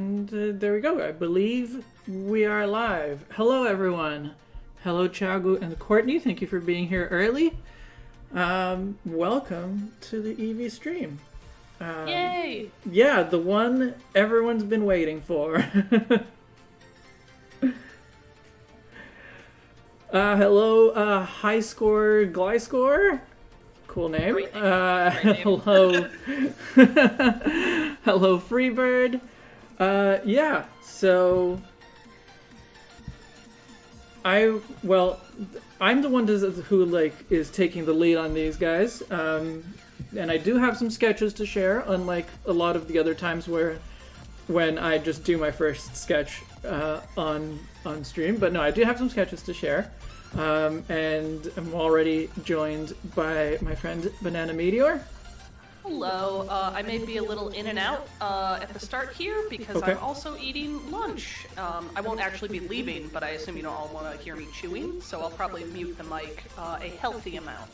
And there we go. I believe we are live. Hello, everyone. Hello, Chagu and Courtney. Thank you for being here early. Welcome to the EEVEE stream. Yay! Yeah, the one everyone's been waiting for. Hello, High Score Glyscore. Cool name. Great name. Great name. Hello. Hello, Freebird. Yeah, so I'm the one who is taking the lead on these guys. And I do have some sketches to share, unlike a lot of the other times when I just do my first sketch on stream. But no, I do have some sketches to share. And I'm already joined by my friend Banana Meteor. Hello. I may be a little in and out at the start here because Okay. I'm also eating lunch. I won't actually be leaving, but I assume you don't all want to hear me chewing, so I'll probably mute the mic a healthy amount.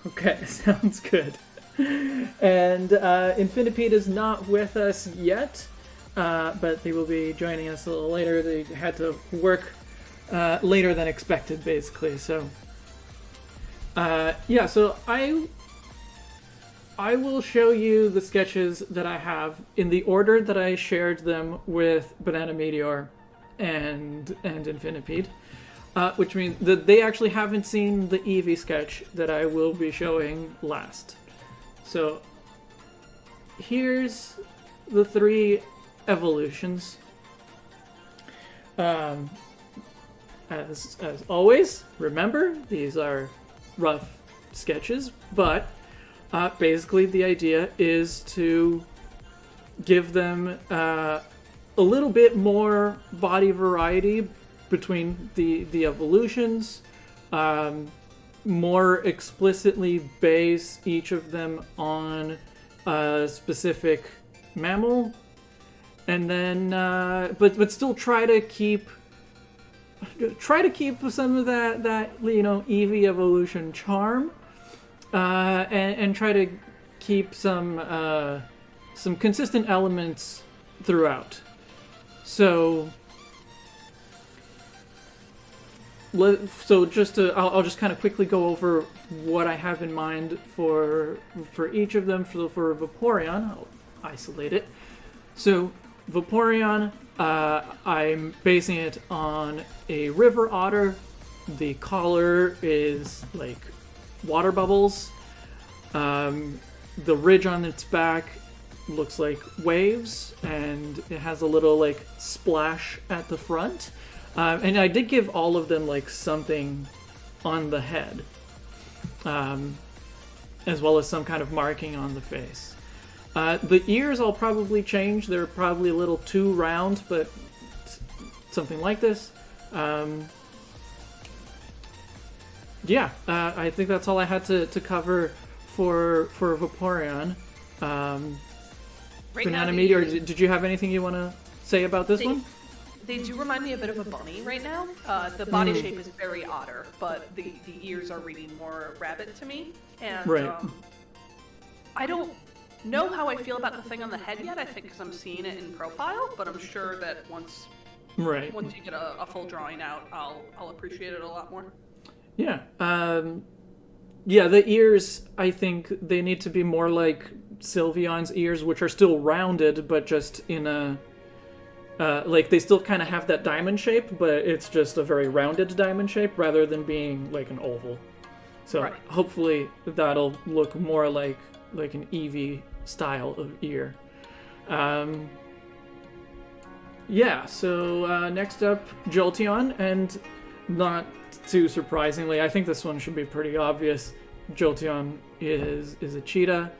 Okay, sounds good. And Infinipede is not with us yet, but they will be joining us a little later. They had to work later than expected, basically. So, yeah. So I will show you the sketches that I have in the order that I shared them with Banana Meteor and Infinipede. Which means that they actually haven't seen the EEVEE sketch that I will be showing last. So here's the three evolutions. As always, remember, these are rough sketches, but basically the idea is to give them a little bit more body variety between the evolutions, more explicitly base each of them on a specific mammal, and then but still try to keep some of that EEVEE evolution charm, and try to keep some consistent elements throughout. So I'll just kind of quickly go over what I have in mind for each of them. For Vaporeon, I'll isolate it. So Vaporeon, I'm basing it on a river otter. The collar is like water bubbles. The ridge on its back looks like waves, and it has a little like splash at the front. And I did give all of them like something on the head, as well as some kind of marking on the face. The ears I'll probably change. They're probably a little too round, but something like this. Yeah, I think that's all I had to cover for Vaporeon. Banana Meteor, did you have anything you want to say about this one? They do remind me a bit of a bunny right now. The body shape is very otter, but the ears are reading more rabbit to me. And right. I don't know how I feel about the thing on the head yet, I think, because I'm seeing it in profile, but I'm sure that once you get a full drawing out, I'll appreciate it a lot more. Yeah. Yeah, the ears, I think they need to be more like Sylveon's ears, which are still rounded, but just in a... like, they still kind of have that diamond shape, but it's just a very rounded diamond shape rather than being like an oval. So right. Hopefully that'll look more like an EEVEE style of ear. Yeah, so next up, Jolteon, and not too surprisingly, I think this one should be pretty obvious. Jolteon is a cheetah.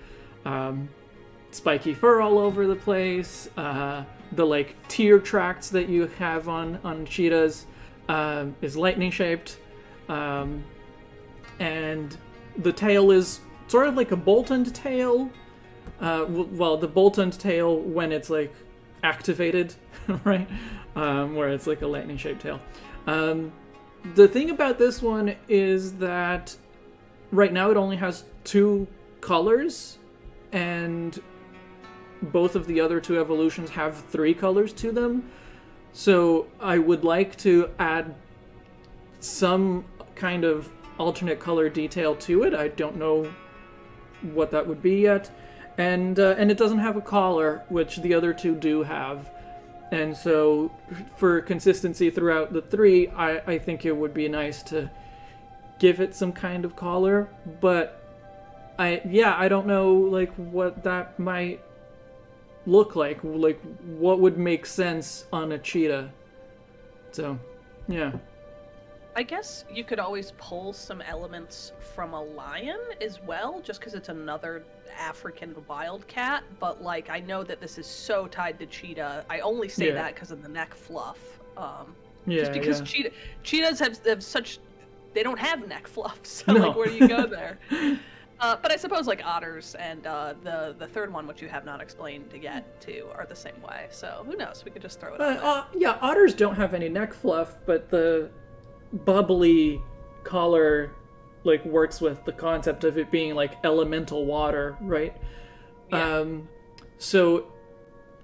Spiky fur all over the place. The like tear tracts that you have on cheetahs is lightning shaped, and the tail is sort of like a Boltoned tail. Well, the Boltoned tail when it's like activated, right? Where it's like a lightning shaped tail. The thing about this one is that right now it only has two colors, and both of the other two evolutions have 3 colors to them. So I would like to add some kind of alternate color detail to it. I don't know what that would be yet. And it doesn't have a collar, which the other two do have. And so for consistency throughout the 3, I think it would be nice to give it some kind of collar. But I don't know like what that might look like what would make sense on a cheetah. So yeah, I guess you could always pull some elements from a lion as well, just because it's another African wildcat. But like, I know that this is so tied to cheetah. I only say that because of the neck fluff. Just because cheetahs have such, they don't have neck fluff. So like, where do you go there? But I suppose like otters and the third one, which you have not explained yet, too, are the same way. So who knows? We could just throw it out there. Yeah, otters don't have any neck fluff, but the bubbly collar like works with the concept of it being like elemental water, right? Yeah. So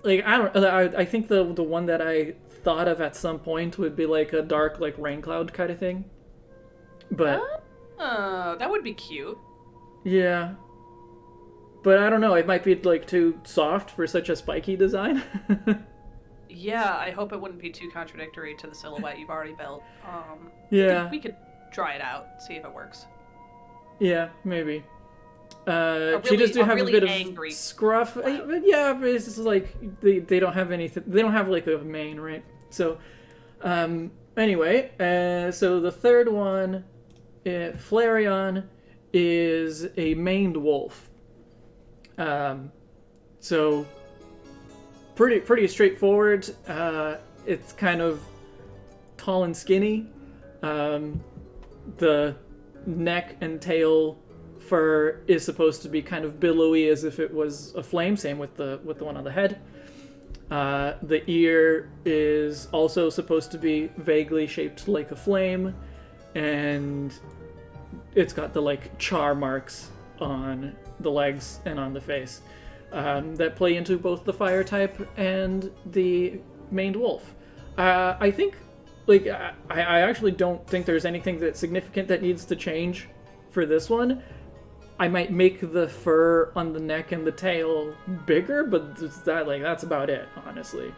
like I think the one that I thought of at some point would be like a dark like rain cloud kind of thing. But that would be cute. Yeah. But I don't know, it might be like too soft for such a spiky design. Yeah, I hope it wouldn't be too contradictory to the silhouette you've already built. Yeah. We could try it out, see if it works. Yeah, maybe. Cheetahs do have really a bit of scruff. But yeah, but it's just like they don't have anything. They don't have like a mane, right? So, anyway, so the third one, Flareon, is a maned wolf. So pretty straightforward. It's kind of tall and skinny. The neck and tail fur is supposed to be kind of billowy as if it was a flame, same with the one on the head. The ear is also supposed to be vaguely shaped like a flame, and it's got the like char marks on the legs and on the face that play into both the fire type and the maned wolf. I think like I actually don't think there's anything that's significant that needs to change for this one. I might make the fur on the neck and the tail bigger, but that's about it, honestly.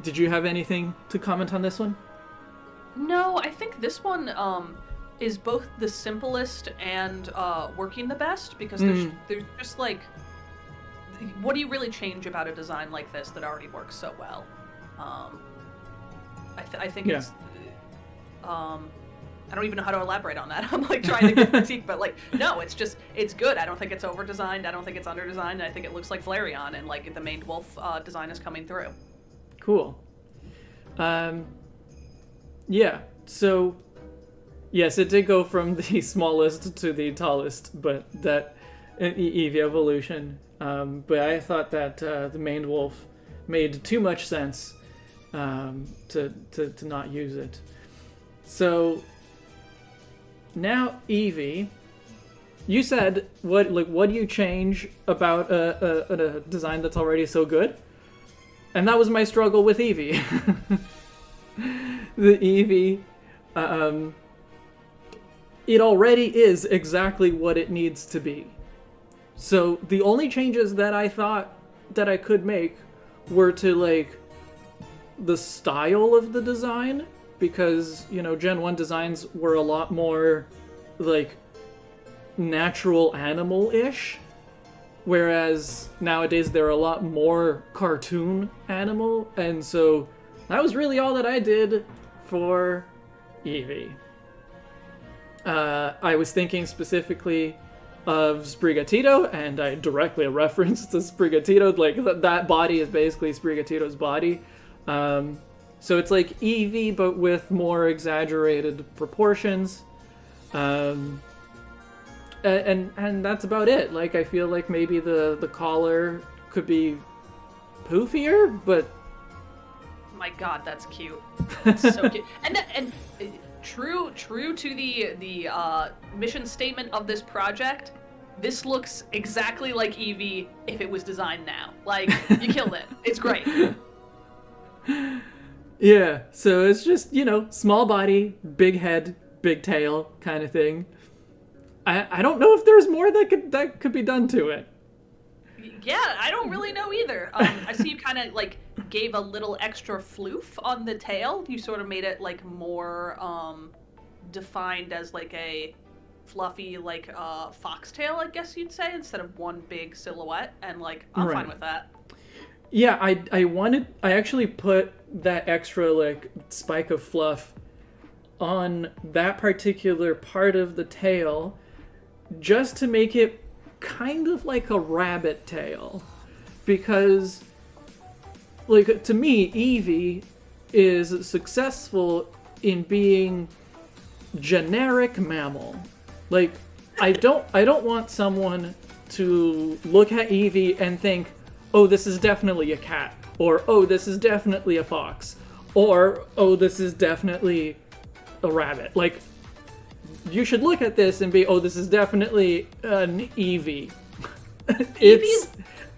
Did you have anything to comment on this one? No, I think this one is both the simplest and working the best, because there's just like, what do you really change about a design like this that already works so well? I think it's I don't even know how to elaborate on that. I'm like trying to give critique, but like, no, it's good. I don't think it's over designed. I don't think it's under designed. I think it looks like Flareon, and like the maned wolf design is coming through. Cool. Yeah, so yes, it did go from the smallest to the tallest, but that in EEVEE evolution. But I thought that the maned wolf made too much sense to not use it. So now EEVEE, you said what do you change about a design that's already so good? And that was my struggle with EEVEE. The EEVEE, it already is exactly what it needs to be. So the only changes that I thought that I could make were to like the style of the design, because, you know, Gen 1 designs were a lot more like natural animal-ish, whereas nowadays they're a lot more cartoon animal, and so that was really all that I did for EEVEE. I was thinking specifically of Sprigatito, and I directly referenced to Sprigatito. Like, that body is basically Sprigatito's body. So it's like EEVEE, but with more exaggerated proportions. And that's about it. Like, I feel like maybe the collar could be poofier, but... My God, that's cute. That's so cute. And true to the mission statement of this project, this looks exactly like EEVEE if it was designed now. Like, you killed it. It's great. Yeah, so it's just, small body, big head, big tail kind of thing. I don't know if there's more that could be done to it. Yeah, I don't really know either. I see you kind of like gave a little extra floof on the tail. You sort of made it like more defined as like a fluffy like foxtail, I guess you'd say, instead of one big silhouette. And like I'm fine with that. Yeah, I actually put that extra like spike of fluff on that particular part of the tail just to make it kind of like a rabbit tail, because like to me EEVEE is successful in being generic mammal. Like I don't want someone to look at EEVEE and think, oh, this is definitely a cat, or oh, this is definitely a fox, or oh, this is definitely a rabbit. Like, you should look at this and be, oh, this is definitely an EEVEE. It's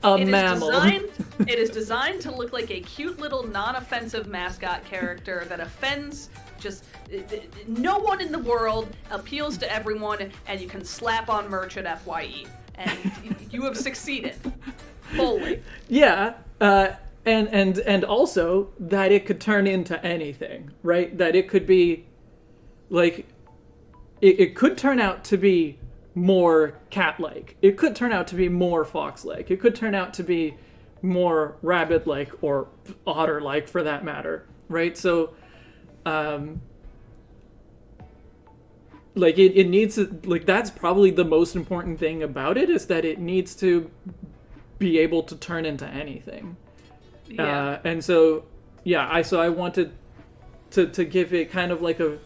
a mammal. It is designed to look like a cute little non-offensive mascot character that offends just no one in the world, appeals to everyone, and you can slap on merch at FYE. And you have succeeded. Fully. Yeah, and also that it could turn into anything, right? That it could be, like, it could turn out to be more cat-like. It could turn out to be more fox-like. It could turn out to be more rabbit-like or otter-like, for that matter, right? So, like, it needs to, like, that's probably the most important thing about it, is that it needs to be able to turn into anything. Yeah. And so, yeah, I wanted to give it kind of like a,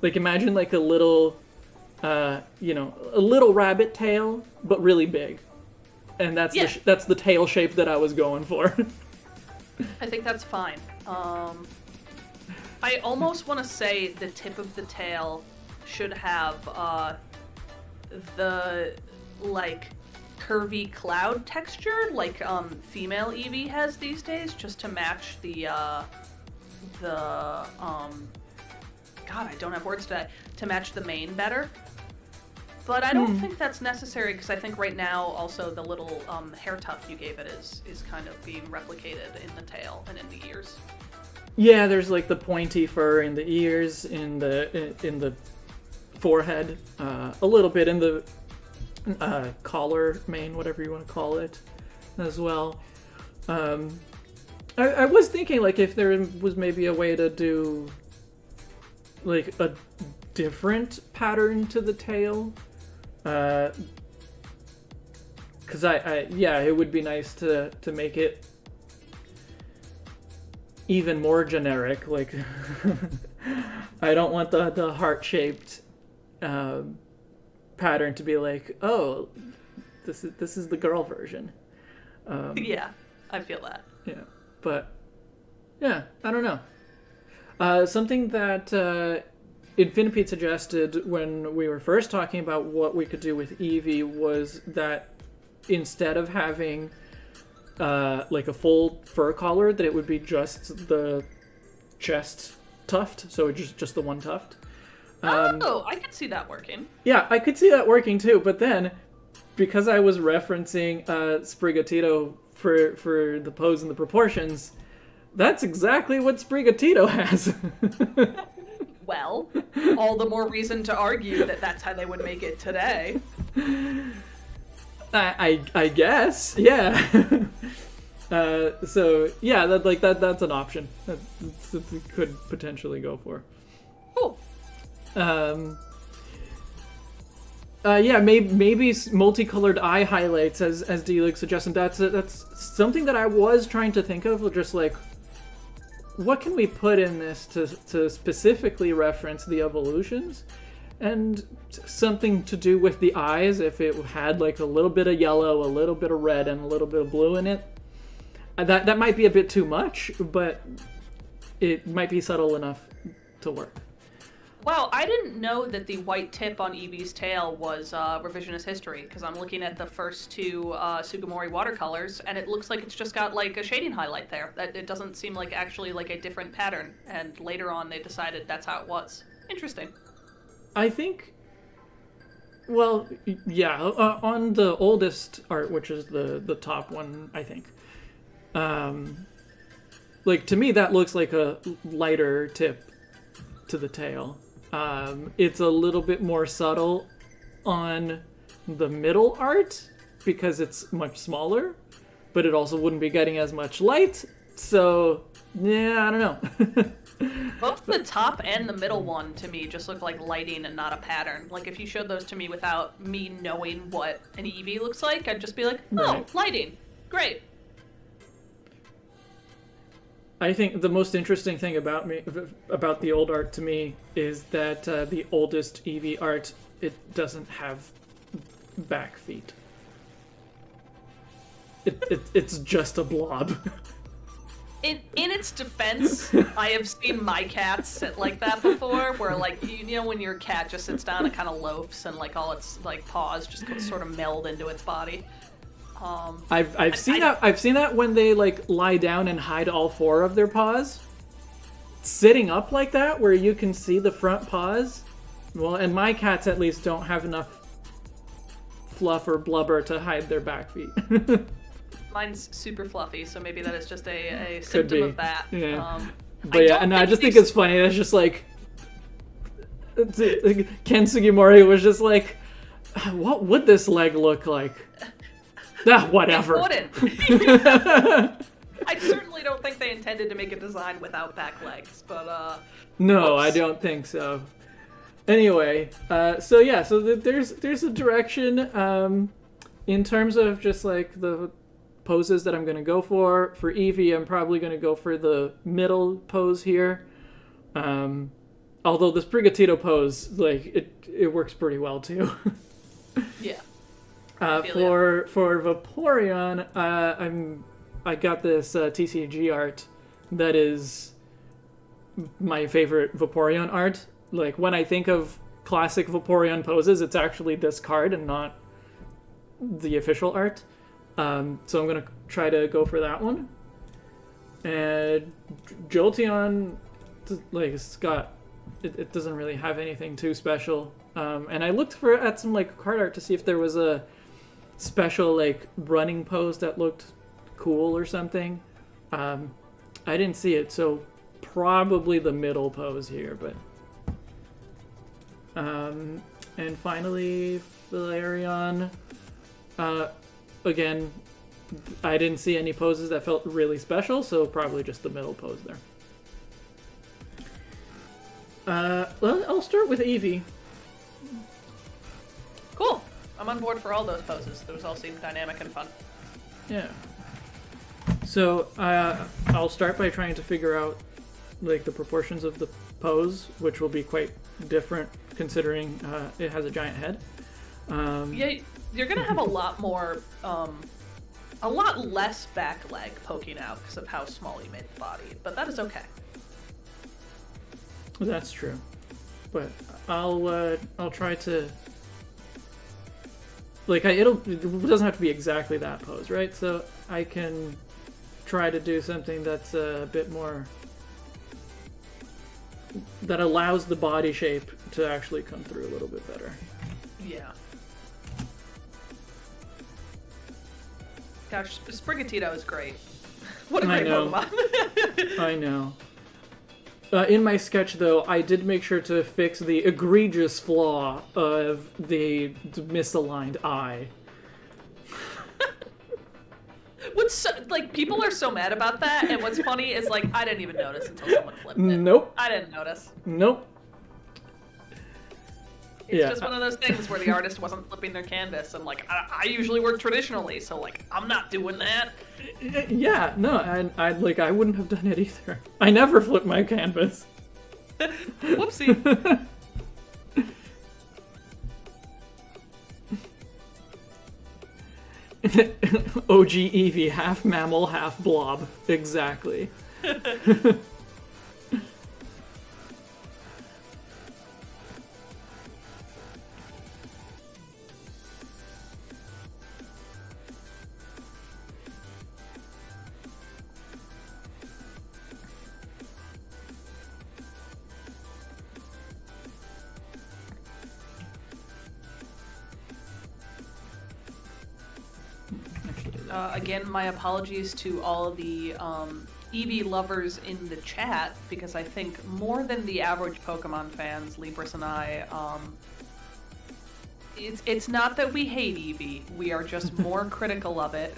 like, imagine like a little, a little rabbit tail, but really big. And that's that's the tail shape that I was going for. I think that's fine. I almost want to say the tip of the tail should have the, like, curvy cloud texture, like female EEVEE has these days, just to match the God, I don't have words to match the mane better. But I don't think that's necessary, because I think right now also the little hair tuft you gave it is kind of being replicated in the tail and in the ears. Yeah, there's like the pointy fur in the ears, in the forehead, a little bit in the collar, mane, whatever you want to call it, as well. I was thinking, like, if there was maybe a way to do like a different pattern to the tail, because it would be nice to make it even more generic. Like, I don't want the heart-shaped pattern to be like, oh, this is the girl version. Yeah, I feel that. Yeah, but yeah, I don't know. Something that Infinipede suggested when we were first talking about what we could do with EEVEE was that instead of having like a full fur collar, that it would be just the chest tuft, so just the one tuft. I could see that working. Yeah, I could see that working too, but then, because I was referencing Sprigatito for the pose and the proportions, that's exactly what Sprigatito has. Well, all the more reason to argue that that's how they would make it today. I guess, yeah. So yeah, that's an option that we could potentially go for. Cool. Maybe multicolored eye highlights, as D-League suggested. That's something that I was trying to think of, just like, what can we put in this to specifically reference the evolutions, and something to do with the eyes, if it had like a little bit of yellow, a little bit of red, and a little bit of blue in it. That might be a bit too much, but it might be subtle enough to work. Wow, I didn't know that the white tip on EEVEE's tail was revisionist history, because I'm looking at the first two Sugimori watercolors, and it looks like it's just got like a shading highlight there. That it doesn't seem like actually like a different pattern, and later on they decided that's how it was. Interesting. I think, well, yeah, on the oldest art, which is the top one, I think, like, to me that looks like a lighter tip to the tail. It's a little bit more subtle on the middle art because it's much smaller, but it also wouldn't be getting as much light, so yeah, I don't know. Both the top and the middle one to me just look like lighting and not a pattern. Like if you showed those to me without me knowing what an EEVEE looks like, I'd just be like, oh, right. Lighting, great. I think the most interesting thing about the old art to me is that the oldest EEVEE art, it doesn't have back feet. It's just a blob. In its defense, I have seen my cat sit like that before, where like you know when your cat just sits down and kind of loafs and like all its like paws just sort of meld into its body. I've seen that when they like lie down and hide all four of their paws. Sitting up like that, where you can see the front paws. Well, and my cats at least don't have enough fluff or blubber to hide their back feet. Mine's super fluffy, so maybe that is just a symptom of that. Yeah. But yeah, and I just think it's funny. It's just like Ken Sugimori was just like, what would this leg look like? Whatever. It wouldn't. I certainly don't think they intended to make a design without back legs, but no, whoops. I don't think so. Anyway, so yeah, so there's a direction in terms of just like the poses that I'm going to go for. For EEVEE, I'm probably going to go for the middle pose here. Although the Sprigatito pose, like it works pretty well too. Yeah. For Vaporeon, I got this TCG art that is my favorite Vaporeon art. Like when I think of classic Vaporeon poses, it's actually this card and not the official art. So I'm gonna try to go for that one. And Jolteon, like it's got, it doesn't really have anything too special. And I looked at some like card art to see if there was a special like running pose that looked cool or something. I didn't see it, so probably the middle pose here, but and finally Flareon. Again, I didn't see any poses that felt really special, so probably just the middle pose there. Well, I'll start with EEVEE. Cool. I'm on board for all those poses. Those all seem dynamic and fun. Yeah. So I'll start by trying to figure out like the proportions of the pose, which will be quite different considering it has a giant head. Yeah, you're gonna have a lot more, a lot less back leg poking out because of how small you made the body, but that is okay. That's true, but I'll try to. Like, it doesn't have to be exactly that pose, right? So I can try to do something that's a bit more, that allows the body shape to actually come through a little bit better. Yeah. Gosh, Sprigatito is great. What a great Pokemon. I know. In my sketch, though, I did make sure to fix the egregious flaw of the misaligned eye. What's so, like, people are so mad about that, and what's funny is, like, I didn't even notice until someone flipped it. Nope. I didn't notice. Nope. It's just one of those things where the artist wasn't flipping their canvas, and, like, I usually work traditionally, so, like, I'm not doing that. Yeah, no, I wouldn't have done it either. I never flip my canvas. Whoopsie. OG EEVEE, half mammal, half blob. Exactly. again, my apologies to all of the EEVEE lovers in the chat, because I think more than the average Pokemon fans, Libris and I, it's not that we hate EEVEE, we are just more critical of it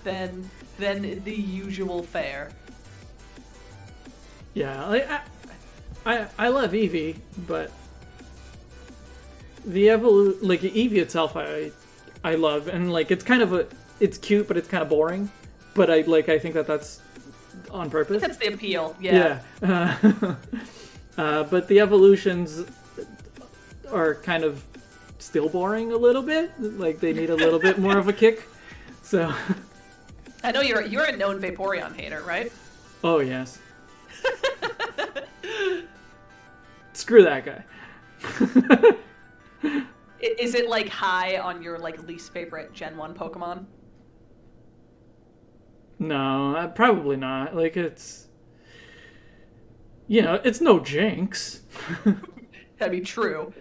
than the usual fare. Yeah, like, I love EEVEE, but the like EEVEE itself, I love, and like it's kind of it's cute, but it's kind of boring. But I think that's on purpose. That's the appeal. Yeah. But the evolutions are kind of still boring a little bit. Like they need a little bit more of a kick. So. I know you're a known Vaporeon hater, right? Oh yes. Screw that guy. Is it like high on your like least favorite Gen 1 Pokemon? No, probably not. Like it's, it's no Jinx. That'd be true.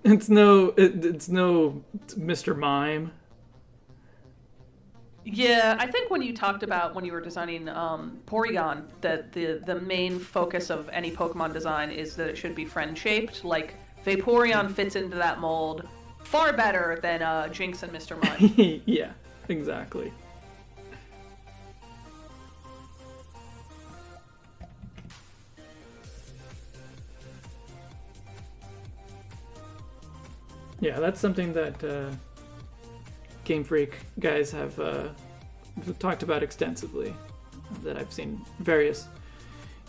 It's no Mr. Mime. Yeah, I think when you talked about when you were designing Porygon, that the main focus of any Pokemon design is that it should be friend-shaped. Like, Vaporeon fits into that mold far better than Jinx and Mr. Mime. Yeah, exactly. Yeah, that's something that Game Freak guys have talked about extensively, that I've seen various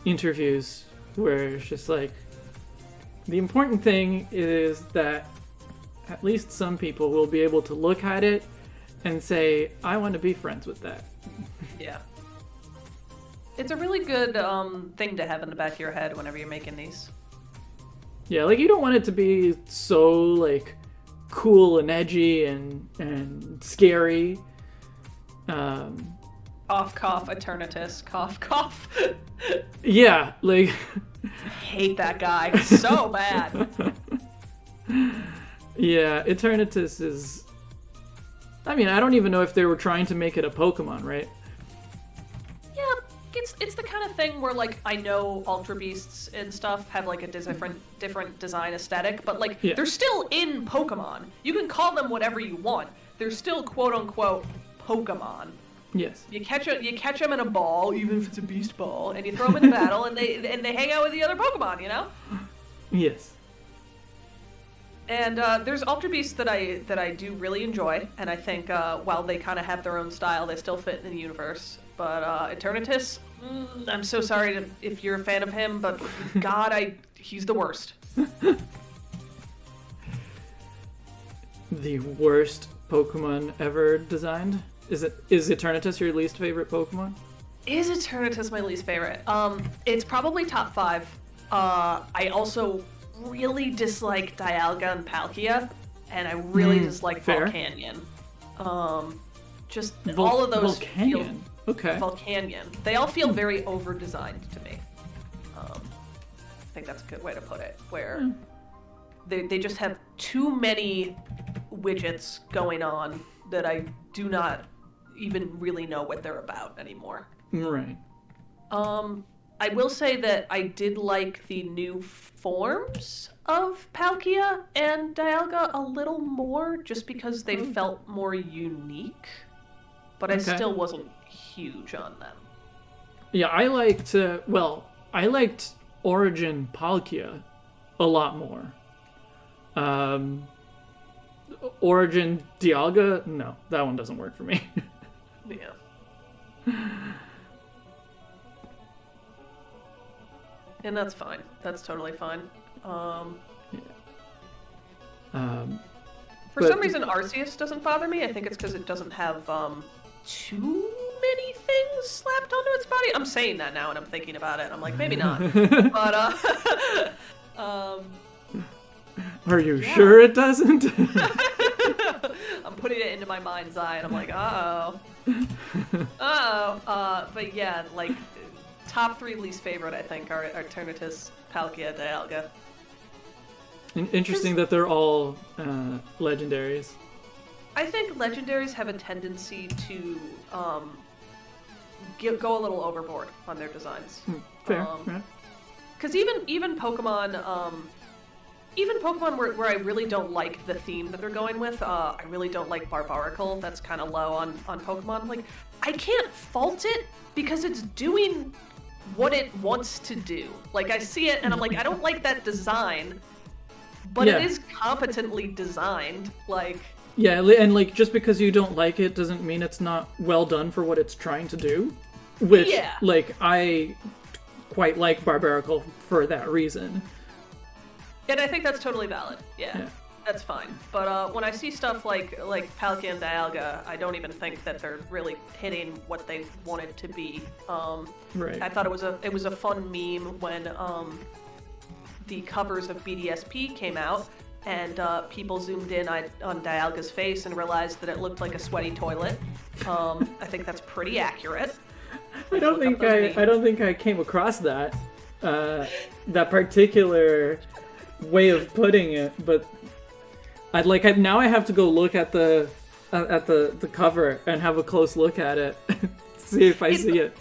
interviews where it's just like, the important thing is that at least some people will be able to look at it and say, I want to be friends with that. Yeah. It's a really good thing to have in the back of your head whenever you're making these. Yeah, like you don't want it to be so like cool and edgy and scary. Cough, cough, Eternatus, cough, cough. Yeah, like... I hate that guy so bad. Yeah, Eternatus is... I mean, I don't even know if they were trying to make it a Pokemon, right? Yeah, it's the kind of thing where, like, I know Ultra Beasts and stuff have, like, a different design aesthetic, but, like, they're still in Pokemon. You can call them whatever you want. They're still, quote-unquote, Pokemon. Yes. You catch them in a ball, even if it's a beast ball, and you throw them in the battle, and they hang out with the other Pokemon, you know? Yes. And there's Ultra Beasts that I do really enjoy, and I think while they kind of have their own style, they still fit in the universe. But Eternatus, I'm so sorry if you're a fan of him, but God, he's the worst. The worst Pokemon ever designed? Is Eternatus your least favorite Pokemon? Is Eternatus my least favorite? It's probably top 5. I also really dislike Dialga and Palkia, and I really dislike Volcanion. Just all of those Volcanion. Okay. Volcanion. They all feel very over-designed to me. I think that's a good way to put it, where they just have too many widgets going on that I do not even really know what they're about anymore. Right. I will say that I did like the new forms of Palkia and Dialga a little more, just because they felt more unique, but I still wasn't huge on them. Yeah, I liked Origin Palkia a lot more. Origin Dialga, no, that one doesn't work for me. Yeah. And that's fine. That's totally fine. For some reason, Arceus doesn't bother me. I think it's because it doesn't have too many things slapped onto its body. I'm saying that now, and I'm thinking about it. I'm like, maybe not. But are you sure it doesn't? I'm putting it into my mind's eye, and I'm like, uh-oh. But yeah, like, top 3 least favorite, I think, are Eternatus, Palkia, Dialga. Interesting that they're all legendaries. I think legendaries have a tendency to go a little overboard on their designs. Fair. Because even Pokemon, where I really don't like the theme that they're going with, I really don't like Barbaracle. That's kind of low on Pokemon. Like, I can't fault it because it's doing what it wants to do. Like, I see it and I'm like, I don't like that design, but it is competently designed. Like, yeah, and like just because you don't like it doesn't mean it's not well done for what it's trying to do. Which, like, I quite like Barbaracle for that reason. And I think that's totally valid. Yeah. That's fine. But when I see stuff like Palkia and Dialga, I don't even think that they're really hitting what they wanted to be. Right. I thought it was a fun meme when the covers of BDSP came out, and people zoomed in on Dialga's face and realized that it looked like a sweaty toilet. I think that's pretty accurate. I don't think I came across that particular way of putting it, but now I have to go look at the cover and have a close look at it, see if I see it.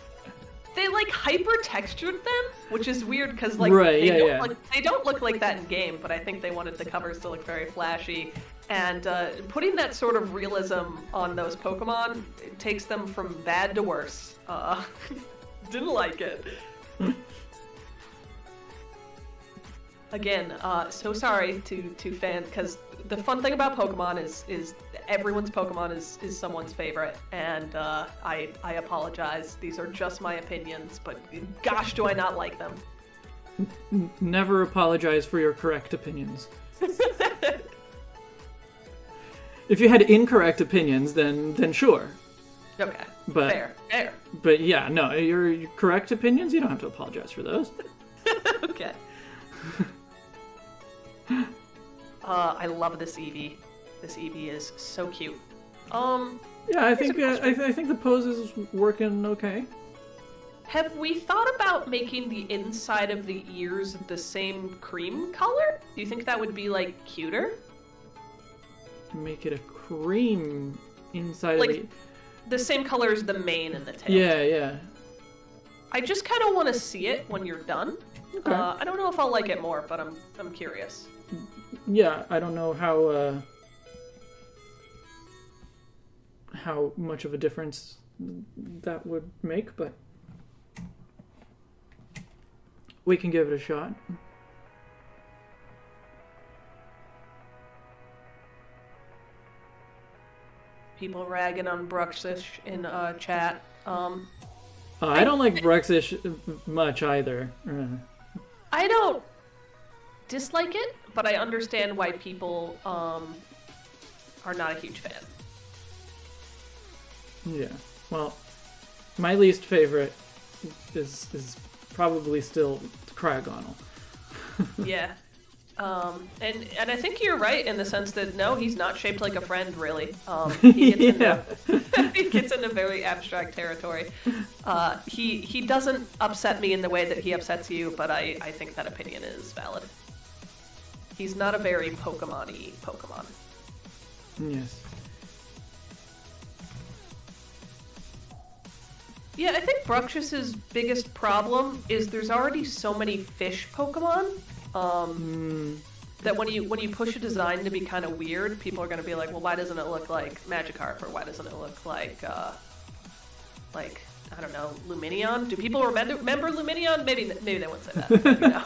They like hyper textured them, which is weird because like they don't look like that in game, but I think they wanted the covers to look very flashy. And putting that sort of realism on those Pokemon, it takes them from bad to worse. Didn't like it. Again, so sorry to fans, because the fun thing about Pokemon is everyone's Pokemon is someone's favorite, and I apologize. These are just my opinions, but gosh, do I not like them. Never apologize for your correct opinions. If you had incorrect opinions, then sure. Okay, but, fair. But yeah, no, your correct opinions, you don't have to apologize for those. Okay. I love this EEVEE. This EEVEE is so cute. Yeah, I think the pose is working okay. Have we thought about making the inside of the ears the same cream color? Do you think that would be like cuter? Make it a cream inside like, of the same color as the mane and the tail. Yeah. I just kind of want to see it when you're done. Okay. I don't know if I'll like it more, but I'm curious. Yeah, I don't know how much of a difference that would make, but we can give it a shot. People ragging on Bruxish in chat. I don't like Bruxish much either. I don't dislike it, but I understand why people are not a huge fan. Yeah. Well, my least favorite is probably still Cryogonal. Yeah. And I think you're right in the sense that no, he's not shaped like a friend, really. He gets into very abstract territory. He doesn't upset me in the way that he upsets you, but I think that opinion is valid. He's not a very Pokemon-y Pokemon. Yes. Yeah, I think Bruxus's biggest problem is there's already so many fish Pokemon. That when you push a design to be kind of weird, people are going to be like, well, why doesn't it look like Magikarp, or why doesn't it look like I don't know, Lumineon? Do people remember Lumineon? Maybe they wouldn't say that. But, you know.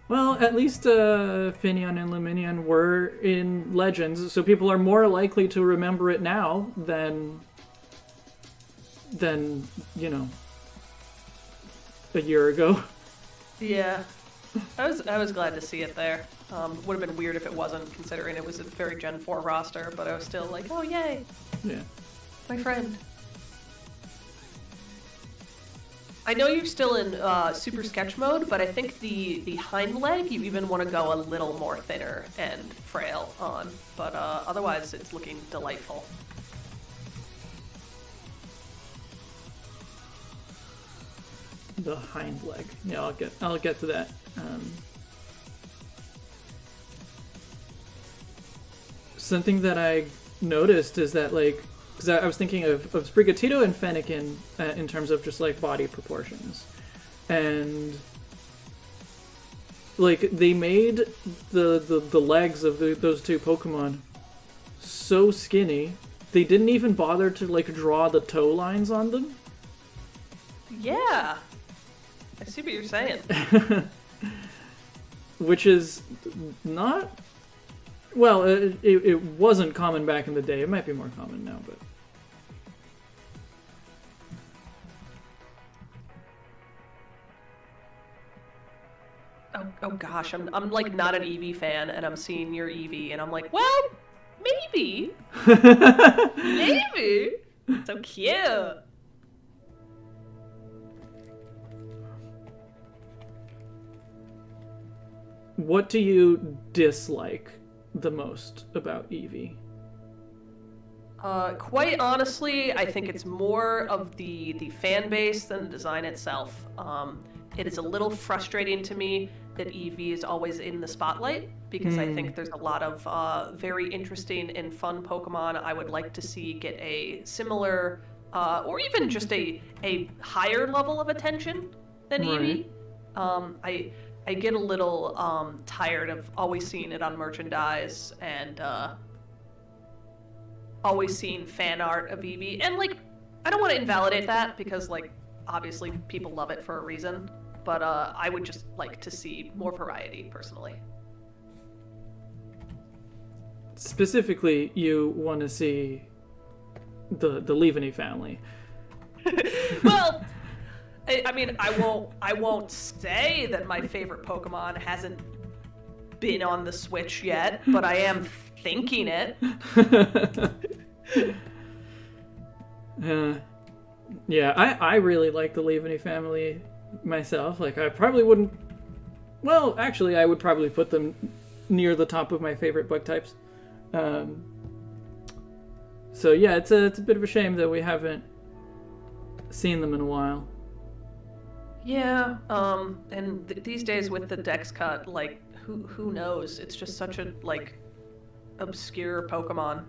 Well, at least Finneon and Lumineon were in Legends, so people are more likely to remember it now than you know, a year ago. Yeah, I was glad to see it there. Would have been weird if it wasn't, considering it was a very Gen 4 roster, but I was still like, oh yay! Yeah. My friend. I know you're still in super sketch mode, but I think the hind leg you even want to go a little more thinner and frail on, but otherwise it's looking delightful. The hind leg. Yeah, I'll get to that. something that I noticed is that, like, because I was thinking of Sprigatito and Fennekin in terms of just, like, body proportions. And, like, they made the legs of those two Pokemon so skinny, they didn't even bother to, like, draw the toe lines on them. Yeah. I see what you're saying. Which is not... Well, it wasn't common back in the day. It might be more common now, but... Oh gosh, I'm like not an EEVEE fan, and I'm seeing your EEVEE, and I'm like, well, maybe. Maybe. So cute. What do you dislike the most about EEVEE? Quite honestly, I think it's more of the fan base than the design itself. It is a little frustrating to me that EEVEE is always in the spotlight, because I think there's a lot of very interesting and fun Pokemon I would like to see get a similar, or even just a higher level of attention than EEVEE. I get a little tired of always seeing it on merchandise and always seeing fan art of EEVEE. And, like, I don't want to invalidate that because, like, obviously people love it for a reason. But I would just like to see more variety, personally. Specifically, you want to see the EEVEE family. Well... I mean, I won't say that my favorite Pokemon hasn't been on the Switch yet, but I am thinking it. Yeah, I really like the EEVEE family myself. Like, I probably wouldn't... Well, actually, I would probably put them near the top of my favorite bug types. So yeah, it's a bit of a shame that we haven't seen them in a while. Yeah, and these days with the Dex cut, like, who knows? It's just such a, like, obscure Pokemon.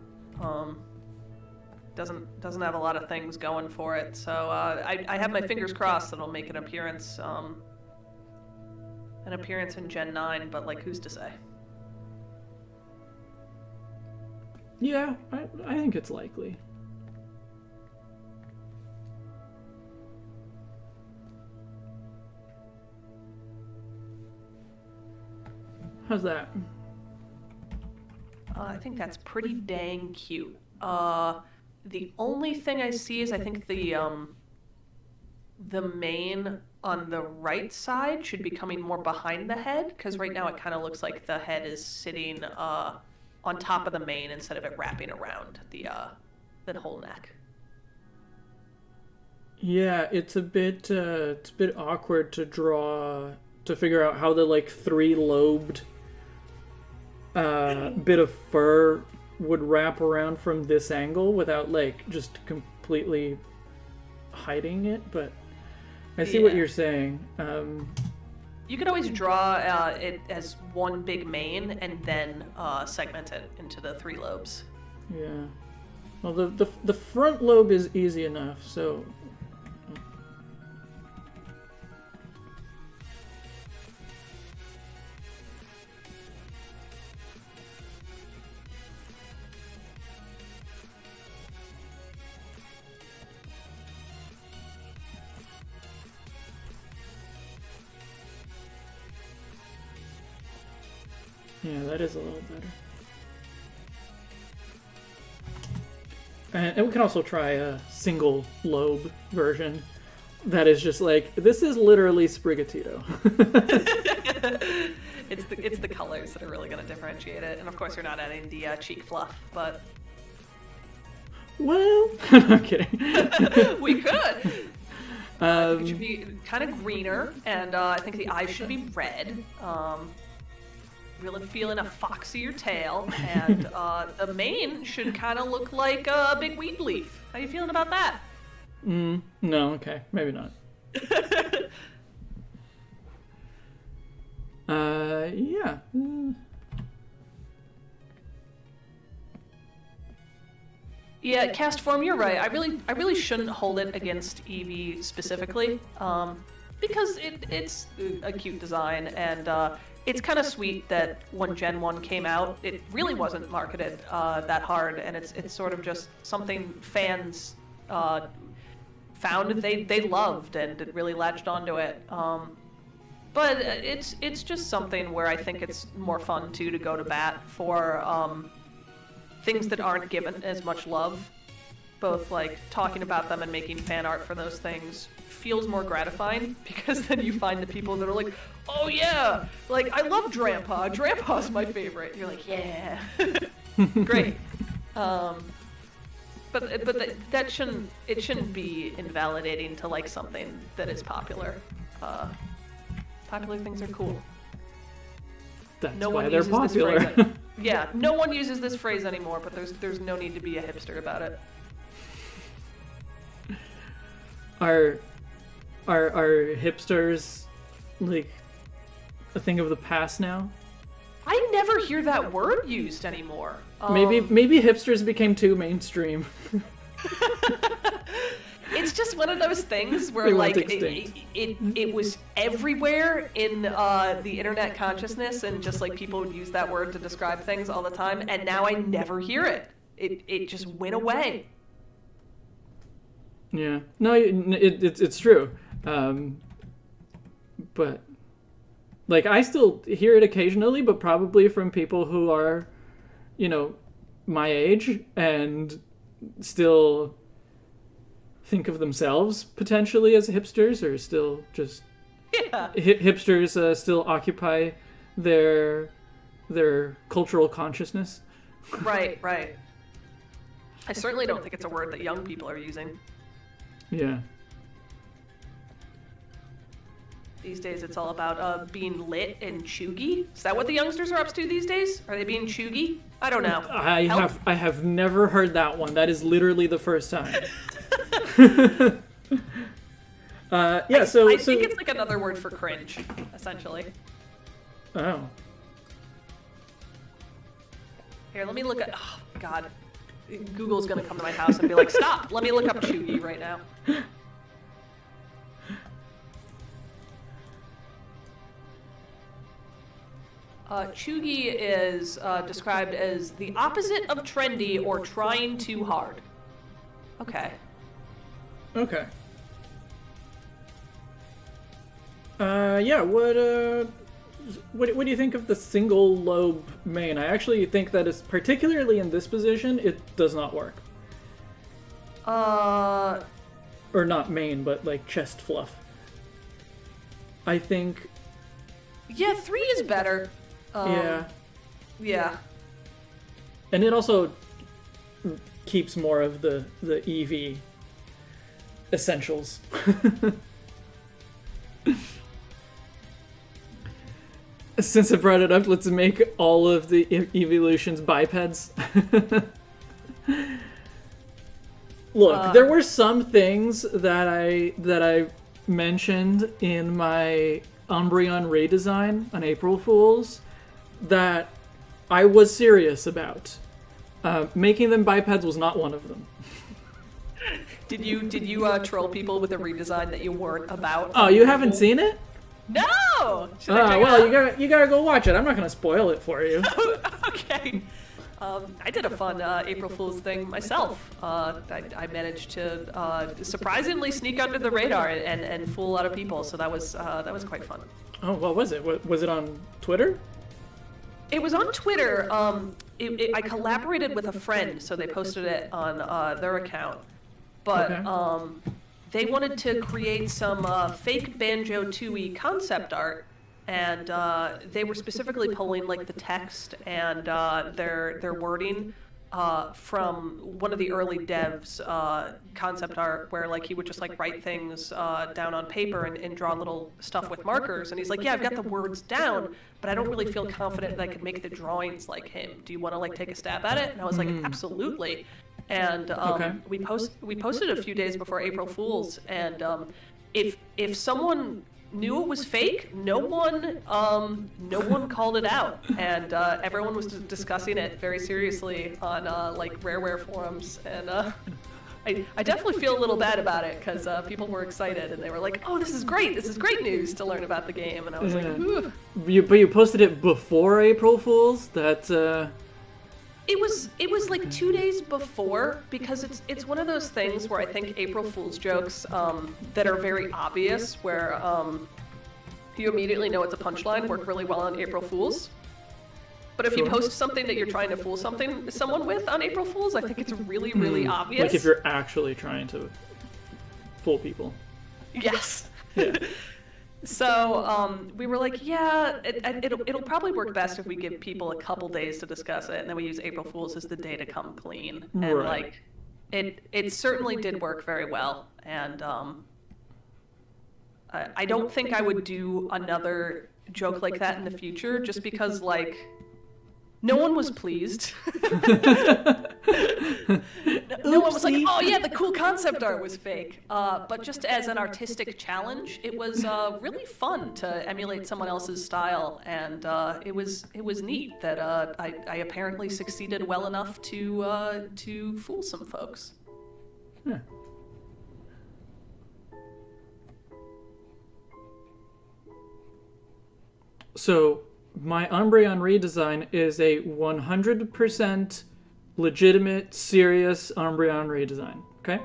Doesn't have a lot of things going for it, so I have my fingers crossed that it'll make an appearance in Gen 9, but, like, who's to say? Yeah, I think it's likely. How's that? I think that's pretty dang cute. The only thing I see is I think the mane on the right side should be coming more behind the head, because right now it kind of looks like the head is sitting on top of the mane instead of it wrapping around the whole neck. Yeah, it's a bit awkward to draw, to figure out how the, like, three-lobed bit of fur would wrap around from this angle without, like, just completely hiding it, but I see what you're saying. You could always draw it as one big mane and then segment it into the three lobes. Yeah. Well, the front lobe is easy enough, so... Yeah, that is a little better. And we can also try a single lobe version that is just like, this is literally Sprigatito. It's the colors that are really going to differentiate it. And of course you're not adding the cheek fluff, but... Well, I'm kidding. We could! I think it should be kind of greener, and I think the eyes should be red. Really feeling a foxier tail, and the mane should kind of look like a big weed leaf. How you feeling about that? No, okay, maybe not. Yeah. Yeah, cast form, you're right. I really shouldn't hold it against EEVEE specifically, because it's a cute design, and it's kind of sweet that when Gen 1 came out, it really wasn't marketed that hard, and it's sort of just something fans found they loved and it really latched onto it. But it's just something where I think it's more fun to go to bat for things that aren't given as much love. Both like talking about them and making fan art for those things feels more gratifying, because then you find the people that are like, oh yeah, like I love Drampa. Drampa's my favorite. And you're like, yeah, great. But that shouldn't be invalidating to like something that is popular. Popular things are cool. That's why they're popular. Yeah, no one uses this phrase anymore, but there's no need to be a hipster about it. Are hipsters like a thing of the past now? I never hear that word used anymore. Maybe hipsters became too mainstream. It's just one of those things where like it was everywhere in the internet consciousness, and just like people would use that word to describe things all the time, and now I never hear it. It just went away. Yeah, no, it's true, but like I still hear it occasionally, but probably from people who are, my age and still think of themselves potentially as hipsters, or still just hipsters still occupy their cultural consciousness. Right. I certainly don't think it's a word that young people are using. Yeah. These days it's all about being lit and chuggy. Is that what the youngsters are up to these days? Are they being chuggy? I don't know. I have never heard that one. That is literally the first time. I think it's like another word for cringe, essentially. Oh. Here, let me look at... Oh, God. Google's gonna come to my house and be like, stop! Let me look up chuggy right now. Chuggy is described as the opposite of trendy or trying too hard. Okay. Okay. Yeah, what do you think of the single lobe mane? I actually think that is, particularly in this position, it does not work. Or not mane, but like chest fluff. I think... Yeah, 3 is better. Yeah. And it also keeps more of the EEVEE essentials. Since I brought it up, let's make all of the evolutions bipeds. Look, there were some things that I mentioned in my Umbreon redesign on April Fools that I was serious about. Making them bipeds was not one of them. Did you troll people with a redesign that you weren't about? Oh, you haven't seen it? No! Well, you gotta go watch it. I'm not gonna spoil it for you. Okay. I did a fun April Fool's thing myself. I managed to surprisingly sneak under the radar and fool a lot of people, so that was quite fun. Oh, what was it? Was it on Twitter? It was on Twitter. I collaborated with a friend, so they posted it on their account. But okay. They wanted to create some fake Banjo-Tooie concept art, and they were specifically pulling like the text and their wording from one of the early devs' concept art, where like he would just like write things down on paper and draw little stuff with markers. And he's like, yeah, I've got the words down, but I don't really feel confident that I could make the drawings like him. Do you want to like take a stab at it? And I was like, absolutely. And we posted a few days before April Fools, and if someone knew it was fake. No one called it out, and everyone was discussing it very seriously on like Rareware forums, and I definitely feel a little bad about it because people were excited and they were like, "Oh, this is great! This is great news to learn about the game," and I was like, "Ooh." But you posted it before April Fool's. That. It was like 2 days before, because it's one of those things where I think April Fool's jokes that are very obvious, where you immediately know it's a punchline, work really well on April Fool's. But if you post something that you're trying to fool someone with on April Fool's, I think it's really, really obvious. Like if you're actually trying to fool people. Yes. Yeah. So we were like, yeah, it'll probably work best if we give people a couple days to discuss it, and then we use April Fool's as the day to come clean. And like, it certainly did work very well. And I don't think I would do another joke like that in the future, just because like, no one was pleased. No one was like, oh yeah, the cool concept art was fake. But just as an artistic challenge, it was really fun to emulate someone else's style, and it was neat that I apparently succeeded well enough to fool some folks. Yeah. So my Umbreon redesign is a 100% legitimate, serious Umbreon redesign, okay?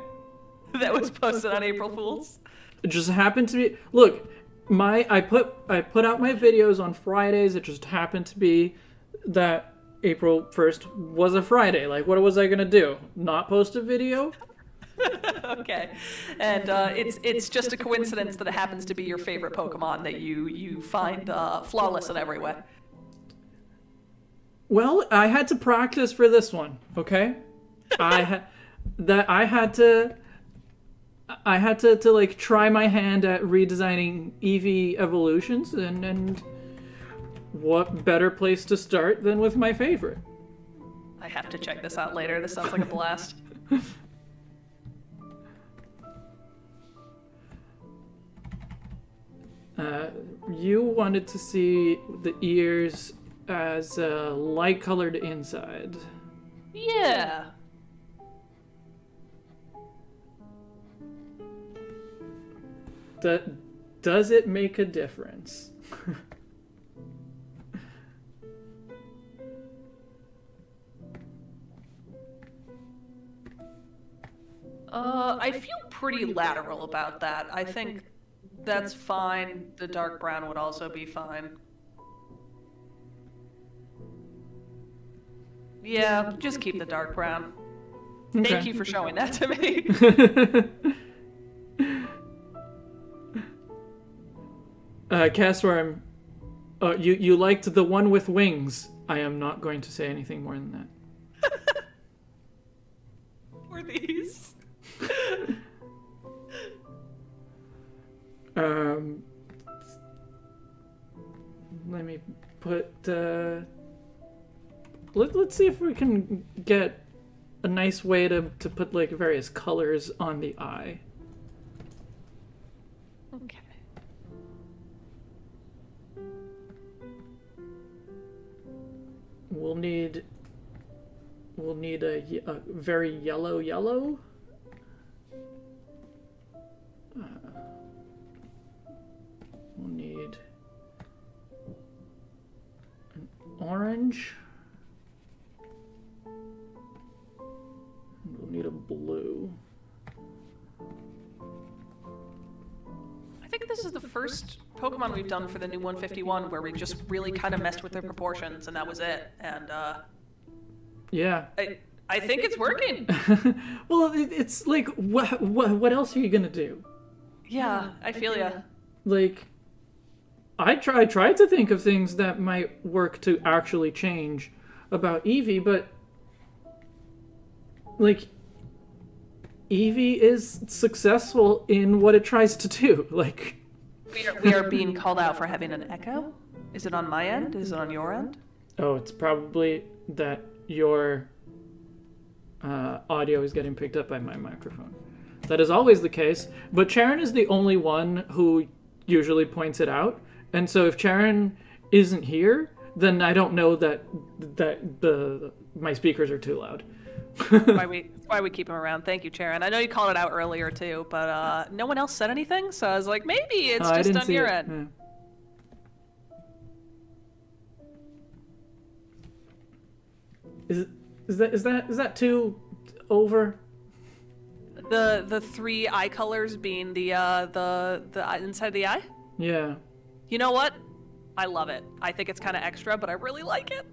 That was posted on April Fool's? It just happened to be... Look, I put out my videos on Fridays. It just happened to be that April 1st was a Friday. Like, what was I going to do? Not post a video? Okay. And it's just a coincidence that it happens to be your favorite Pokemon that you find flawless in every way. Well, I had to practice for this one, okay? I had to like try my hand at redesigning EEVEE evolutions, and what better place to start than with my favorite? I have to check this out later. This sounds like a blast. You wanted to see the ears as light-colored inside. Yeah. Does it make a difference? I feel pretty lateral about that. I think that's fine. The dark brown would also be fine. Yeah, just keep the dark brown. Okay. Thank you for showing that to me. Castworm, you liked the one with wings. I am not going to say anything more than that. Were these? Let me put, let's see if we can get a nice way to put like various colors on the eye. Okay. We'll need a very yellow. We'll need an orange. We'll need a blue. I think this is the first Pokemon we've done for the new 151 where we just really kind of messed with the proportions, and that was it. And yeah, I think it's working. Well, it's like what else are you gonna do? Yeah, I feel ya. Like, I tried to think of things that might work to actually change about EEVEE, but like, EEVEE is successful in what it tries to do. Like, we are being called out for having an echo. Is it on my end? Is it on your end? Oh, it's probably that your audio is getting picked up by my microphone. That is always the case, but Sharon is the only one who usually points it out. And so if Charon isn't here, then I don't know that my speakers are too loud. why we keep him around. Thank you, Charon. I know you called it out earlier too, but no one else said anything, so I was like, maybe it's just on your end. Yeah. Is that too over? The three eye colors being the inside of the eye? Yeah. You know what? I love it. I think it's kind of extra, but I really like it.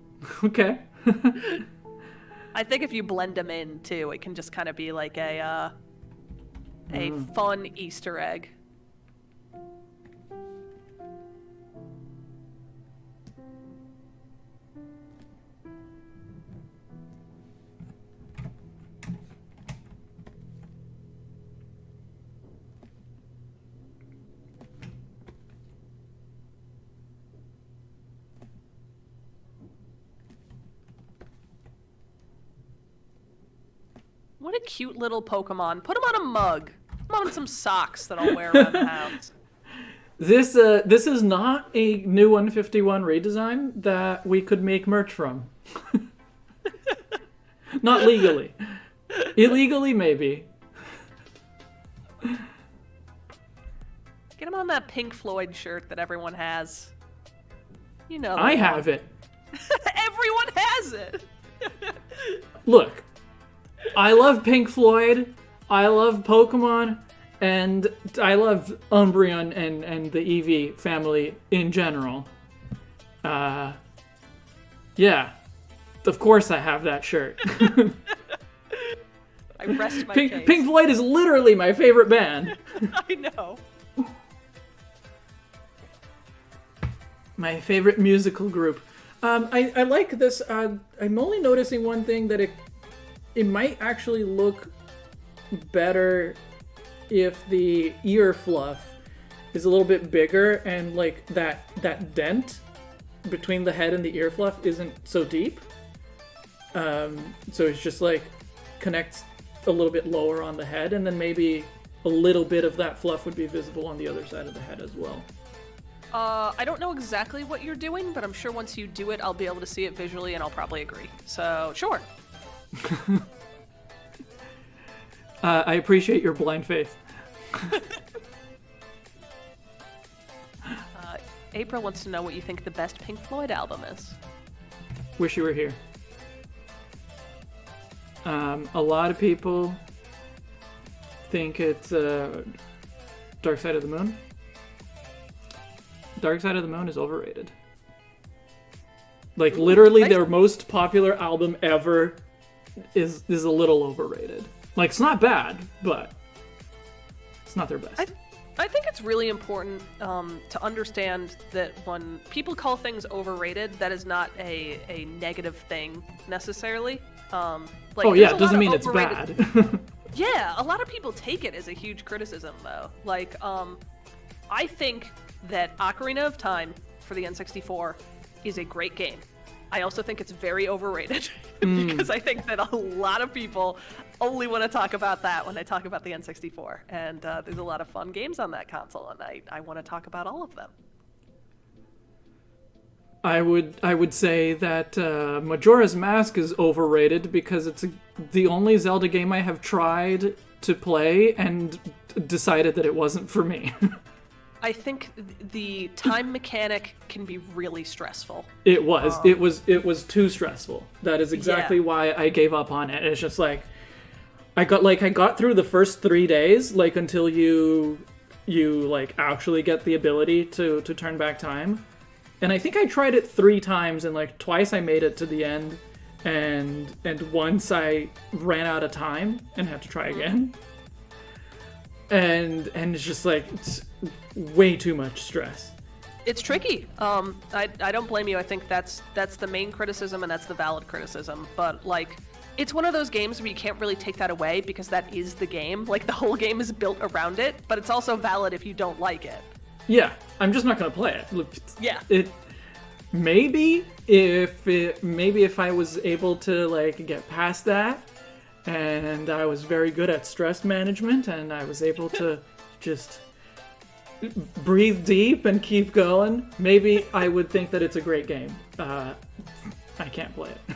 Okay. I think if you blend them in too, it can just kind of be like a fun Easter egg. What a cute little Pokemon. Put him on a mug. Put him on some socks that I'll wear around the house. This is not a new 151 redesign that we could make merch from. Not legally. Illegally, maybe. Get him on that Pink Floyd shirt that everyone has. You know. I have it. Everyone has it. Look. I love Pink Floyd, I love Pokemon, and I love Umbreon and the EEVEE family in general. Yeah. Of course I have that shirt. I rest my case. Pink Floyd is literally my favorite band. I know. My favorite musical group. I like this. I'm only noticing one thing, that it might actually look better if the ear fluff is a little bit bigger, and like that dent between the head and the ear fluff isn't so deep. So it's just like connects a little bit lower on the head, and then maybe a little bit of that fluff would be visible on the other side of the head as well. I don't know exactly what you're doing, but I'm sure once you do it, I'll be able to see it visually, and I'll probably agree. So, sure. I appreciate your blind faith. April wants to know what you think the best Pink Floyd album is. Wish You Were Here. A lot of people think it's Dark Side of the Moon. Dark Side of the Moon is overrated. Like, literally their most popular album ever is a little overrated. Like, it's not bad, but it's not their best. I think it's really important to understand that when people call things overrated, that is not a negative thing necessarily. It doesn't mean it's bad. Yeah, a lot of people take it as a huge criticism, though. Like, I think that Ocarina of Time for the N64 is a great game. I also think it's very overrated because I think that a lot of people only want to talk about that when they talk about the N64. And there's a lot of fun games on that console, and I want to talk about all of them. I would say that Majora's Mask is overrated because it's the only Zelda game I have tried to play and decided that it wasn't for me. I think the time mechanic can be really stressful. It was. It was too stressful. That is exactly why I gave up on it. It's just like I got through the first 3 days, like until you like actually get the ability to turn back time. And I think I tried it 3 times, and like twice I made it to the end, and once I ran out of time and had to try again. And it's just like it's way too much stress. It's tricky. I don't blame you. I think that's the main criticism, and that's the valid criticism. But like, it's one of those games where you can't really take that away because that is the game. Like, the whole game is built around it, but it's also valid if you don't like it. Yeah, I'm just not gonna play it. Yeah. Maybe if I was able to like get past that, and I was very good at stress management, and I was able to just breathe deep and keep going, maybe I would think that it's a great game. I can't play it.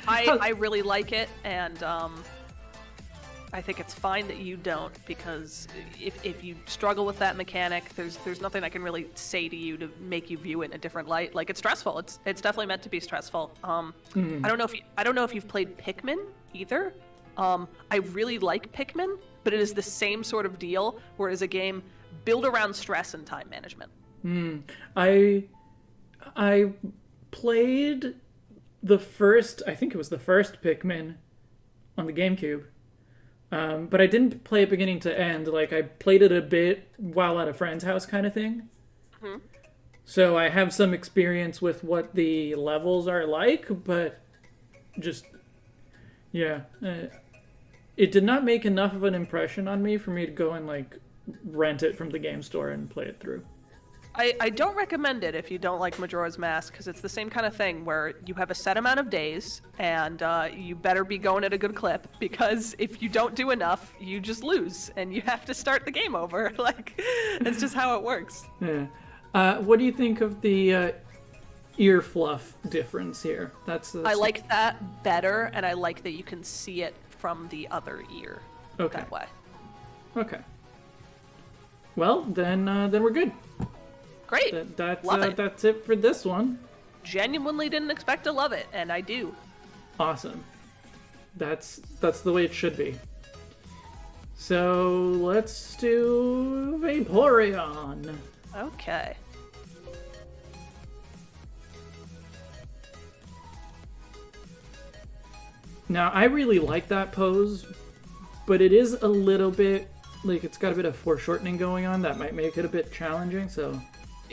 I really like it, and I think it's fine that you don't, because if you struggle with that mechanic, there's nothing I can really say to you to make you view it in a different light. Like, it's stressful. It's definitely meant to be stressful. I don't know if you've played Pikmin either. I really like Pikmin, but it is the same sort of deal, where it is a game built around stress and time management. I played I think it was the first Pikmin on the GameCube. But I didn't play it beginning to end. Like, I played it a bit while at a friend's house kind of thing. Mm-hmm. So I have some experience with what the levels are like, but just, yeah. It did not make enough of an impression on me for me to go and, like, rent it from the game store and play it through. I don't recommend it if you don't like Majora's Mask, because it's the same kind of thing where you have a set amount of days, and you better be going at a good clip, because if you don't do enough, you just lose, and you have to start the game over. Like, that's just how it works. Yeah. What do you think of the ear fluff difference here? I like that better, and I like that you can see it from the other ear that way. Okay. Well, then we're good. Great. That's it for this one. Genuinely didn't expect to love it, and I do. Awesome. That's the way it should be. So let's do Vaporeon. Okay. Now, I really like that pose, but it is a little bit, like, it's got a bit of foreshortening going on. That might make it a bit challenging, so...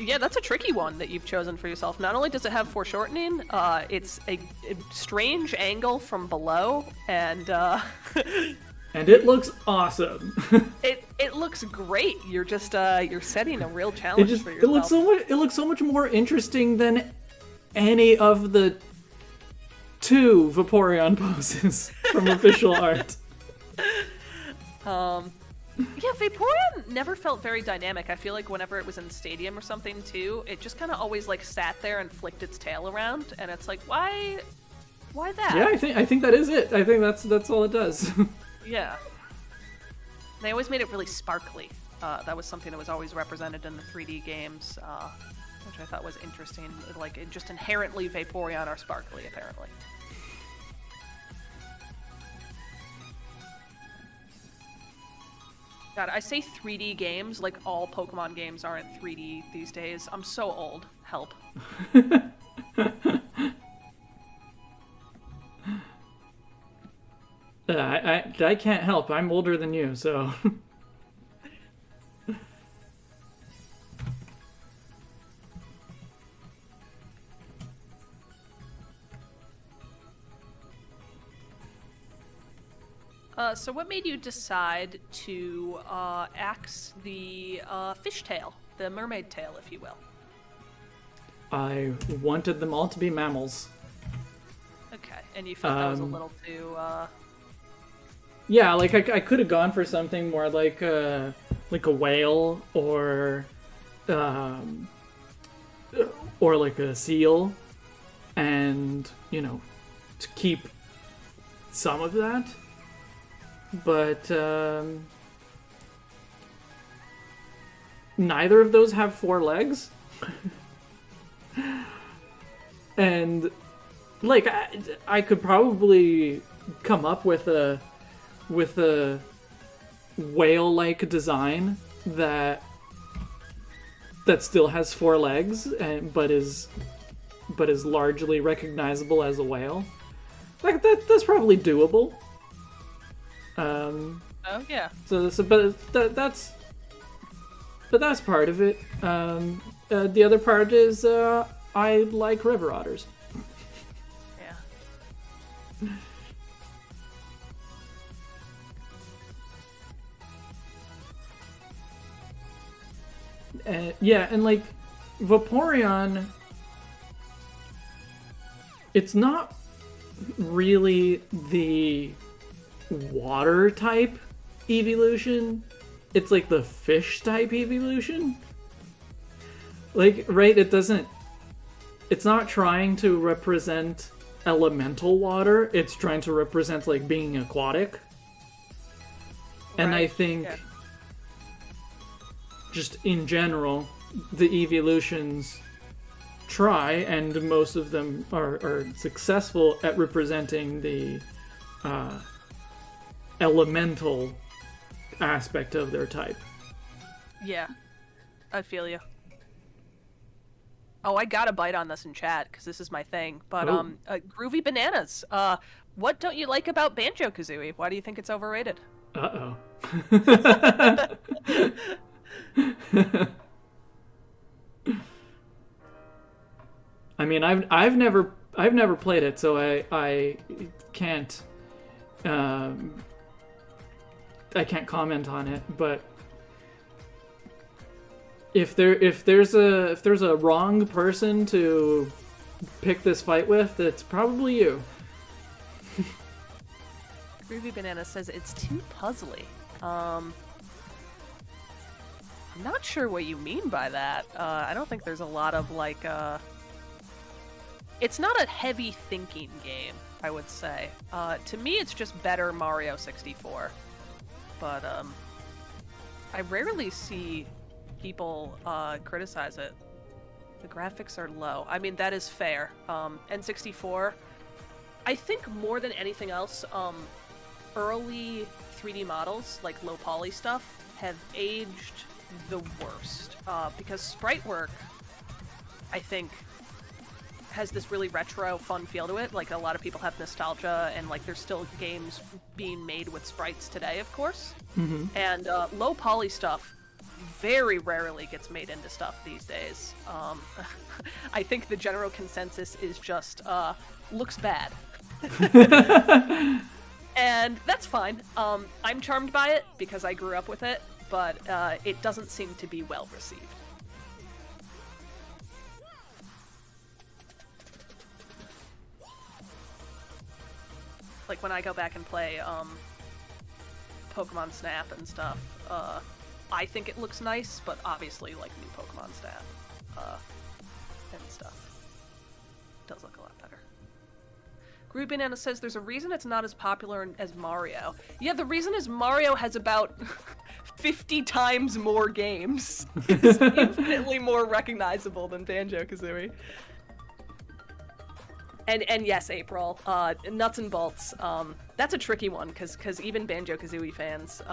Yeah, that's a tricky one that you've chosen for yourself. Not only does it have foreshortening, it's a strange angle from below, and and it looks awesome. it looks great. You're just you're setting a real challenge for yourself. It looks so much more interesting than any of the 2 Vaporeon poses from official art. Yeah, Vaporeon never felt very dynamic. I feel like whenever it was in Stadium or something too, it just kind of always like sat there and flicked its tail around, and it's like, why that? Yeah, I think that is it. I think that's all it does. Yeah. They always made it really sparkly. That was something that was always represented in the 3D games, which I thought was interesting. Like, it just inherently Vaporeon are sparkly, apparently. God, I say 3D games like all Pokemon games aren't 3D these days. I'm so old. Help. I can't help. I'm older than you, so... So what made you decide to axe the fishtail, the mermaid tail, if you will? I wanted them all to be mammals. Okay, and you felt that was a little too... Yeah, like I could have gone for something more like a whale or like a seal, and, you know, to keep some of that. But neither of those have 4 legs. And, like, I could probably come up with a whale-like design that still has 4 legs, but is largely recognizable as a whale. Like, that's probably doable. Oh yeah. But that's part of it. The other part is I like river otters. Yeah. Yeah, and like Vaporeon, it's not really the water type evolution. it's like the fish type evolution. Like, right, it's not trying to represent elemental water, it's trying to represent, like, being aquatic. And I think, just in general, the evolutions try, and most of them are successful at representing the elemental aspect of their type. Yeah, I feel you. Oh, I gotta bite on this in chat because this is my thing. But Groovy Bananas. What don't you like about Banjo-Kazooie? Why do you think it's overrated? Uh-oh. I mean, I've never played it, so I can't comment on it. But if there's a wrong person to pick this fight with, it's probably you. Groovy Banana says it's too puzzly. I'm not sure what you mean by that. I don't think there's a lot of like. It's not a heavy thinking game, I would say. To me, it's just better Mario 64. But I rarely see people criticize it. The graphics are low. I mean, that is fair. N64, I think more than anything else, early 3D models, like low poly stuff, have aged the worst. Because sprite work, I think, has this really retro, fun feel to it. Like, a lot of people have nostalgia, and like, there's still games being made with sprites today, of course. Mm-hmm. And low poly stuff very rarely gets made into stuff these days. I think the general consensus is just looks bad. And that's fine. I'm charmed by it because I grew up with it, but it doesn't seem to be well received. Like, when I go back and play Pokemon Snap and stuff, I think it looks nice, but obviously, like, new Pokemon Snap and stuff does look a lot better. Groovy Banana says there's a reason it's not as popular as Mario. Yeah, the reason is Mario has about 50 times more games. It's infinitely more recognizable than Banjo-Kazooie. And yes, April, nuts and bolts. That's a tricky one because even Banjo-Kazooie fans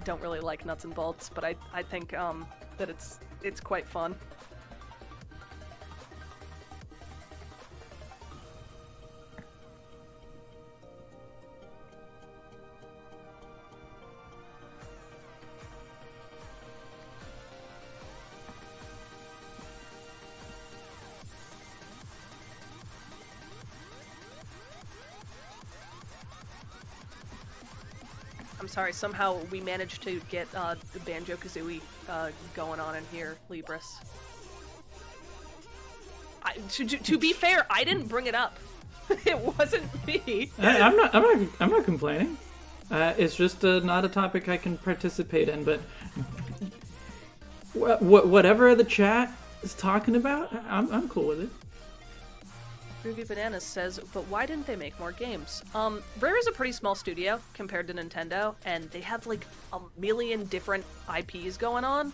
don't really like nuts and bolts, but I think that it's quite fun. I'm sorry, somehow we managed to get the Banjo-Kazooie going on in here, Libris. To be fair, I didn't bring it up. It wasn't me. I'm not complaining. It's just not a topic I can participate in. But whatever the chat is talking about, I'm cool with it. Groovy Bananas says, but why didn't they make more games? Rare is a pretty small studio compared to Nintendo, and they have like a million different IPs going on.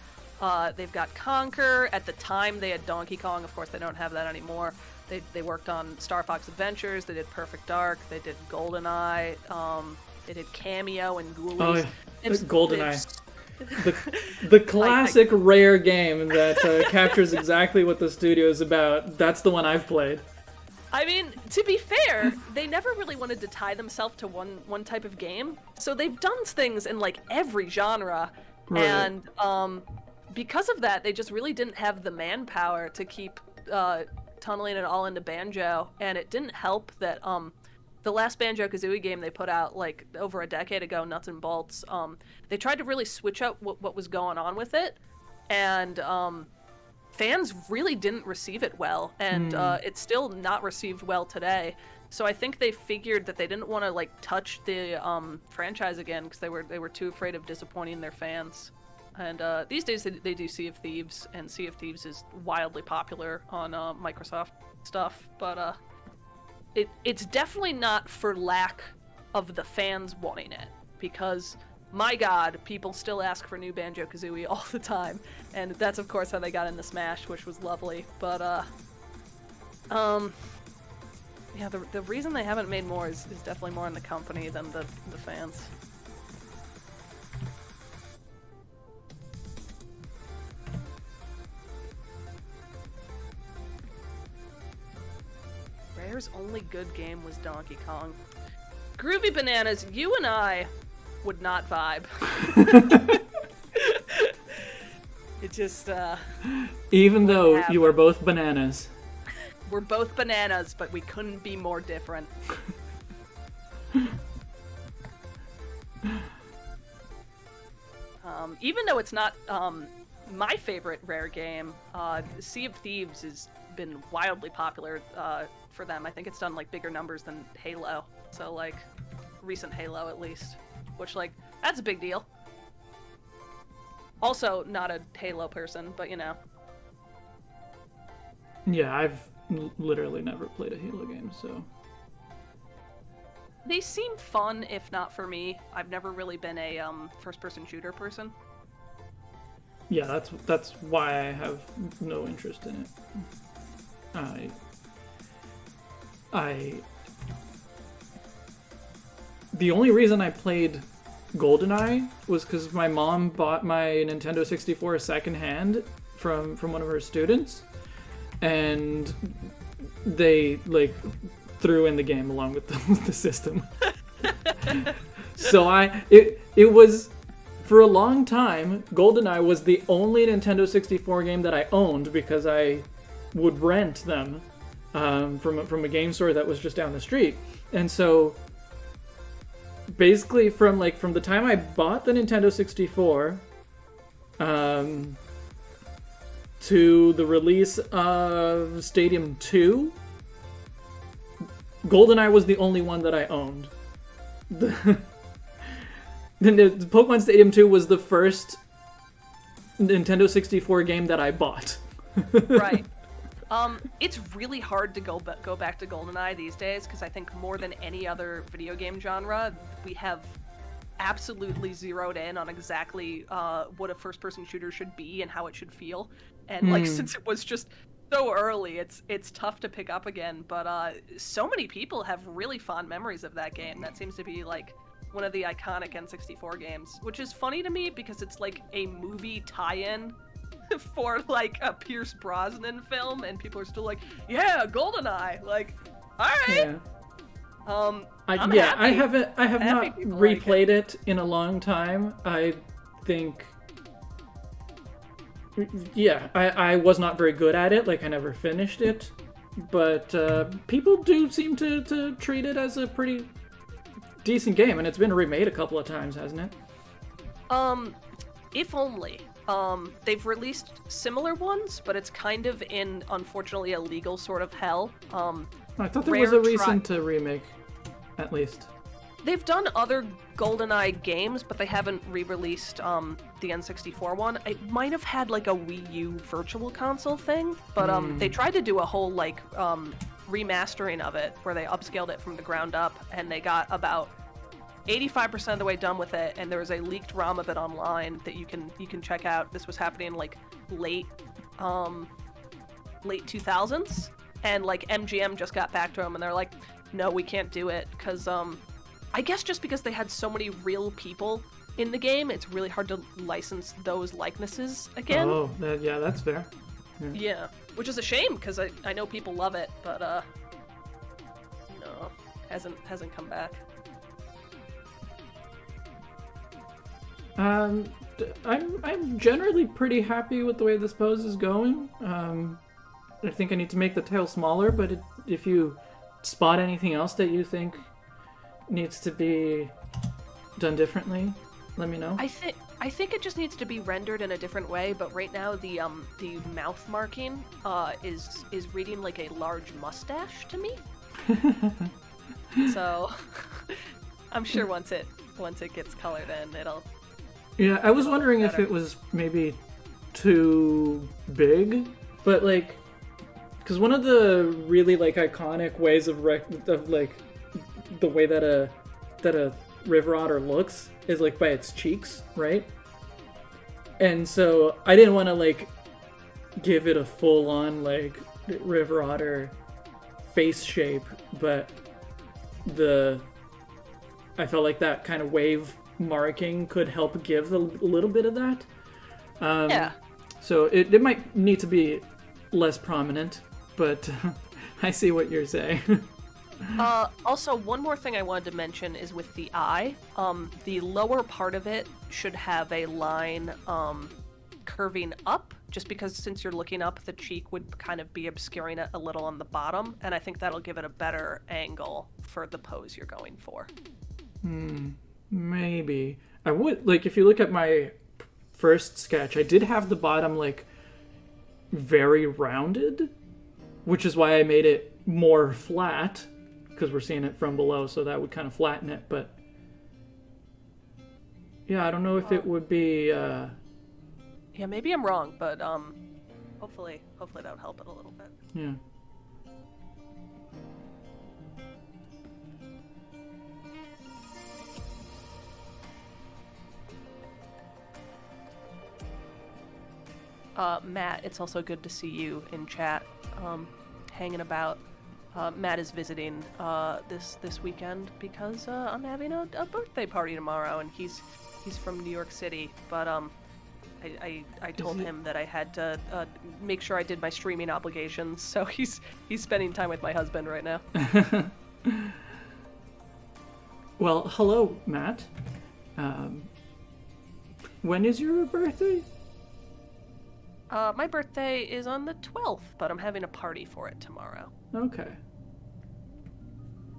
They've got Conker. At the time, they had Donkey Kong. Of course, they don't have that anymore. They worked on Star Fox Adventures. They did Perfect Dark. They did GoldenEye. They did Cameo and Ghoulies. Oh, yeah. GoldenEye. The classic Rare game that captures exactly what the studio is about. That's the one I've played. I mean, to be fair, they never really wanted to tie themselves to one type of game. So they've done things in like every genre. Right. And because of that, they just really didn't have the manpower to keep tunneling it all into Banjo. And it didn't help that the last Banjo-Kazooie game they put out like over a decade ago, Nuts and Bolts, they tried to really switch up what was going on with it. And fans really didn't receive it well, and it's still not received well today. So I think they figured that they didn't want to like touch the franchise again because they were too afraid of disappointing their fans. And these days they do Sea of Thieves, and Sea of Thieves is wildly popular on Microsoft stuff, but it's definitely not for lack of the fans wanting it, because my god, people still ask for new Banjo-Kazooie all the time, and that's of course how they got into Smash, which was lovely, but yeah, the reason they haven't made more is definitely more in the company than the fans. Rare's only good game was Donkey Kong. Groovy Bananas, you and I would not vibe. It just, Even though you are both bananas. We're both bananas, but we couldn't be more different. Even though it's not my favorite Rare game, Sea of Thieves has been wildly popular for them. I think it's done like bigger numbers than Halo, so like recent Halo at least, which like that's a big deal. Also, not a Halo person, but you know. Yeah, I've literally never played a Halo game, so. They seem fun, if not for me. I've never really been a first-person shooter person. Yeah, that's why I have no interest in it. The only reason I played GoldenEye was because my mom bought my Nintendo 64 secondhand from one of her students, and they like threw in the game along with the system. So it was, for a long time, GoldenEye was the only Nintendo 64 game that I owned because I would rent them from a game store that was just down the street. And so basically from the time I bought the Nintendo 64 to the release of Stadium 2, GoldenEye was the only one that I owned. The Pokemon Stadium 2 was the first Nintendo 64 game that I bought. Right. It's really hard to go back to GoldenEye these days, because I think more than any other video game genre, we have absolutely zeroed in on exactly what a first-person shooter should be and how it should feel. And like, since it was just so early, it's tough to pick up again. But so many people have really fond memories of that game. That seems to be like one of the iconic N64 games, which is funny to me because it's like a movie tie-in for like a Pierce Brosnan film, and people are still like, yeah, GoldenEye, like, all right. Yeah. I have not replayed it in a long time. I think, yeah, I was not very good at it. Like, I never finished it, but people do seem to treat it as a pretty decent game, and it's been remade a couple of times, hasn't it? If only. They've released similar ones, but it's kind of in, unfortunately, a legal sort of hell. I thought there was a recent remake, at least. They've done other GoldenEye games, but they haven't re-released the N64 one. It might have had like a Wii U Virtual Console thing, but they tried to do a whole like remastering of it, where they upscaled it from the ground up, and they got about 85% of the way done with it, and there was a leaked ROM of it online that you can check out. This was happening like late 2000s, and like MGM just got back to them, and they're like, no, we can't do it, because I guess just because they had so many real people in the game, it's really hard to license those likenesses again. Oh, yeah, that's fair. Yeah, which is a shame, because I know people love it, but no, hasn't come back. I'm generally pretty happy with the way this pose is going. I think I need to make the tail smaller, but if you spot anything else that you think needs to be done differently, let me know. I think it just needs to be rendered in a different way, but right now the mouth marking is reading like a large mustache to me. So I'm sure once it gets colored in, Yeah, I was wondering if it was maybe too big, but like, because one of the really like iconic ways of like the way that a river otter looks is like by its cheeks, right? And so I didn't want to like give it a full on like river otter face shape, but I felt like that kind of wave marking could help give a little bit of that. Yeah. So it might need to be less prominent, but I see what you're saying. Also, one more thing I wanted to mention is with the eye. The lower part of it should have a line curving up, just because since you're looking up, the cheek would kind of be obscuring it a little on the bottom, and I think that'll give it a better angle for the pose you're going for. Maybe. I would, like, if you look at my first sketch, I did have the bottom, like, very rounded, which is why I made it more flat, because we're seeing it from below, so that would kind of flatten it, but yeah, I don't know if it would be, Yeah, maybe I'm wrong, but hopefully that would help it a little bit. Yeah. Matt, it's also good to see you in chat, hanging about. Matt is visiting this weekend because I'm having a birthday party tomorrow, and he's from New York City. But I told him that I had to make sure I did my streaming obligations, so he's spending time with my husband right now. Well, hello, Matt. When is your birthday? My birthday is on the 12th, but I'm having a party for it tomorrow. Okay.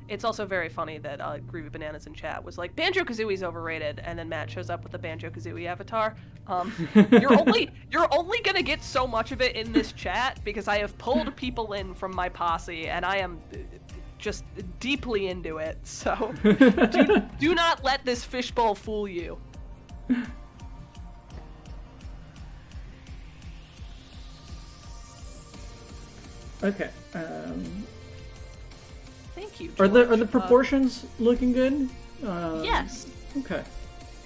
It's also very funny that Groovy Bananas in chat was like, Banjo-Kazooie's overrated, and then Matt shows up with the Banjo-Kazooie avatar. You're only gonna get so much of it in this chat because I have pulled people in from my posse, and I am just deeply into it. So do not let this fishbowl fool you. Okay. Thank you, George. George. Are the proportions looking good? Yes. Okay.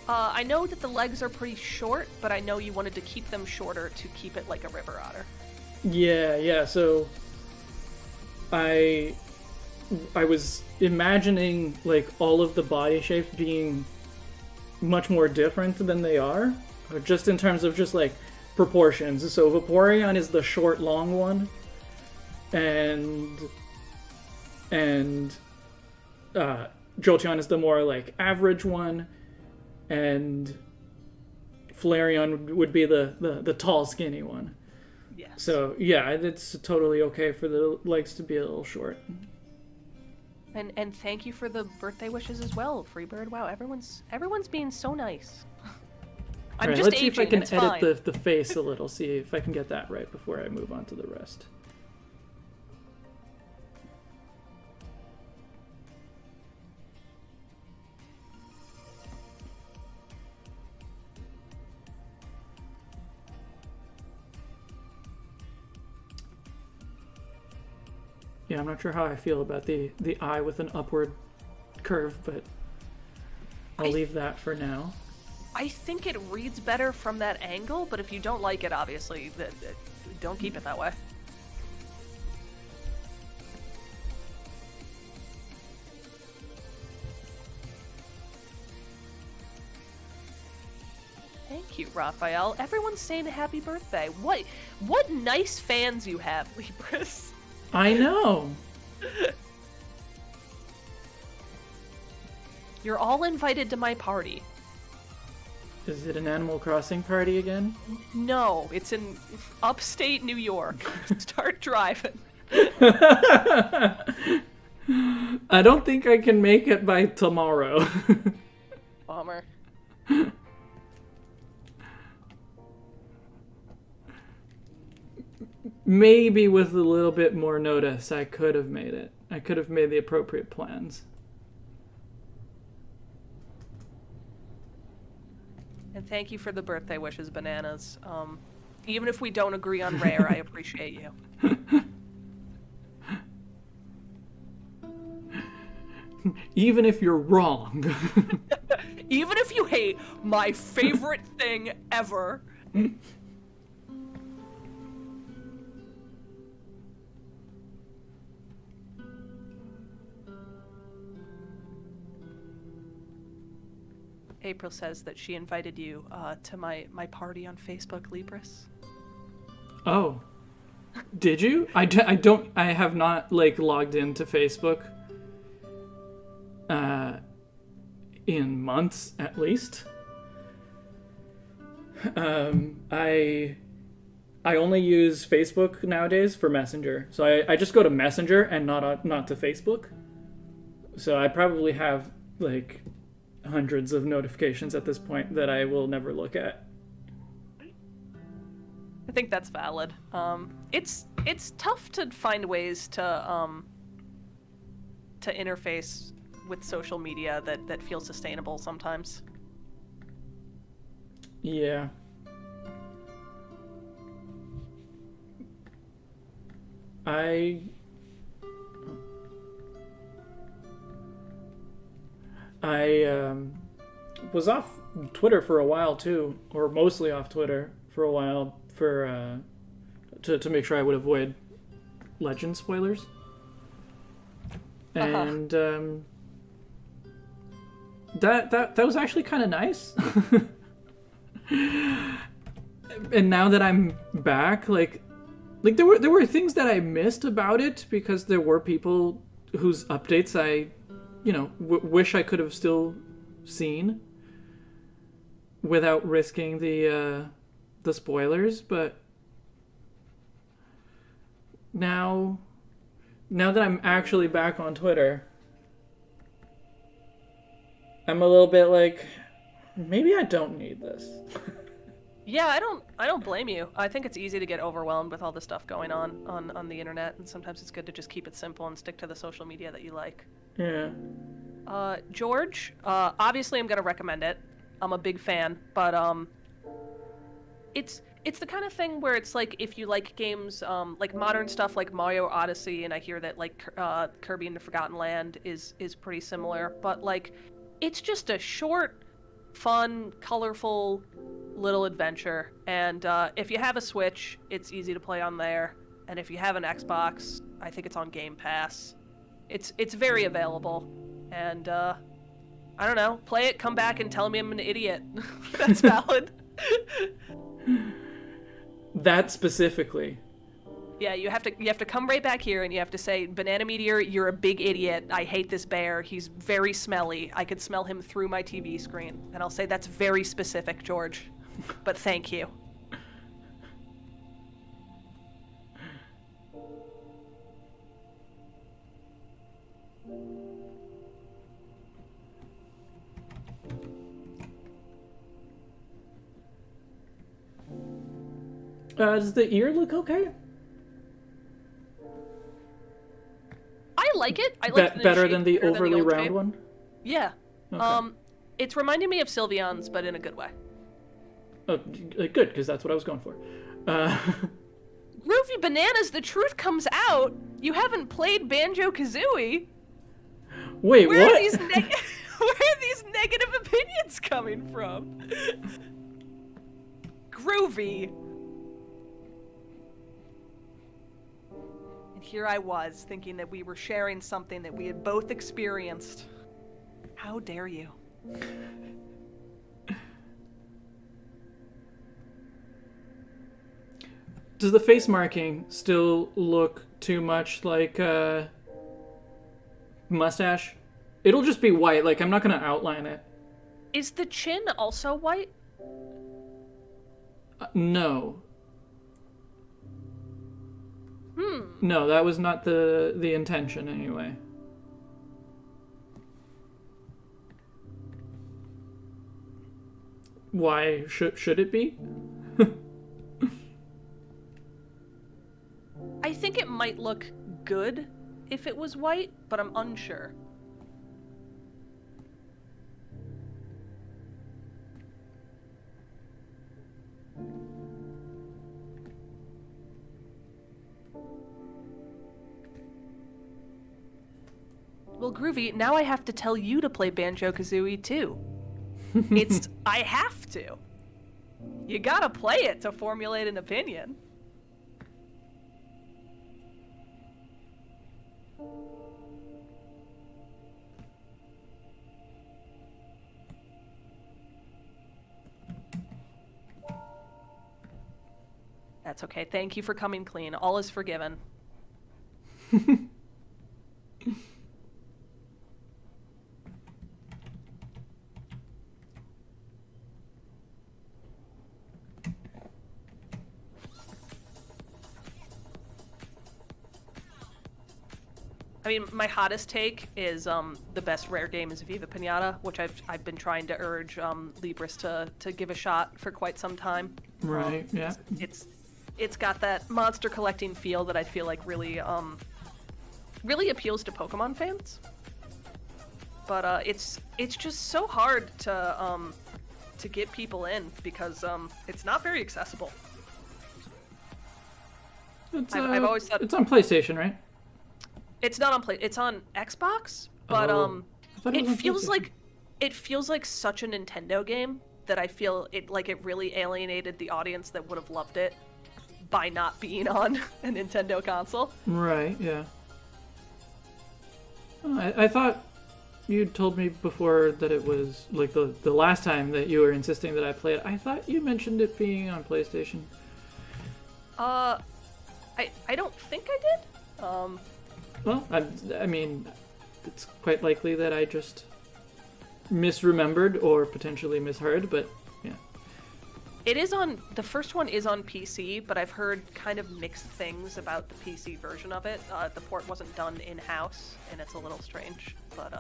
I know that the legs are pretty short, but I know you wanted to keep them shorter to keep it like a river otter. Yeah. So I was imagining like all of the body shapes being much more different than they are, just in terms of just like proportions. So Vaporeon is the short, long one, and Jolteon is the more like average one, and Flareon would be the tall, skinny one. Yes. So yeah, it's totally okay for the legs to be a little short. And thank you for the birthday wishes as well, Freebird. Wow, everyone's being so nice. I'm right, just let's aging, see if I can it's edit fine. the face a little, see if I can get that right before I move on to the rest. Yeah, I'm not sure how I feel about the eye with an upward curve, but I'll leave that for now. I think it reads better from that angle, but if you don't like it, obviously, don't keep it that way. Thank you, Raphael. Everyone's saying happy birthday. What nice fans you have, Libris. I know. You're all invited to my party. Is it an Animal Crossing party again? No, it's in upstate New York. Start driving. I don't think I can make it by tomorrow. Bummer. Maybe with a little bit more notice, I could have made it. I could have made the appropriate plans. And thank you for the birthday wishes, Bananas. Even if we don't agree on rare, I appreciate you. Even if you're wrong. Even if you hate my favorite thing ever. April says that she invited you to my party on Facebook, Libris. Oh. Did you? I have not, like, logged into Facebook in months, at least. I only use Facebook nowadays for Messenger. So I just go to Messenger and not to Facebook. So I probably have, like, hundreds of notifications at this point that I will never look at. I think that's valid. It's tough to find ways to interface with social media that feel sustainable sometimes. Yeah. I was off Twitter for a while too, or mostly off Twitter for a while for to make sure I would avoid Legend spoilers. And that was actually kind of nice. And now that I'm back, like there were things that I missed about it because there were people whose updates I, wish I could have still seen without risking the spoilers. But now that I'm actually back on Twitter, I'm a little bit like, maybe I don't need this. Yeah, I don't blame you. I think it's easy to get overwhelmed with all the stuff going on the internet, and sometimes it's good to just keep it simple and stick to the social media that you like. Yeah. George, obviously I'm gonna recommend it. I'm a big fan, but it's the kind of thing where it's like if you like games like modern stuff like Mario Odyssey, and I hear that like Kirby and the Forgotten Land is pretty similar, but like it's just a short, fun, colorful little adventure. And if you have a Switch, it's easy to play on there. And if you have an Xbox, I think it's on Game Pass. It's very available. And I don't know, play it, come back, and tell me I'm an idiot. That's valid. That specifically. Yeah, you have to come right back here and you have to say, Banana Meteor, you're a big idiot. I hate this bear. He's very smelly. I could smell him through my TV screen. And I'll say, that's very specific, George. But thank you. Does the ear look okay? I like it. I like the better shape than the better than overly old round shape. one? Yeah. Okay. It's reminding me of Sylveon's, but in a good way. Oh, good, because that's what I was going for. Groovy Bananas, the truth comes out. You haven't played Banjo-Kazooie. Wait, Where what? Are these where are these negative opinions coming from? Groovy. And here I was, thinking that we were sharing something that we had both experienced. How dare you? Does the face marking still look too much like mustache? It'll just be white, like I'm not gonna outline it. Is the chin also white? No. No, that was not the intention anyway. Why should it be? I think it might look good if it was white, but I'm unsure. Well, Groovy, now I have to tell you to play Banjo-Kazooie too. I have to. You gotta play it to formulate an opinion. That's okay. Thank you for coming clean. All is forgiven. I mean, my hottest take is the best rare game is Viva Pinata, which I've been trying to urge Libris to give a shot for quite some time. Right. Yeah. It's got that monster collecting feel that I feel like really appeals to Pokemon fans. But it's just so hard to get people in because it's not very accessible. I've always thought it's on PlayStation, right? It's not on it's on Xbox, but it feels like such a Nintendo game that I feel it really alienated the audience that would have loved it by not being on a Nintendo console. Right, yeah. I thought you told me before that it was like the last time that you were insisting that I play it. I thought you mentioned it being on PlayStation. I don't think I did. Well, I mean, it's quite likely that I just misremembered or potentially misheard, but yeah. It is the first one is on PC, but I've heard kind of mixed things about the PC version of it. The port wasn't done in-house, and it's a little strange, but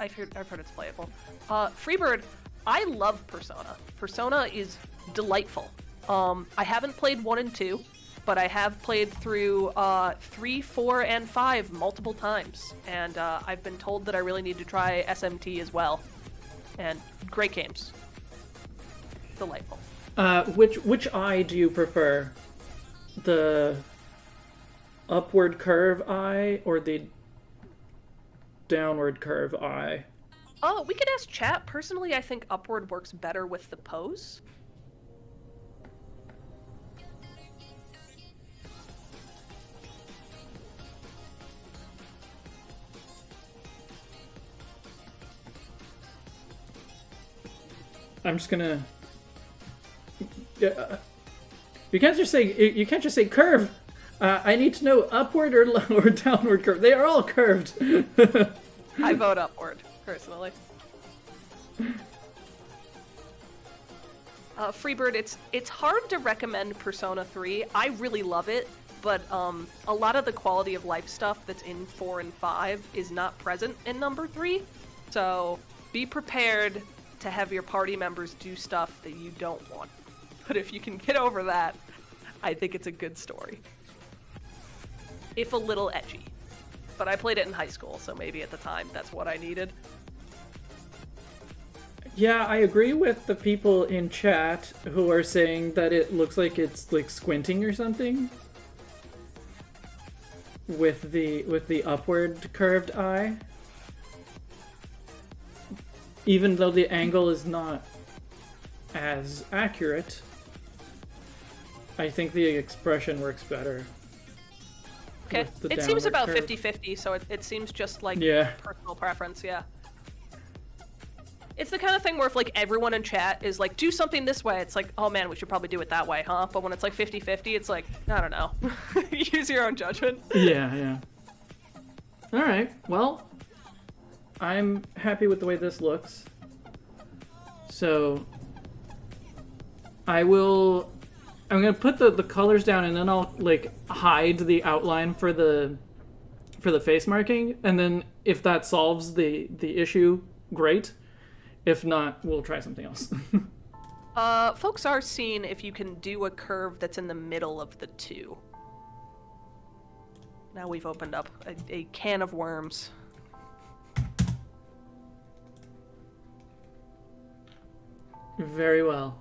I've heard it's playable. Freebird, I love Persona. Persona is delightful. I haven't played 1 and 2, but I have played through 3, 4, and 5 multiple times, and I've been told that I really need to try SMT as well. And great games. Delightful. Which eye do you prefer? The upward curve eye or the downward curve eye? Oh, we could ask chat. Personally, I think upward works better with the pose. I'm just gonna. You can't just say curve. I need to know upward or downward curve. They are all curved. I vote upward personally. Freebird, it's hard to recommend Persona 3. I really love it, but a lot of the quality of life stuff that's in 4 and 5 is not present in number 3. So be prepared to have your party members do stuff that you don't want. But if you can get over that, I think it's a good story. If a little edgy. But I played it in high school, so maybe at the time that's what I needed. Yeah, I agree with the people in chat who are saying that it looks like it's like squinting or something with the upward curved eye. Even though the angle is not as accurate, I think the expression works better. Okay, it seems about 50-50, so it seems just like personal preference, yeah. It's the kind of thing where if like everyone in chat is like, do something this way, it's like, oh man, we should probably do it that way, huh? But when it's like 50-50, it's like, I don't know. Use your own judgment. Yeah. Alright, well, I'm happy with the way this looks. So I'm gonna put the colors down and then I'll like hide the outline for the face marking, and then if that solves the issue, great. If not, we'll try something else. Folks are seeing if you can do a curve that's in the middle of the two. Now we've opened up a can of worms. Very well.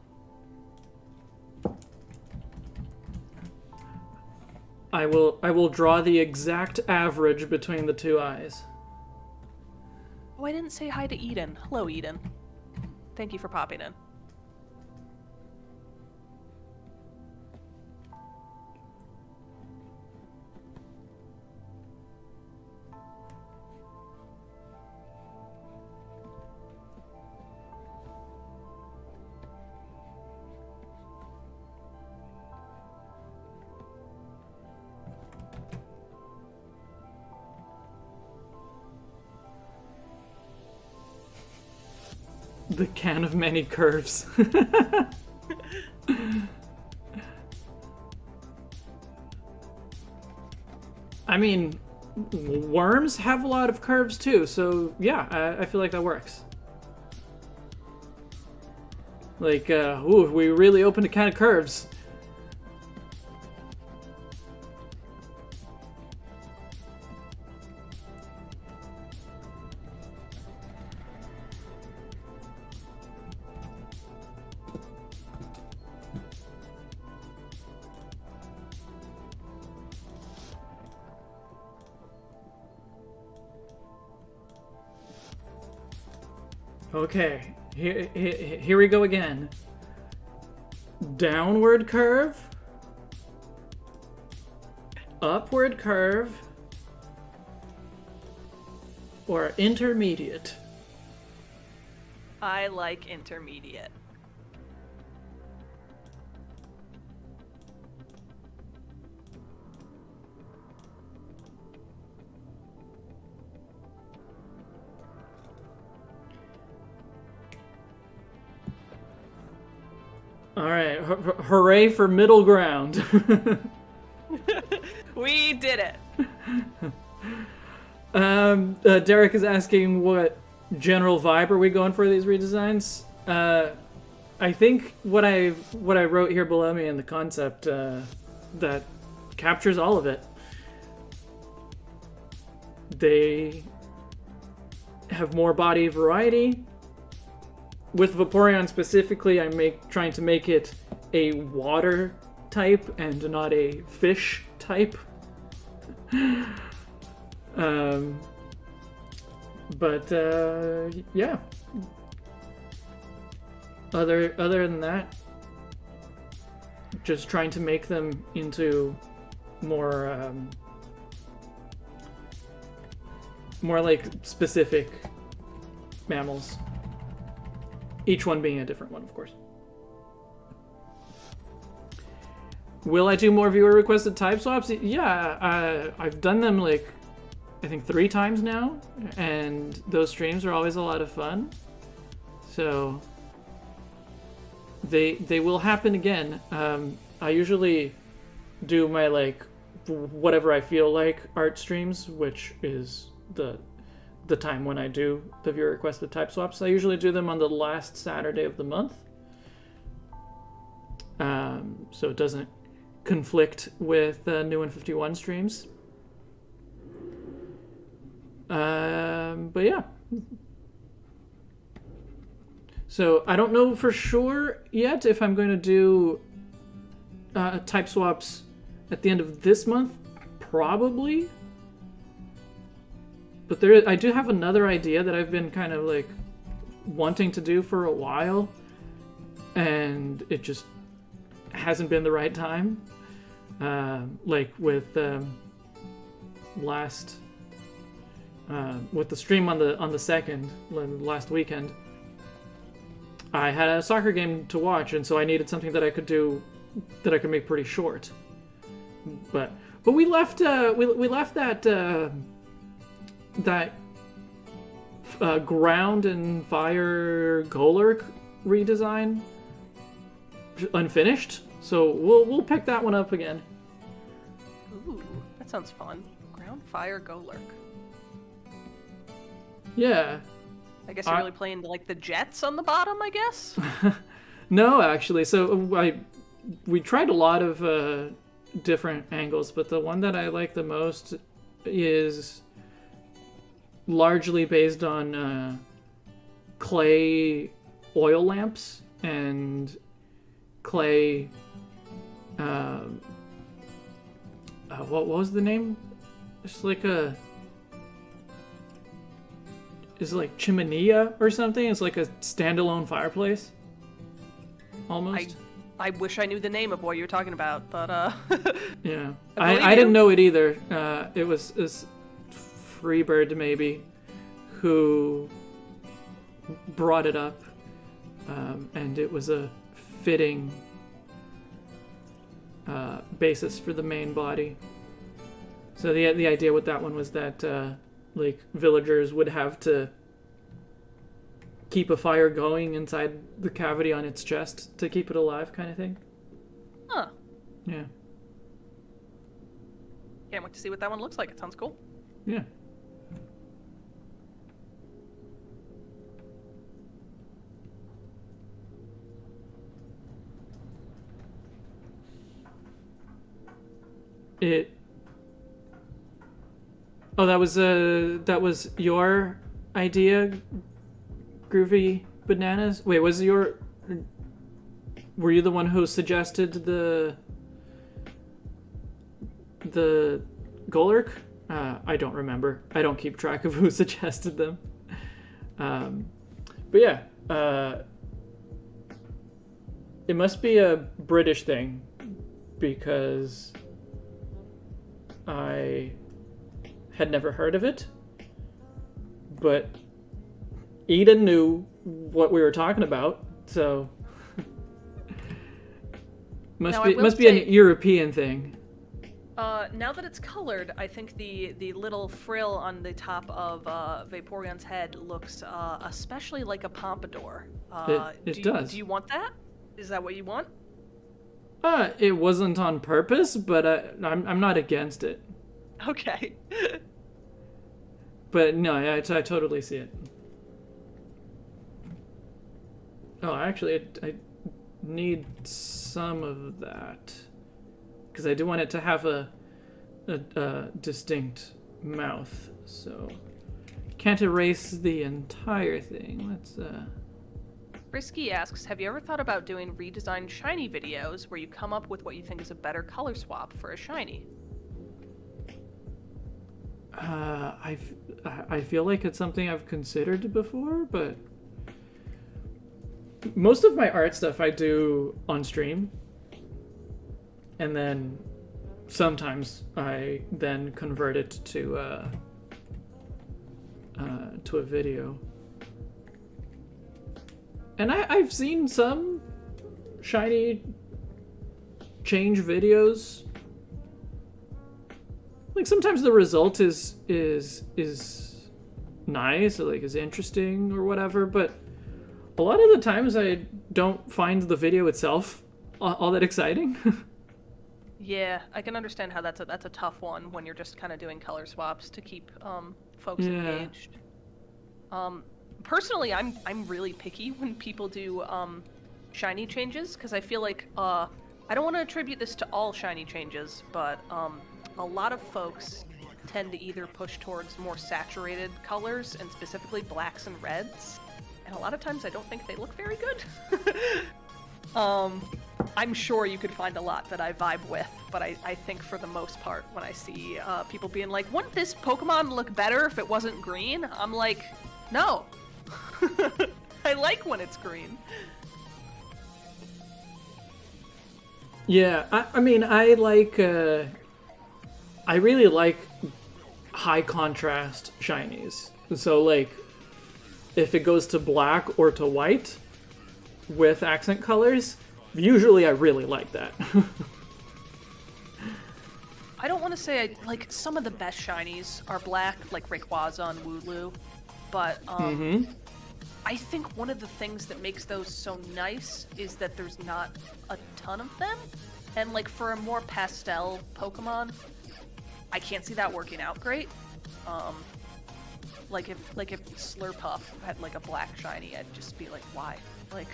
I will draw the exact average between the two eyes. Oh, I didn't say hi to Eden. Hello, Eden. Thank you for popping in. The can of many curves. I mean, worms have a lot of curves too, so yeah, I feel like that works. Like, ooh, we really opened a can of curves. Okay, here we go again. Downward curve. Upward curve. Or intermediate. I like intermediate. All right, hooray for middle ground. We did it. Derek is asking what general vibe are we going for these redesigns? I think what I wrote here below me in the concept that captures all of it. They have more body variety. With Vaporeon specifically, I'm trying to make it a water type and not a fish type. Yeah. Other than that, just trying to make them into more more like specific mammals. Each one being a different one, of course. Will I do more viewer requested type swaps? Yeah, I've done them like, I think 3 times now, and those streams are always a lot of fun. So they will happen again. I usually do my like whatever I feel like art streams, which is the time when I do the viewer requested type swaps. I usually do them on the last Saturday of the month, so it doesn't conflict with new and 51 streams. But yeah, so I don't know for sure yet if I'm going to do type swaps at the end of this month. Probably. But I do have another idea that I've been kind of like wanting to do for a while, and it just hasn't been the right time. Like with with the stream on the 2nd last weekend, I had a soccer game to watch, and so I needed something that I could do that I could make pretty short. But we left that ground and fire Golurk redesign unfinished, so we'll pick that one up again. Ooh, that sounds fun. Ground fire Golurk. Yeah. I guess you're really playing like the jets on the bottom, I guess? No, actually. So we tried a lot of different angles, but the one that I like the most is largely based on clay oil lamps and clay what was the name? It's like is like chimenea or something. It's like a standalone fireplace. Almost. I wish I knew the name of what you're talking about, but yeah, I didn't know it either. It was Freebird maybe who brought it up, and it was a fitting basis for the main body. So the idea with that one was that like villagers would have to keep a fire going inside the cavity on its chest to keep it alive, kind of thing. Huh. Yeah. Can't wait to see what that one looks like. It sounds cool. Yeah. Oh, that was your idea, Groovy Bananas? Wait, were you the one who suggested the Golurk? I don't remember. I don't keep track of who suggested them. But yeah, it must be a British thing because I had never heard of it, but Eden knew what we were talking about, so must be an European thing. Now that it's colored, I think the little frill on the top of Vaporeon's head looks especially like a pompadour. It does. Do you want that? Is that what you want? It wasn't on purpose, but I'm not against it. Okay. But no, I totally see it. Oh, actually, I need some of that because I do want it to have a distinct mouth. So can't erase the entire thing. Let's. Risky asks, have you ever thought about doing redesigned shiny videos where you come up with what you think is a better color swap for a shiny? I feel like it's something I've considered before, but most of my art stuff I do on stream, and then sometimes I then convert it to a video. And I've seen some shiny change videos. Like sometimes the result is nice, or like is interesting or whatever, but a lot of the times I don't find the video itself all that exciting. Yeah, I can understand how that's a tough one when you're just kind of doing color swaps to keep folks engaged. Personally, I'm really picky when people do shiny changes because I feel like I don't want to attribute this to all shiny changes, but a lot of folks tend to either push towards more saturated colors and specifically blacks and reds, and a lot of times I don't think they look very good. I'm sure you could find a lot that I vibe with, but I think for the most part when I see people being like, wouldn't this Pokemon look better if it wasn't green? I'm like, no. I like when it's green. Yeah, I mean, I really like high contrast shinies. So like, if it goes to black or to white with accent colors, usually I really like that. I don't want to say like some of the best shinies are black, like Rayquaza and Wooloo, but I think one of the things that makes those so nice is that there's not a ton of them, and like for a more pastel Pokemon, I can't see that working out great. Like if Slurpuff had like a black shiny, I'd just be like, why? Like,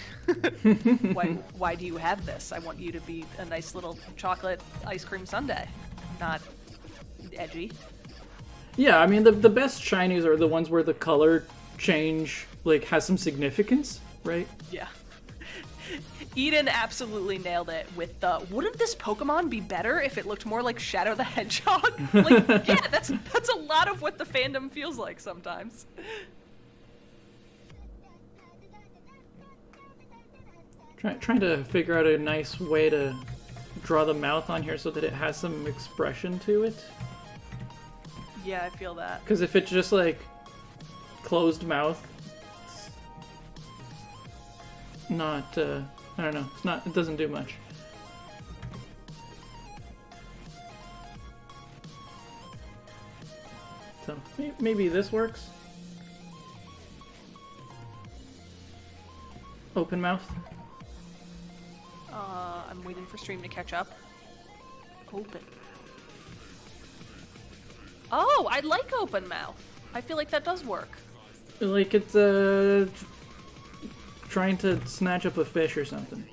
why do you have this? I want you to be a nice little chocolate ice cream sundae, not edgy. Yeah, I mean the best shinies are the ones where the color change like has some significance, right? Yeah. Eden absolutely nailed it with the, wouldn't this Pokemon be better if it looked more like Shadow the Hedgehog? Like, yeah, that's a lot of what the fandom feels like sometimes. Trying to figure out a nice way to draw the mouth on here so that it has some expression to it. Yeah, I feel that. Because if it's just like closed mouth, it's not. I don't know. It's not. It doesn't do much. So maybe this works. Open mouth. I'm waiting for stream to catch up. Open. Oh, I like open mouth. I feel like that does work. Like it's trying to snatch up a fish or something.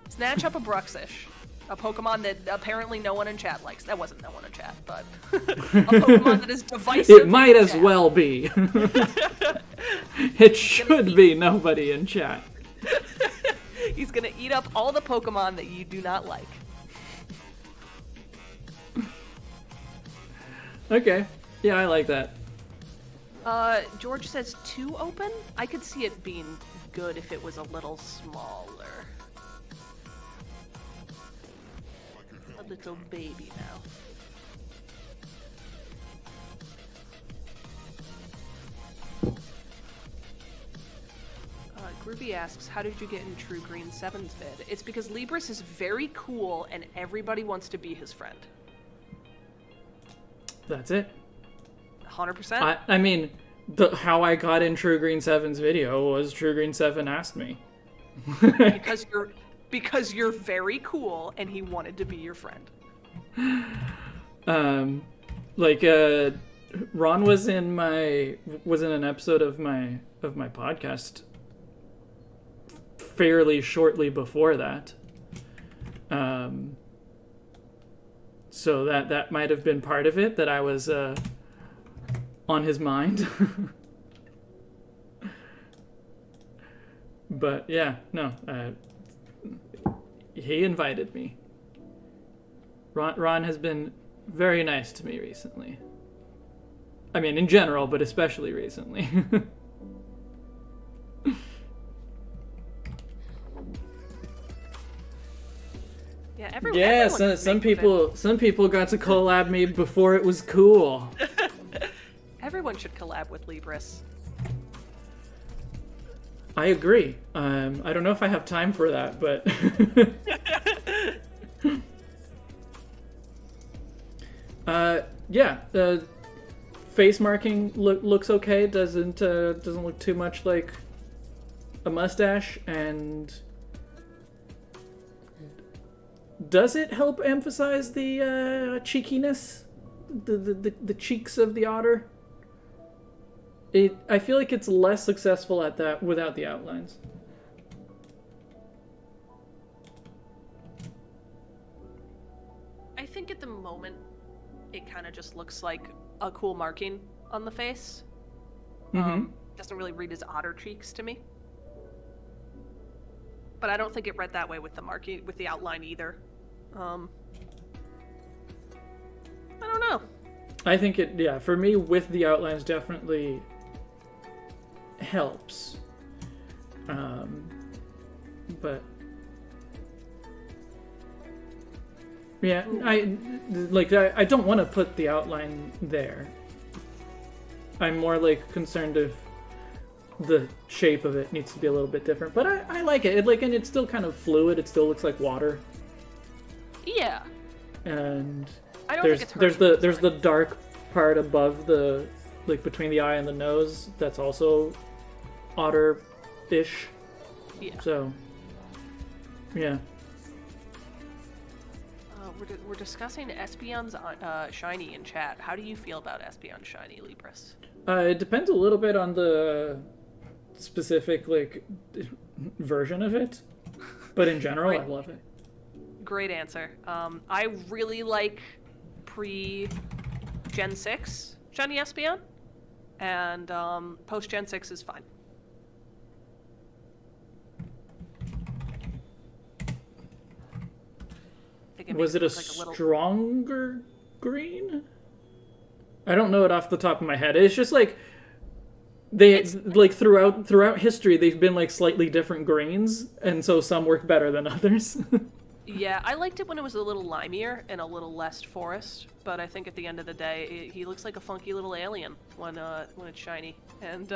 Snatch up a Bruxish. A Pokemon that apparently no one in chat likes. That wasn't no one in chat, but a Pokemon that is divisive. It might as well be. It should be nobody in chat. He's gonna eat up all the Pokemon that you do not like. Okay. Yeah, I like that. George says 2 open? I could see it being good if it was a little smaller. A little baby now. Groovy asks, how did you get in True Green 7's vid? It's because Libris is very cool and everybody wants to be his friend. That's it. 100%? I mean, how I got in True Green 7's video was True Green 7 asked me. because you're very cool and he wanted to be your friend. Ron was in an episode of my podcast fairly shortly before that. So that might have been part of it, that I was on his mind. But yeah, no, he invited me. Ron has been very nice to me recently. I mean, in general, but especially recently. Yeah, some people got to collab me before it was cool. Everyone should collab with Libris. I agree. I don't know if I have time for that, but yeah. Face marking looks okay. Doesn't look too much like a mustache, and does it help emphasize the cheekiness, the cheeks of the otter? I feel like it's less successful at that without the outlines. I think at the moment it kind of just looks like a cool marking on the face. Doesn't really read as otter cheeks to me. But I don't think it read that way with the marking, with the outline either. I don't know. I think for me, with the outlines, definitely helps. But yeah, I don't want to put the outline there. I'm more like concerned if the shape of it needs to be a little bit different. But I like it. And it's still kind of fluid. It still looks like water. Yeah. And I don't think it's there's the dark part above the, like, between the eye and the nose, that's also otter-ish. Yeah. So yeah. We're discussing Espeon's shiny in chat. How do you feel about Espeon shiny, Libris? It depends a little bit on the specific version of it, but in general, I love it. Great answer. I really like pre-Gen 6 shiny Espeon, and post-Gen 6 is fine. Was it a stronger green? I don't know it off the top of my head. It's just like they like throughout history they've been like slightly different grains, and so some work better than others. Yeah, I liked it when it was a little limier and a little less forest, but I think at the end of the day, he looks like a funky little alien when it's shiny, and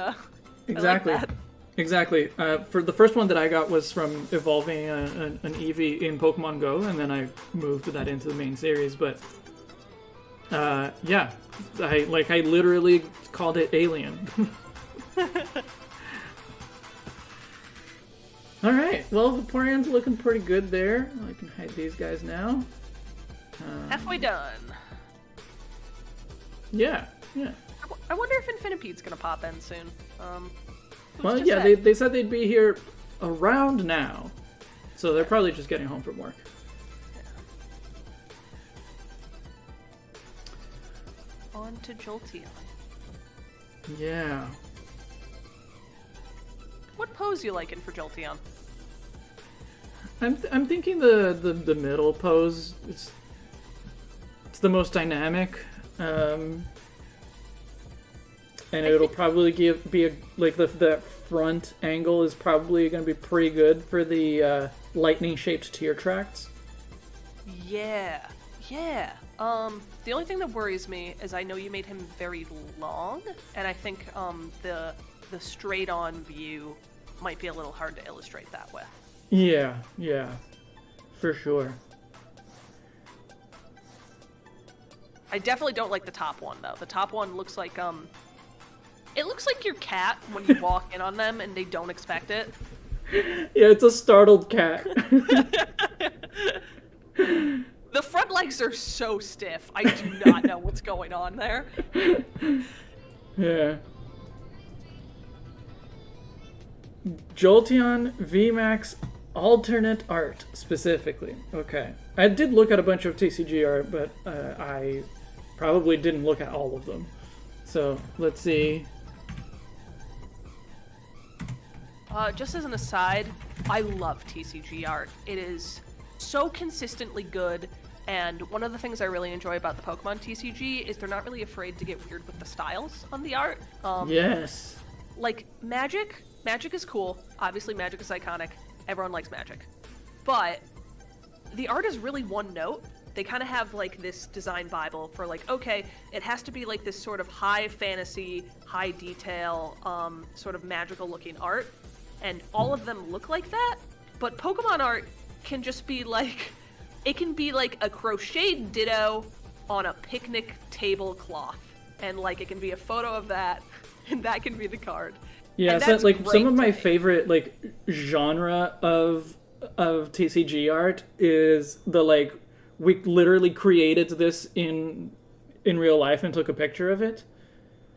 exactly. I like that. Exactly. For the first one that I got was from evolving an EEVEE in Pokemon Go, and then I moved that into the main series. But yeah, I literally called it Alien. All right. Well, Vaporeon's looking pretty good there. I can hide these guys now. Halfway done. Yeah. Yeah. I wonder if Infinipede's gonna pop in soon. Well, yeah, they said they'd be here around now, so they're probably just getting home from work. Yeah. On to Jolteon. Yeah. What pose you liking for Jolteon? I'm thinking the middle pose. It's the most dynamic, and it'll probably the front angle is probably going to be pretty good for the lightning-shaped tear tracts. Yeah. The only thing that worries me is I know you made him very long, and I think the straight-on view might be a little hard to illustrate that with. Yeah, for sure. I definitely don't like the top one, though. The top one looks like, it looks like your cat when you walk in on them and they don't expect it. Yeah, it's a startled cat. The front legs are so stiff. I do not know what's going on there. Yeah. Jolteon VMAX alternate art, specifically. Okay. I did look at a bunch of TCG art, but I probably didn't look at all of them. So, let's see. Just as an aside, I love TCG art. It is so consistently good, and one of the things I really enjoy about the Pokemon TCG is they're not really afraid to get weird with the styles on the art. Yes. Like, Magic is cool. Obviously, Magic is iconic. Everyone likes Magic. But the art is really one note. They kind of have, like, this design Bible for, like, okay, it has to be, like, this sort of high fantasy, high detail, sort of magical-looking art. And all of them look like that. But Pokemon art can just be, like... It can be, like, a crocheted ditto on a picnic tablecloth. And, like, it can be a photo of that, and that can be the card. Yeah, so, like, some of my favorite, like, genre of TCG art is the, like, we literally created this in real life and took a picture of it.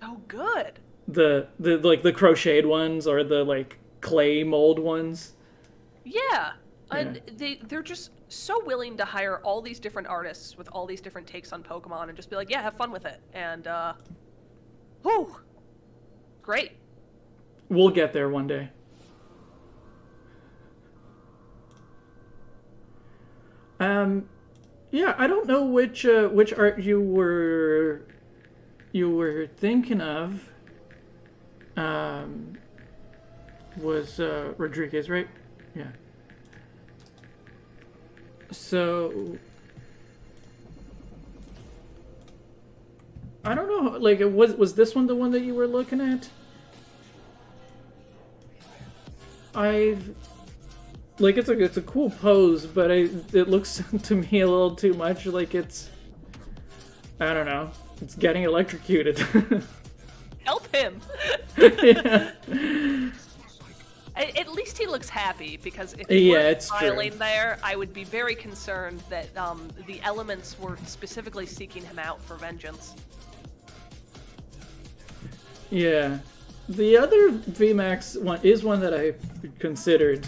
Oh, good. The crocheted ones or the, like, clay mold ones. Yeah. And they're just so willing to hire all these different artists with all these different takes on Pokemon and just be like, yeah, have fun with it. And, whew. Great. We'll get there one day. Yeah, I don't know which art you were thinking of. Was Rodriguez, right? Yeah. So I don't know, like, was this one the one that you were looking at? Like, it's a cool pose, but it looks to me a little too much like it's, I don't know, it's getting electrocuted. Help him! Yeah. At least he looks happy, because if he were it's smiling true. there, I would be very concerned that the elements were specifically seeking him out for vengeance. Yeah. The other VMAX one is one that I considered.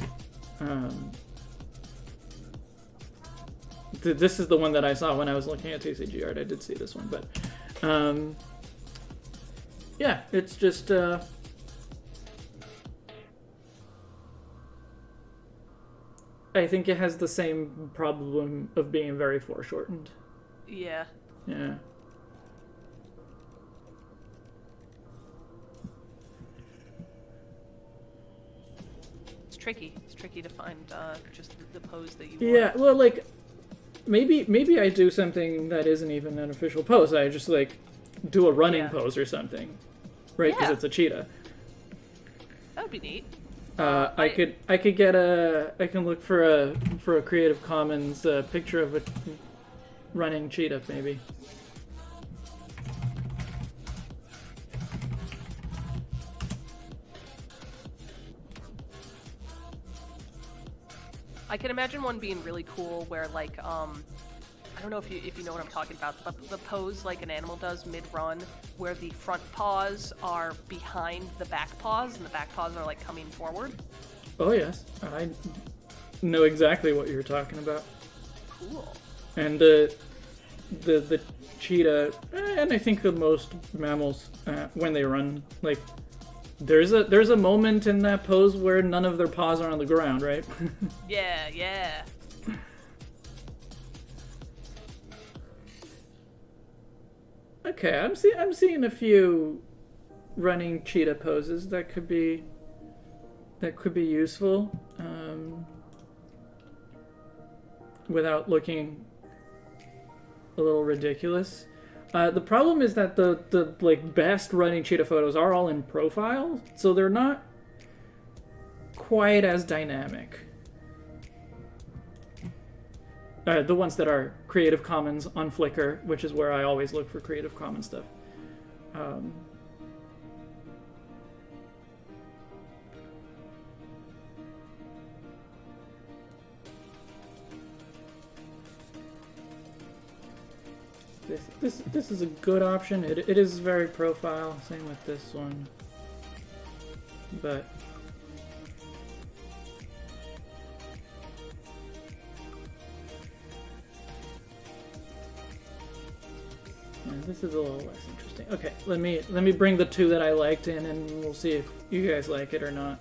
This is the one that I saw when I was looking at TCG art. I did see this one, but yeah, it's just I think it has the same problem of being very foreshortened. Yeah. Yeah. tricky. It's tricky to find just the pose that you Yeah, want. well, like, maybe I do something that isn't even an official pose. I just, like, do a running pose or something. Right, because it's a cheetah. That would be neat. I can look for a Creative Commons picture of a running cheetah, maybe. I can imagine one being really cool where, like, I don't know if you know what I'm talking about, but the pose like an animal does mid-run, where the front paws are behind the back paws, and the back paws are, like, coming forward. Oh, yes. I know exactly what you're talking about. Cool. And the cheetah, and I think of most mammals, when they run, like, there's a moment in that pose where none of their paws are on the ground, right? Yeah. Okay, I'm seeing a few running cheetah poses that could be useful, without looking a little ridiculous. The problem is that the like best running cheetah photos are all in profile, so they're not quite as dynamic. The ones that are Creative Commons on Flickr, which is where I always look for Creative Commons stuff. This is a good option. It is very profile. Same with this one, but yeah, this is a little less interesting. Okay, let me bring the two that I liked in, and we'll see if you guys like it or not.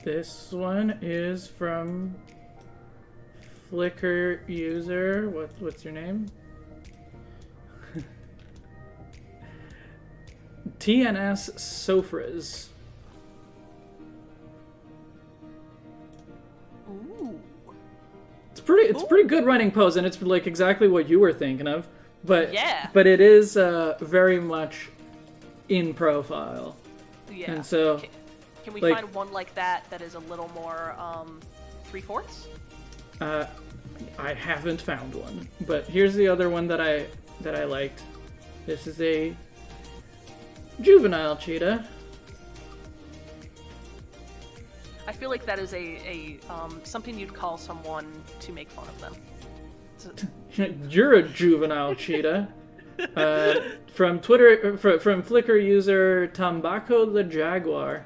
This one is from Flickr user. What's your name? TNS Sofras. Ooh. It's pretty good running pose, and it's like exactly what you were thinking of. But yeah. But it is very much in profile. Yeah. And so. Can we find one like that is a little more 3/4? I haven't found one, but here's the other one that I liked. This is a juvenile cheetah. I feel like that is a something you'd call someone to make fun of them. You're a juvenile cheetah. From Twitter, from Flickr user Tambako the Jaguar.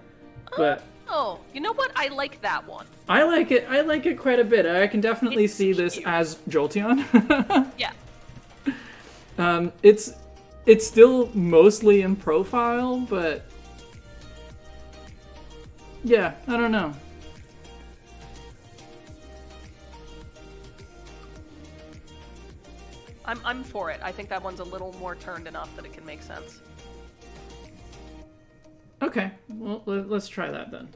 But oh, you know what? I like that one. I like it quite a bit. I can definitely see this as Jolteon. Yeah. It's still mostly in profile, but yeah, I don't know. I'm for it. I think that one's a little more turned enough that it can make sense. Okay, well, let's try that then.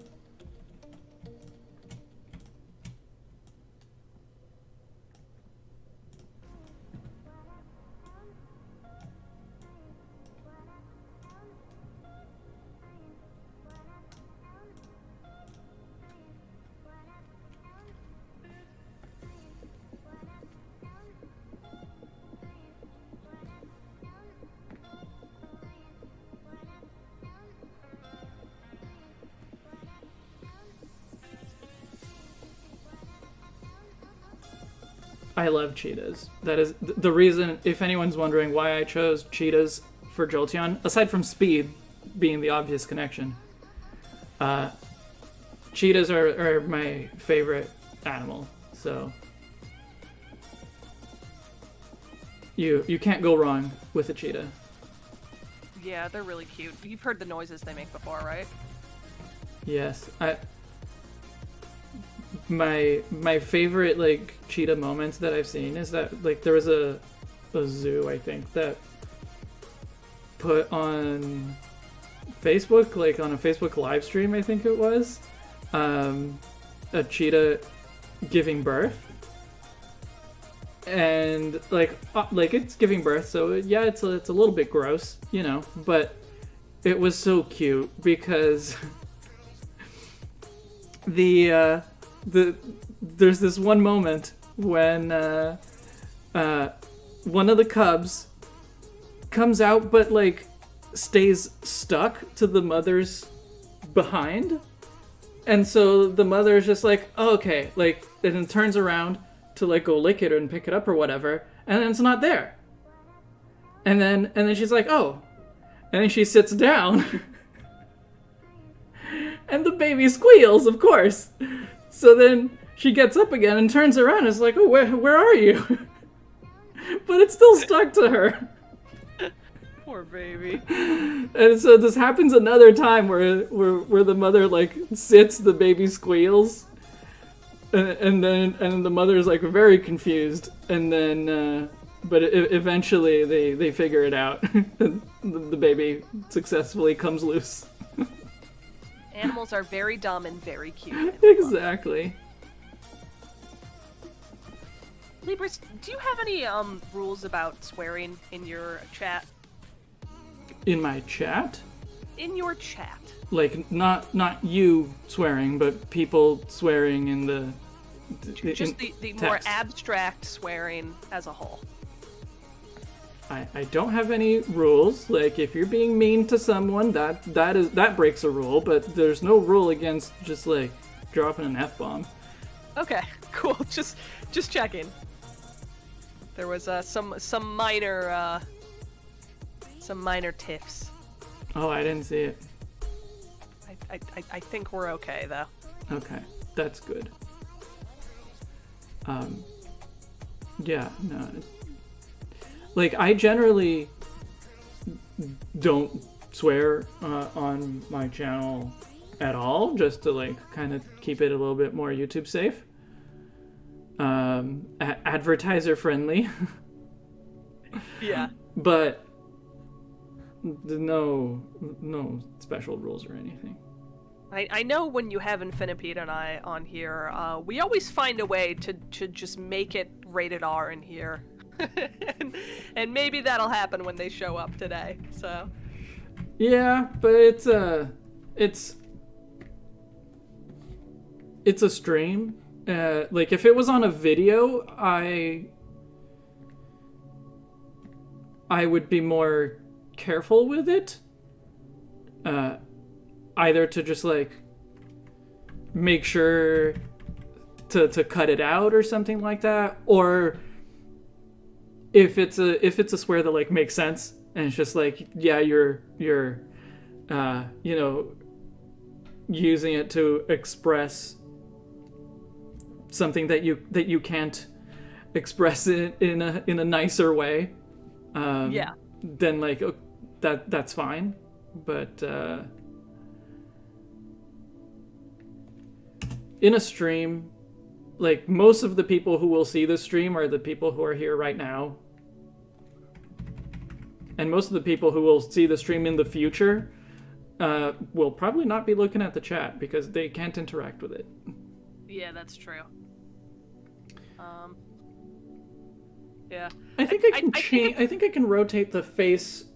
I love cheetahs. That is the reason, if anyone's wondering why I chose cheetahs for Jolteon, aside from speed being the obvious connection. Cheetahs are my favorite animal, so you can't go wrong with a cheetah. Yeah, they're really cute. You've heard the noises they make before, right? Yes, my favorite like cheetah moments that I've seen is that like there was a zoo, I think, that put on Facebook, like on a Facebook live stream, I think it was, a cheetah giving birth. And like it's giving birth, so yeah, it's a little bit gross, you know, but it was so cute because there's this one moment when one of the cubs comes out but like stays stuck to the mother's behind, and so the mother's just like, oh, okay, like, and then turns around to like go lick it and pick it up or whatever, and then it's not there. And then she's like, oh. And then she sits down. And the baby squeals, of course. So then she gets up again and turns around and is like, oh, where are you? But it's still stuck to her. Poor baby. And so this happens another time where the mother like sits, the baby squeals. And then the mother's like very confused, and then but eventually they figure it out. The baby successfully comes loose. Animals are very dumb and very cute. Exactly. Libris, do you have any rules about swearing in your chat? In my chat? In your chat. Like, not you swearing, but people swearing in the just the more abstract swearing as a whole. I don't have any rules. Like, if you're being mean to someone, that breaks a rule, but there's no rule against just like dropping an F-bomb. Okay, cool. Just checking. There was some minor tiffs. Oh, I didn't see it. I think we're okay, though. Okay, that's good. Yeah, no. Like, I generally don't swear on my channel at all, just to, like, kind of keep it a little bit more YouTube safe. Advertiser friendly. Yeah. But no special rules or anything. I know when you have Infinipede and I on here, we always find a way to just make it rated R in here. and maybe that'll happen when they show up today, so. Yeah, but it's a stream. Like, if it was on a video, I would be more careful with it. Either to just like make sure to cut it out or something like that, or if it's a swear that like makes sense and it's just like, yeah, you're you know, using it to express something that you can't express it in a nicer way. Yeah. Then like that's fine, but in a stream, like, most of the people who will see the stream are the people who are here right now. And most of the people who will see the stream in the future will probably not be looking at the chat because they can't interact with it. Yeah, that's true. Yeah. I think I can change. I think I can rotate the face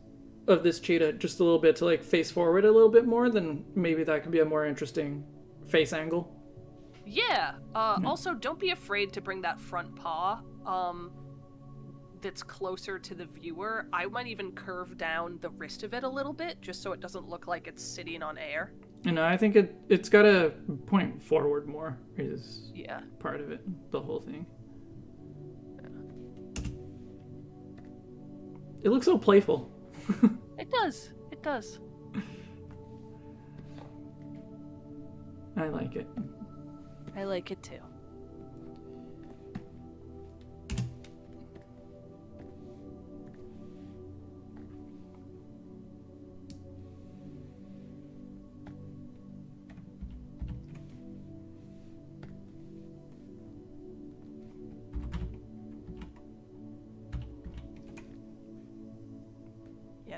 of this cheetah just a little bit to like face forward a little bit more. Then maybe that could be a more interesting face angle. Yeah. Also, don't be afraid to bring that front paw that's closer to the viewer. I might even curve down the wrist of it a little bit, just so it doesn't look like it's sitting on air. You know, I think it's got to point forward more is part of it, the whole thing. It looks so playful. It does. It does. I like it. I like it too.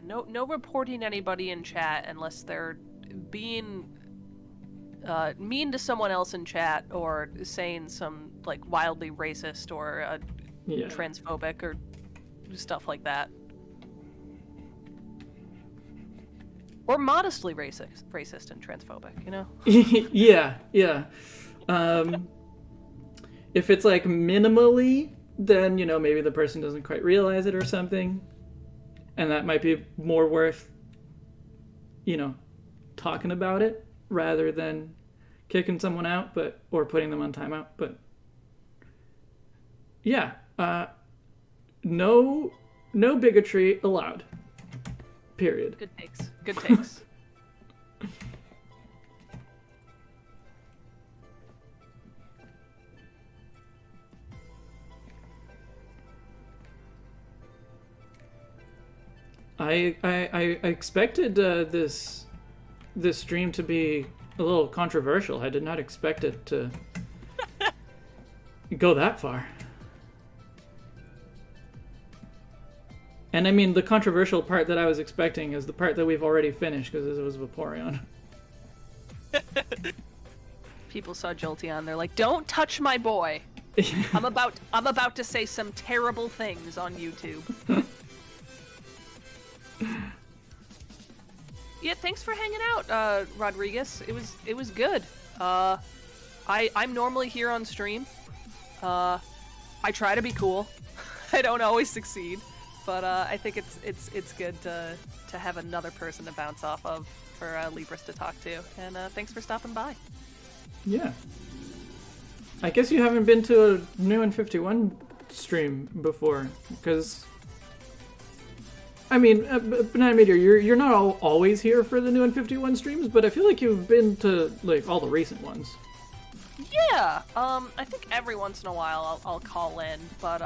no reporting anybody in chat unless they're being mean to someone else in chat or saying some like wildly racist or transphobic or stuff like that. Or modestly racist and transphobic, you know? Yeah. If it's like minimally, then, you know, maybe the person doesn't quite realize it or something. And that might be more worth, you know, talking about it rather than kicking someone out, or putting them on timeout. But yeah, no bigotry allowed. Period. Good takes. Good takes. I expected this stream to be a little controversial. I did not expect it to go that far. And I mean, the controversial part that I was expecting is the part that we've already finished, because it was Vaporeon. People saw Jolteon, they're like, "Don't touch my boy. I'm about to say some terrible things on YouTube." Yeah, thanks for hanging out, Rodriguez. It was good. I'm normally here on stream. I try to be cool. I don't always succeed. But I think it's good to have another person to bounce off of for Libris to talk to. And thanks for stopping by. Yeah. I guess you haven't been to a New and 51 stream before, because I mean, Banana Meteor, you're not always here for the New and 51 streams, but I feel like you've been to like all the recent ones. Yeah. I think every once in a while I'll call in, but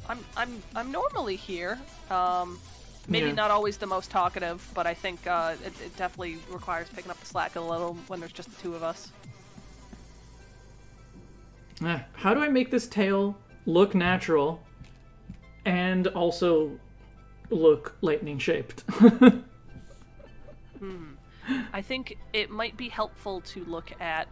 I'm normally here. Maybe not always the most talkative, but I think it definitely requires picking up the slack a little when there's just the two of us. How do I make this tail look natural and also look lightning shaped? I think it might be helpful to look at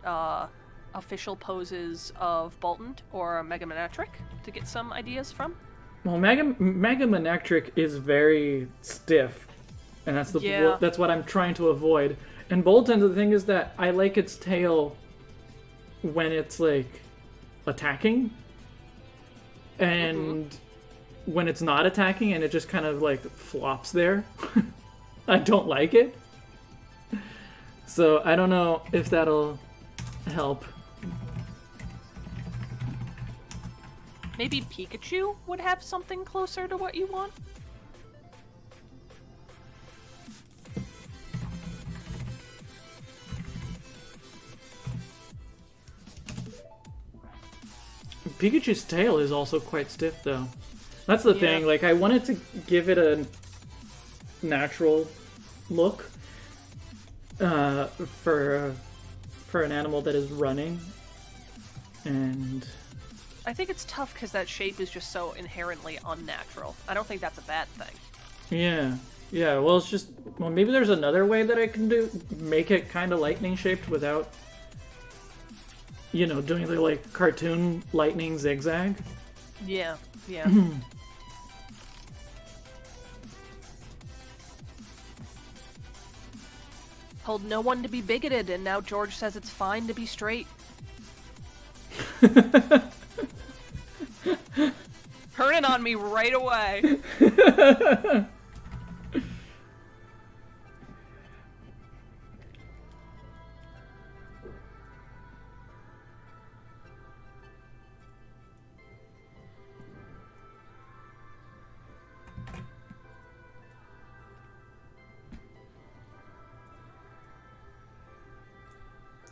official poses of Bolton or Megamanectric to get some ideas from. Well, Megamanectric is very stiff, and that's what I'm trying to avoid. And Bolton, the thing is that I like its tail when it's like attacking, and when it's not attacking and it just kind of like flops there. I don't like it. So I don't know if that'll help. Maybe Pikachu would have something closer to what you want? Pikachu's tail is also quite stiff, though. That's the thing. Like, I wanted to give it a natural look for an animal that is running, and I think it's tough because that shape is just so inherently unnatural. I don't think that's a bad thing. Yeah. Well, it's just maybe there's another way that I can make it kind of lightning shaped without, you know, doing the like cartoon lightning zigzag. Yeah. Told no one to be bigoted, and now George says it's fine to be straight. Turning on me right away.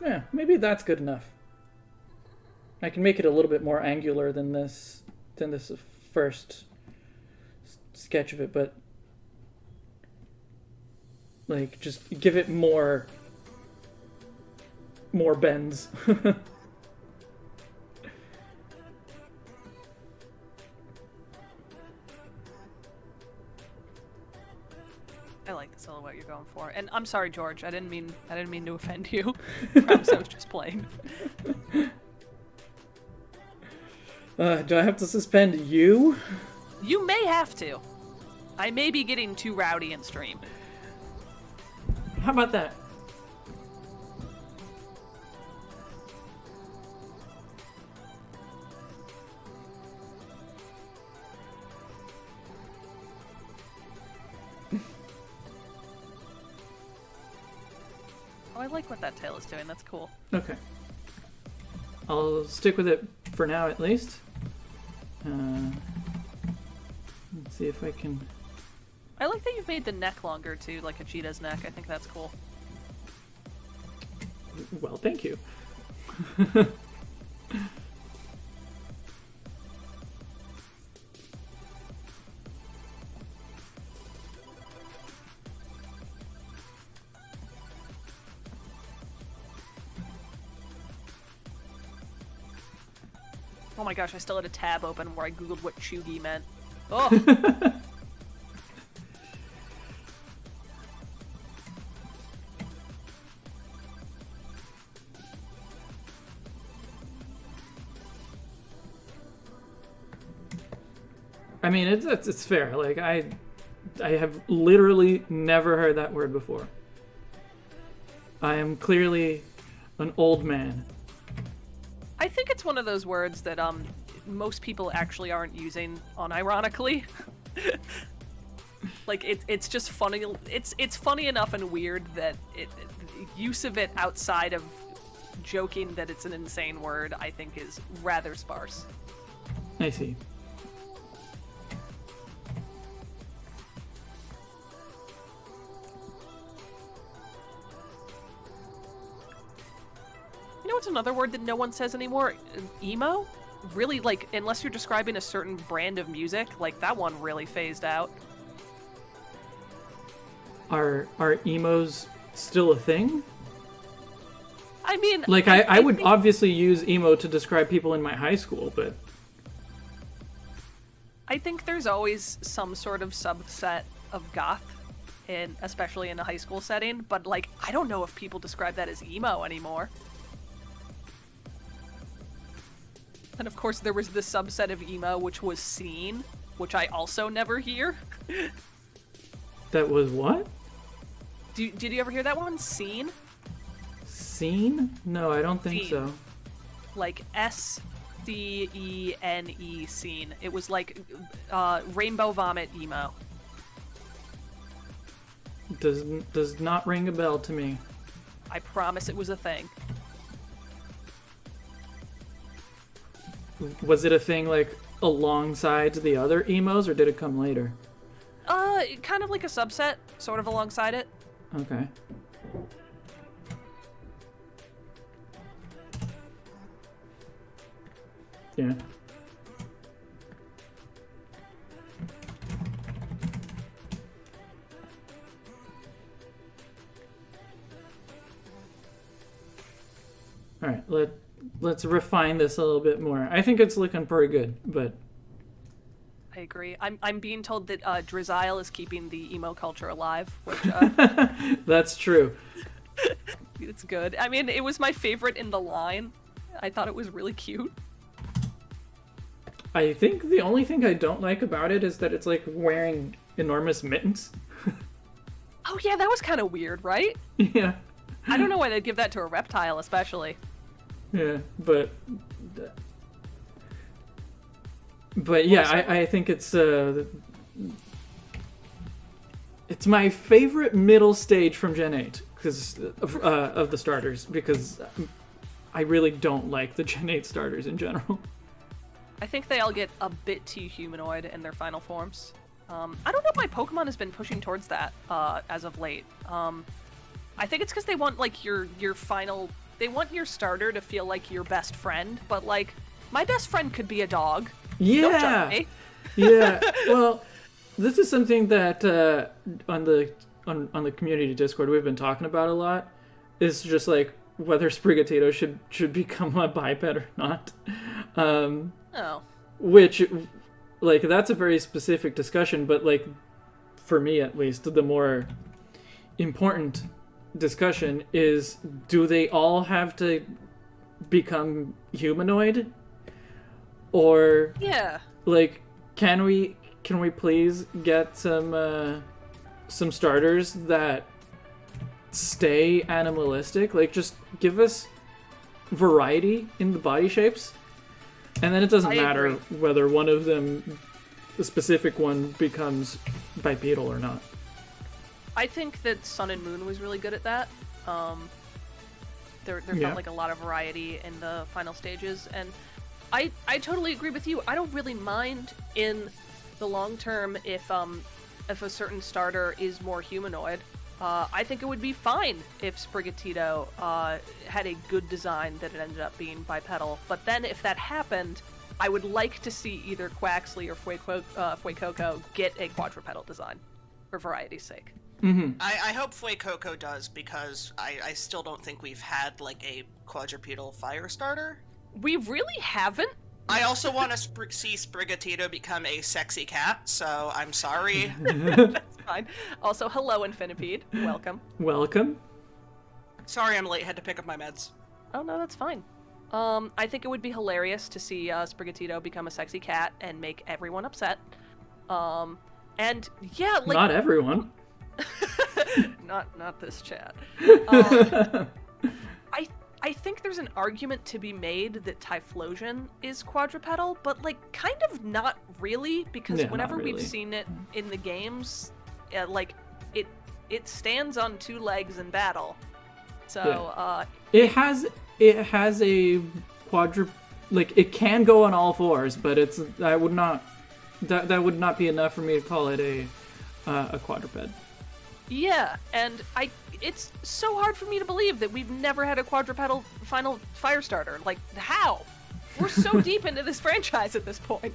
Yeah, maybe that's good enough. I can make it a little bit more angular than this first sketch of it, but like just give it more bends. I like the silhouette you're going for. And I'm sorry, George. I didn't mean to offend you. Perhaps I was just playing. Do I have to suspend you? You may have to. I may be getting too rowdy in stream. How about that? Oh, I like what that tail is doing. That's cool. Okay. I'll stick with it for now, at least. Let's see if I can... I like that you've made the neck longer, too, like a cheetah's neck. I think that's cool. Well, thank you. Oh my gosh, I still had a tab open where I googled what chuggy meant. Oh! I mean, it's fair. Like, I have literally never heard that word before. I am clearly an old man. I think it's one of those words that most people actually aren't using unironically. Like it's just funny. It's funny enough and weird that use of it outside of joking that it's an insane word, I think, is rather sparse. I see. You know what's another word that no one says anymore? Emo? Really, like, unless you're describing a certain brand of music, like, that one really phased out. Are emos still a thing? I mean... Like, I would obviously use emo to describe people in my high school, but... I think there's always some sort of subset of goth, especially in a high school setting, but, like, I don't know if people describe that as emo anymore. And of course there was the subset of emo which was scene, which I also never hear. That was what? Did you ever hear that one? Scene? Scene? No, I don't think Scene. so. Like SCENE scene. It was like rainbow vomit emo. Does not ring a bell to me. I promise it was a thing. Was it a thing like alongside the other emos, or did it come later? Kind of like a subset, sort of alongside it. Okay. Yeah. All right, let's refine this a little bit more. I think it's looking pretty good, but I agree. I'm being told that Drizzile is keeping the emo culture alive, which that's true. it's good. I mean, it was my favorite in the line. I thought it was really cute. I think the only thing I don't like about it is that it's like wearing enormous mittens. Oh yeah, that was kind of weird, right? Yeah. I don't know why they'd give that to a reptile, especially. Yeah, but yeah, I think it's my favorite middle stage from Gen 8 because of the starters, because I really don't like the Gen 8 starters in general. I think they all get a bit too humanoid in their final forms. I don't know if my Pokemon has been pushing towards that as of late. I think it's because they want like your final. They want your starter to feel like your best friend, but like my best friend could be a dog. Yeah. Don't judge me. Yeah. Well, this is something that on the community Discord we've been talking about a lot. Is just like whether Sprigatito should become a biped or not. Oh. Which, like, that's a very specific discussion, but like for me at least, the more important discussion is, do they all have to become humanoid? Or like, can we please get some starters that stay animalistic? Like, just give us variety in the body shapes, and then it doesn't matter whether one of them, the specific one, becomes bipedal or not. I think that Sun and Moon was really good at that. There felt like a lot of variety in the final stages, and I totally agree with you. I don't really mind in the long term if a certain starter is more humanoid. I think it would be fine if Sprigatito had a good design that it ended up being bipedal. But then if that happened, I would like to see either Quaxly or Fuecoco get a quadrupedal design, for variety's sake. Mm-hmm. I hope Fuecoco does, because I still don't think we've had, like, a quadrupedal fire starter. We really haven't. I also want to see Sprigatito become a sexy cat, so I'm sorry. That's fine. Also, hello, Infinipede. Welcome. Welcome. Sorry I'm late. Had to pick up my meds. Oh, no, that's fine. I think it would be hilarious to see Sprigatito become a sexy cat and make everyone upset. And, yeah, like... Not everyone. not this chat. I think there's an argument to be made that Typhlosion is quadrupedal, but, like, kind of not really, because whenever we've seen it in the games, like, it stands on two legs in battle. So, it has a like, it can go on all fours, but that would not be enough for me to call it a quadruped. Yeah, and it's so hard for me to believe that we've never had a quadrupedal final fire starter. Like, how? We're so deep into this franchise at this point.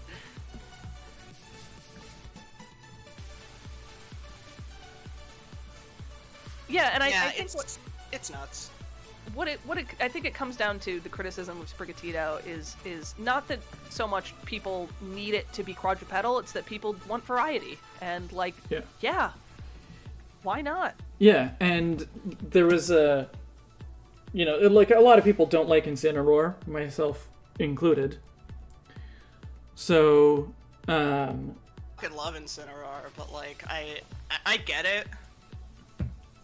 Yeah, and I think it's nuts. I think it comes down to the criticism of Sprigatito is not that so much people need it to be quadrupedal, it's that people want variety. And, like, yeah. Why not? Yeah, and there was like, a lot of people don't like Incineroar, myself included. So, I love Incineroar, but, like, I get it.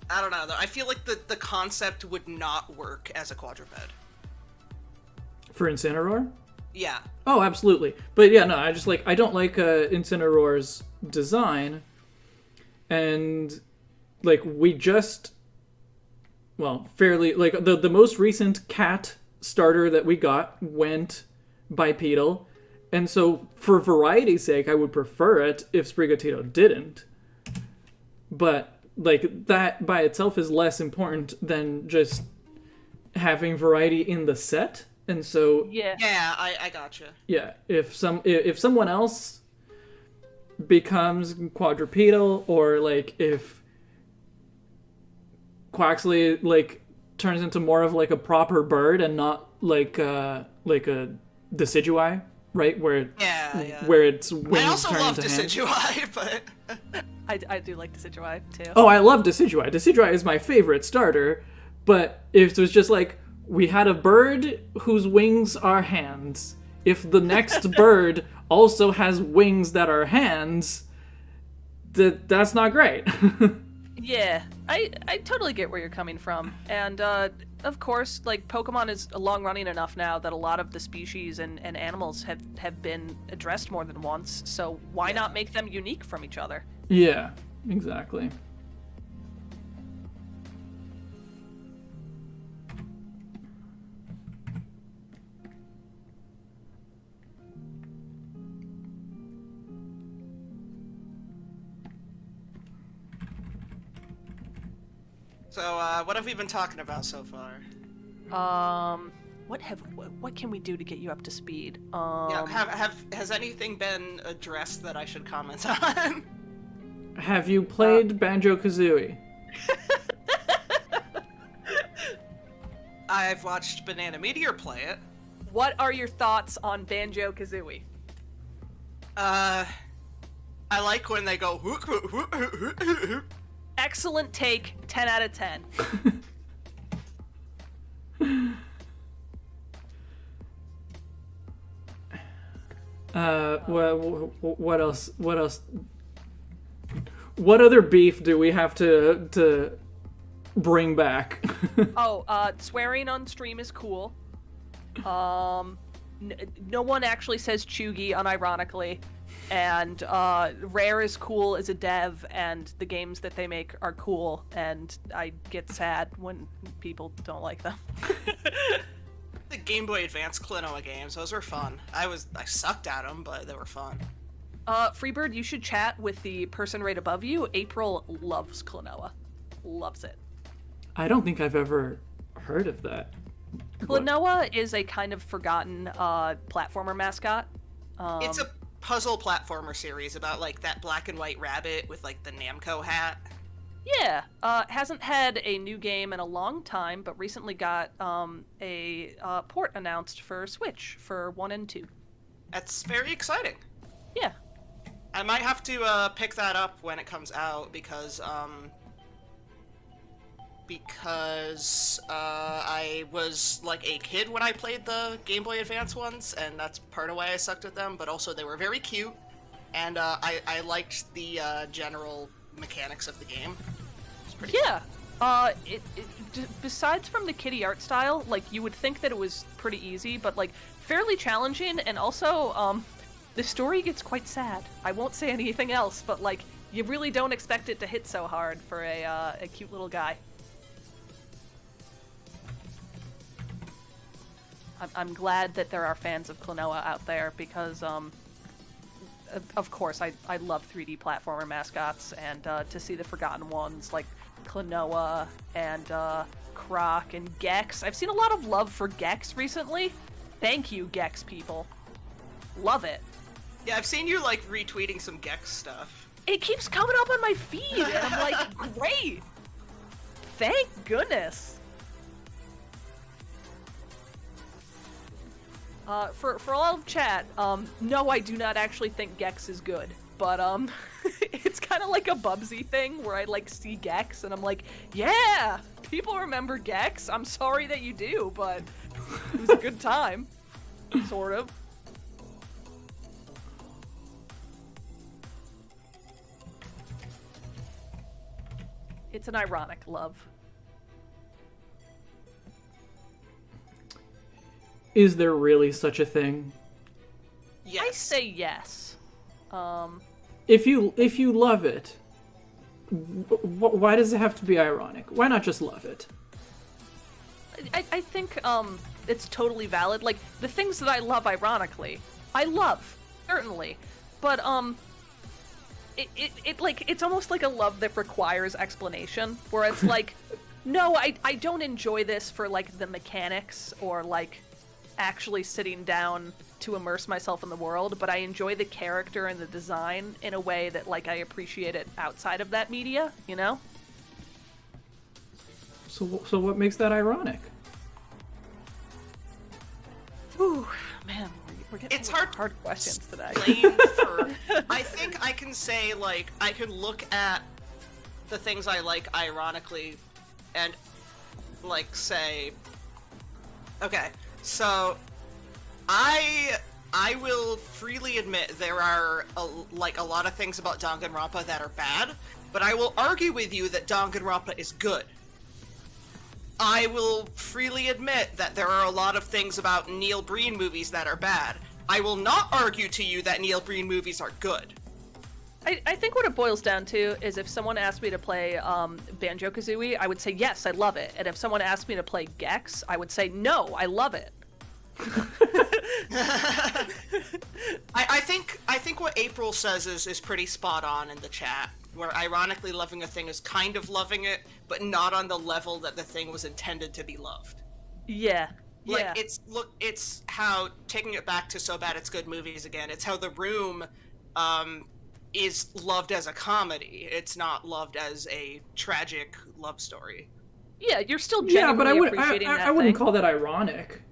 I don't know, though. I feel like the concept would not work as a quadruped. For Incineroar? Yeah. Oh, absolutely. But yeah, no, I don't like Incineroar's design, and... like, fairly, like, the most recent cat starter that we got went bipedal, and so for variety's sake, I would prefer it if Sprigatito didn't. But, like, that by itself is less important than just having variety in the set, and so... Yeah, I gotcha. Yeah, if someone else becomes quadrupedal, or, like, if Quaxly, like, turns into more of, like, a proper bird and not like a Decidueye, right? Where its wings I also turn love into Decidueye, but I do like Decidueye too. Oh, I love Decidueye. Decidueye is my favorite starter, but if it was just like, we had a bird whose wings are hands, if the next bird also has wings that are hands, that's not great. Yeah, I totally get where you're coming from. And, of course, like, Pokemon is long-running enough now that a lot of the species and animals have been addressed more than once, so why not make them unique from each other? Yeah, exactly. So, what have we been talking about so far? What can we do to get you up to speed? Has anything been addressed that I should comment on? Have you played Banjo-Kazooie? I've watched Banana Meteor play it. What are your thoughts on Banjo-Kazooie? I like when they go. Excellent take. 10 out of 10. What else? What other beef do we have to bring back? Swearing on stream is cool. No one actually says chuggy unironically, and Rare is cool as a dev, and the games that they make are cool, and I get sad when people don't like them. The Game Boy Advance Klonoa games, those were fun. I sucked at them, but they were fun. Freebird, you should chat with the person right above you. April loves Klonoa. Loves it. I don't think I've ever heard of that. Klonoa is a kind of forgotten platformer mascot. It's a puzzle platformer series about, like, that black and white rabbit with, like, the Namco hat. Yeah, hasn't had a new game in a long time, but recently got a port announced for Switch for 1 and 2. That's very exciting. Yeah. I might have to pick that up when it comes out because I was like a kid when I played the Game Boy Advance ones, and that's part of why I sucked at them, but also they were very cute, and I liked the general mechanics of the game. It's pretty Yeah. Besides from the kitty art style, like, you would think that it was pretty easy, but, like, fairly challenging, and also, the story gets quite sad. I won't say anything else, but, like, you really don't expect it to hit so hard for a cute little guy. I'm glad that there are fans of Klonoa out there because, of course, I love 3D platformer mascots, and to see the forgotten ones like Klonoa and Croc and Gex. I've seen a lot of love for Gex recently. Thank you, Gex people. Love it. Yeah, I've seen you, like, retweeting some Gex stuff. It keeps coming up on my feed, and I'm like, great. Thank goodness. For all of chat, no, I do not actually think Gex is good, but, it's kind of like a Bubsy thing where I, like, see Gex and I'm like, yeah, people remember Gex. I'm sorry that you do, but it was a good time. Sort of. It's an ironic love. Is there really such a thing? Yes. I say yes. If you love it, why does it have to be ironic? Why not just love it? I think it's totally valid. Like, the things that I love ironically, I love, certainly. But it's almost like a love that requires explanation, where it's like, no, I don't enjoy this for, like, the mechanics or, like, actually sitting down to immerse myself in the world, but I enjoy the character and the design in a way that, like, I appreciate it outside of that media, you know? So what makes that ironic? Ooh, man, we're getting It's hard questions today. I think I can say, like, I can look at the things I like ironically and, like, say, okay, so I will freely admit there are a lot of things about Danganronpa that are bad, but I will argue with you that Danganronpa is good. I will freely admit that there are a lot of things about Neil Breen movies that are bad. I will not argue to you that Neil Breen movies are good. I think what it boils down to is if someone asked me to play Banjo-Kazooie, I would say, yes, I love it. And if someone asked me to play Gex, I would say, no, I love it. I think what April says is pretty spot on in the chat, where ironically loving a thing is kind of loving it, but not on the level that the thing was intended to be loved. Yeah. Like, yeah. it's how, taking it back to So Bad It's Good movies again, it's how The Room, is loved as a comedy. It's not loved as a tragic love story. Yeah, you're still genuinely appreciating that I wouldn't thing. call that ironic.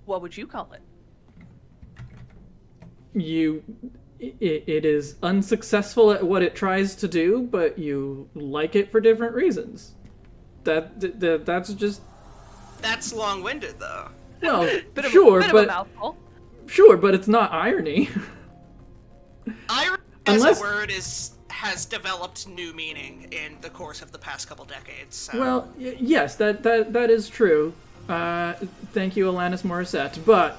What would you call it? it is unsuccessful at what it tries to do, but you like it for different reasons. That's just... That's long-winded, though. Well, bit sure, of but... a mouthful. Sure, but it's not irony. Irony as a word has developed new meaning in the course of the past couple decades. So. Well, yes, that is true. Thank you, Alanis Morissette. But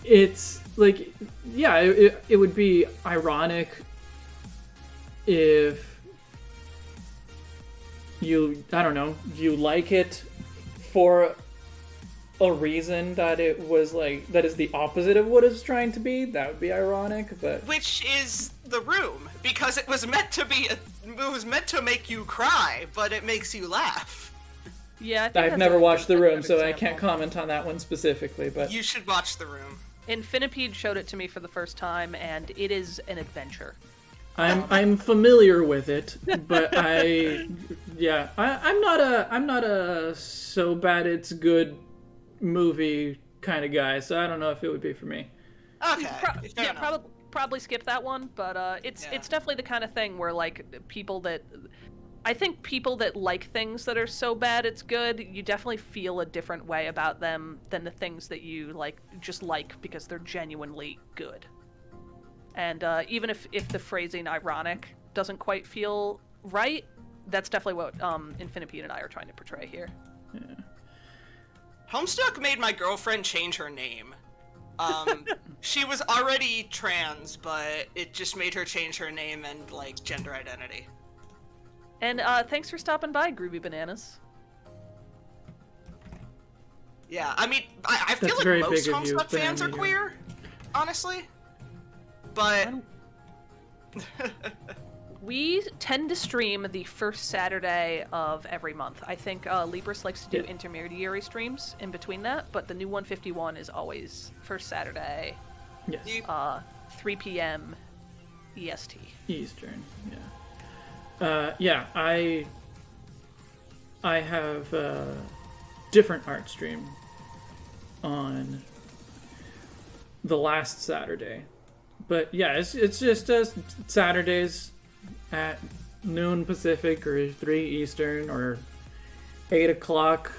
it's like, yeah, it would be ironic if you, I don't know, you like it for a reason that it was like, that is the opposite of what it's trying to be. That would be ironic, but... Which is The Room, because it was meant to be, it was meant to make you cry, but it makes you laugh. Yeah, I think I've never watched The Room, so I can't comment on that one specifically, but... You should watch The Room. Infinipede showed it to me for the first time, and it is an adventure. I'm familiar with it, but I'm not a so bad it's good movie kind of guy, so I don't know if it would be for me. Okay. Probably skip that one, but it's definitely the kind of thing where like people that like things that are so bad it's good, you definitely feel a different way about them than the things that you just like because they're genuinely good. And even if the phrasing ironic doesn't quite feel right, that's definitely what Infinipede and I are trying to portray here. Yeah. Homestuck made my girlfriend change her name. She was already trans, but it just made her change her name and, gender identity. And thanks for stopping by, Groovy Bananas. Yeah, I mean, I feel like most Homestuck fans are queer, honestly. But... We tend to stream the first Saturday of every month. I think Libris likes to do intermediary streams in between that, but the new 151 is always first Saturday. Yes. 3 p.m. EST. Eastern, yeah. I have a different art stream on the last Saturday. But yeah, it's just Saturdays at noon Pacific or 3 Eastern or 8 o'clock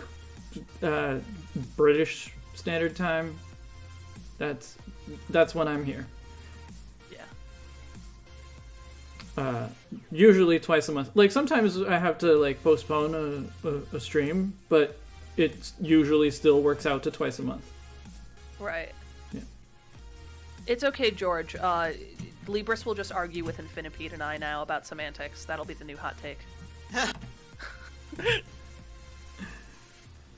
British Standard Time. That's when I'm here. Yeah. Usually twice a month. Sometimes I have to postpone a stream, but it usually still works out to twice a month. Right. Yeah. It's okay, George. Libris will just argue with Infinipede and I now about semantics. That'll be the new hot take.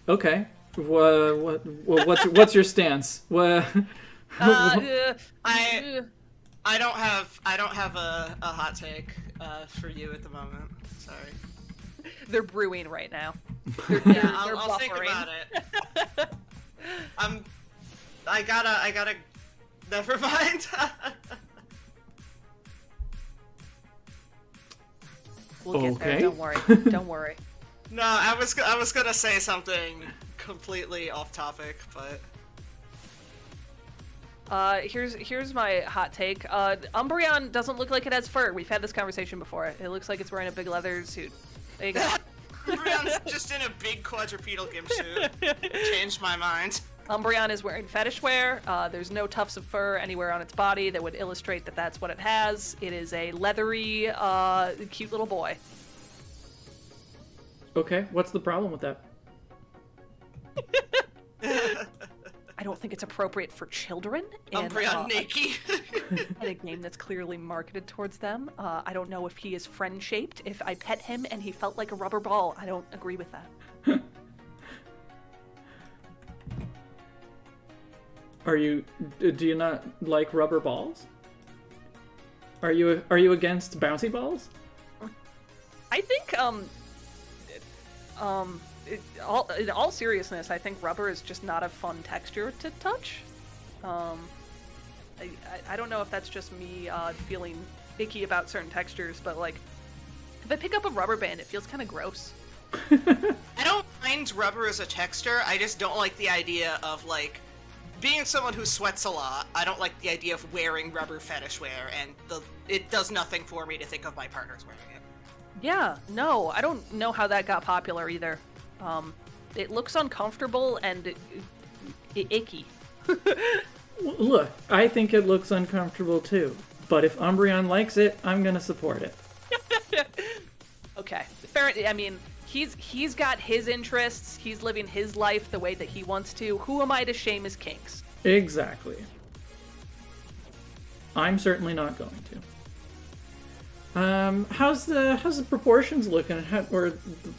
Okay. What's your stance? I don't have a hot take for you at the moment. Sorry. They're brewing right now. I'll think about it. I gotta. Never mind. We'll get there. Don't worry. Don't worry. No, I was gonna say something completely off topic, but. Here's my hot take. Umbreon doesn't look like it has fur. We've had this conversation before. It looks like it's wearing a big leather suit. There you go. Umbreon's just in a big quadrupedal gimp suit. Changed my mind. Umbreon is wearing fetish wear. There's no tufts of fur anywhere on its body that would illustrate that that's what it has. It is a leathery, cute little boy. Okay, what's the problem with that? I don't think it's appropriate for children. Umbreon Nakey. In a game that's clearly marketed towards them. I don't know if he is friend-shaped. If I pet him and he felt like a rubber ball, I don't agree with that. Do you not like rubber balls? Are you against bouncy balls? I think in all seriousness, I think rubber is just not a fun texture to touch. I don't know if that's just me feeling icky about certain textures, but if I pick up a rubber band, it feels kind of gross. I don't mind rubber as a texture. I just don't like the idea of being someone who sweats a lot, I don't like the idea of wearing rubber fetish wear, and it does nothing for me to think of my partner's wearing it. Yeah, no, I don't know how that got popular either. It looks uncomfortable and icky. Look, I think it looks uncomfortable too. But if Umbreon likes it, I'm gonna support it. Okay, fair. I mean, he's got his interests. He's living his life the way that he wants to. Who am I to shame his kinks? Exactly. I'm certainly not going to. How's the proportions looking, or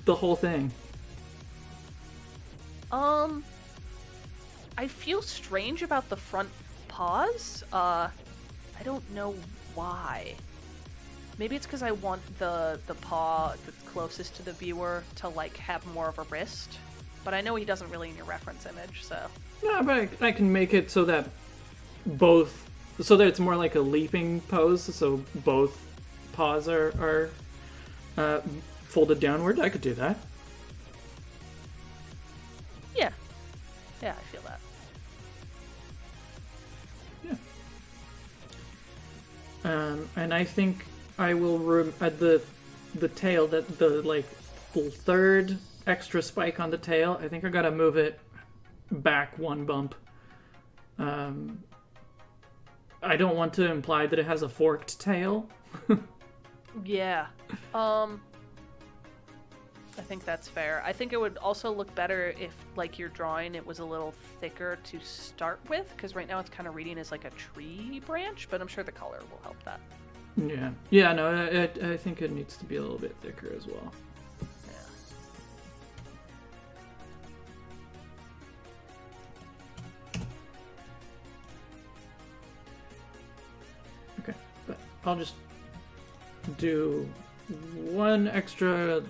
the whole thing? I feel strange about the front paws. I don't know why. Maybe it's because I want the paw that's closest to the viewer to, like, have more of a wrist. But I know he doesn't really in your reference image, so... No, but I can make it so that so that it's more like a leaping pose, so both paws are folded downward. I could do that. Yeah. Yeah, I feel that. Yeah. And I think I will at the tail, that the third extra spike on the tail, I think I gotta move it back one bump. I don't want to imply that it has a forked tail. Yeah. I think that's fair. I think it would also look better if, like, your drawing, it was a little thicker to start with, because right now it's kind of reading as like a tree branch, but I'm sure the color will help that. Yeah. Yeah, no, I think it needs to be a little bit thicker as well. Okay, but I'll just do one extra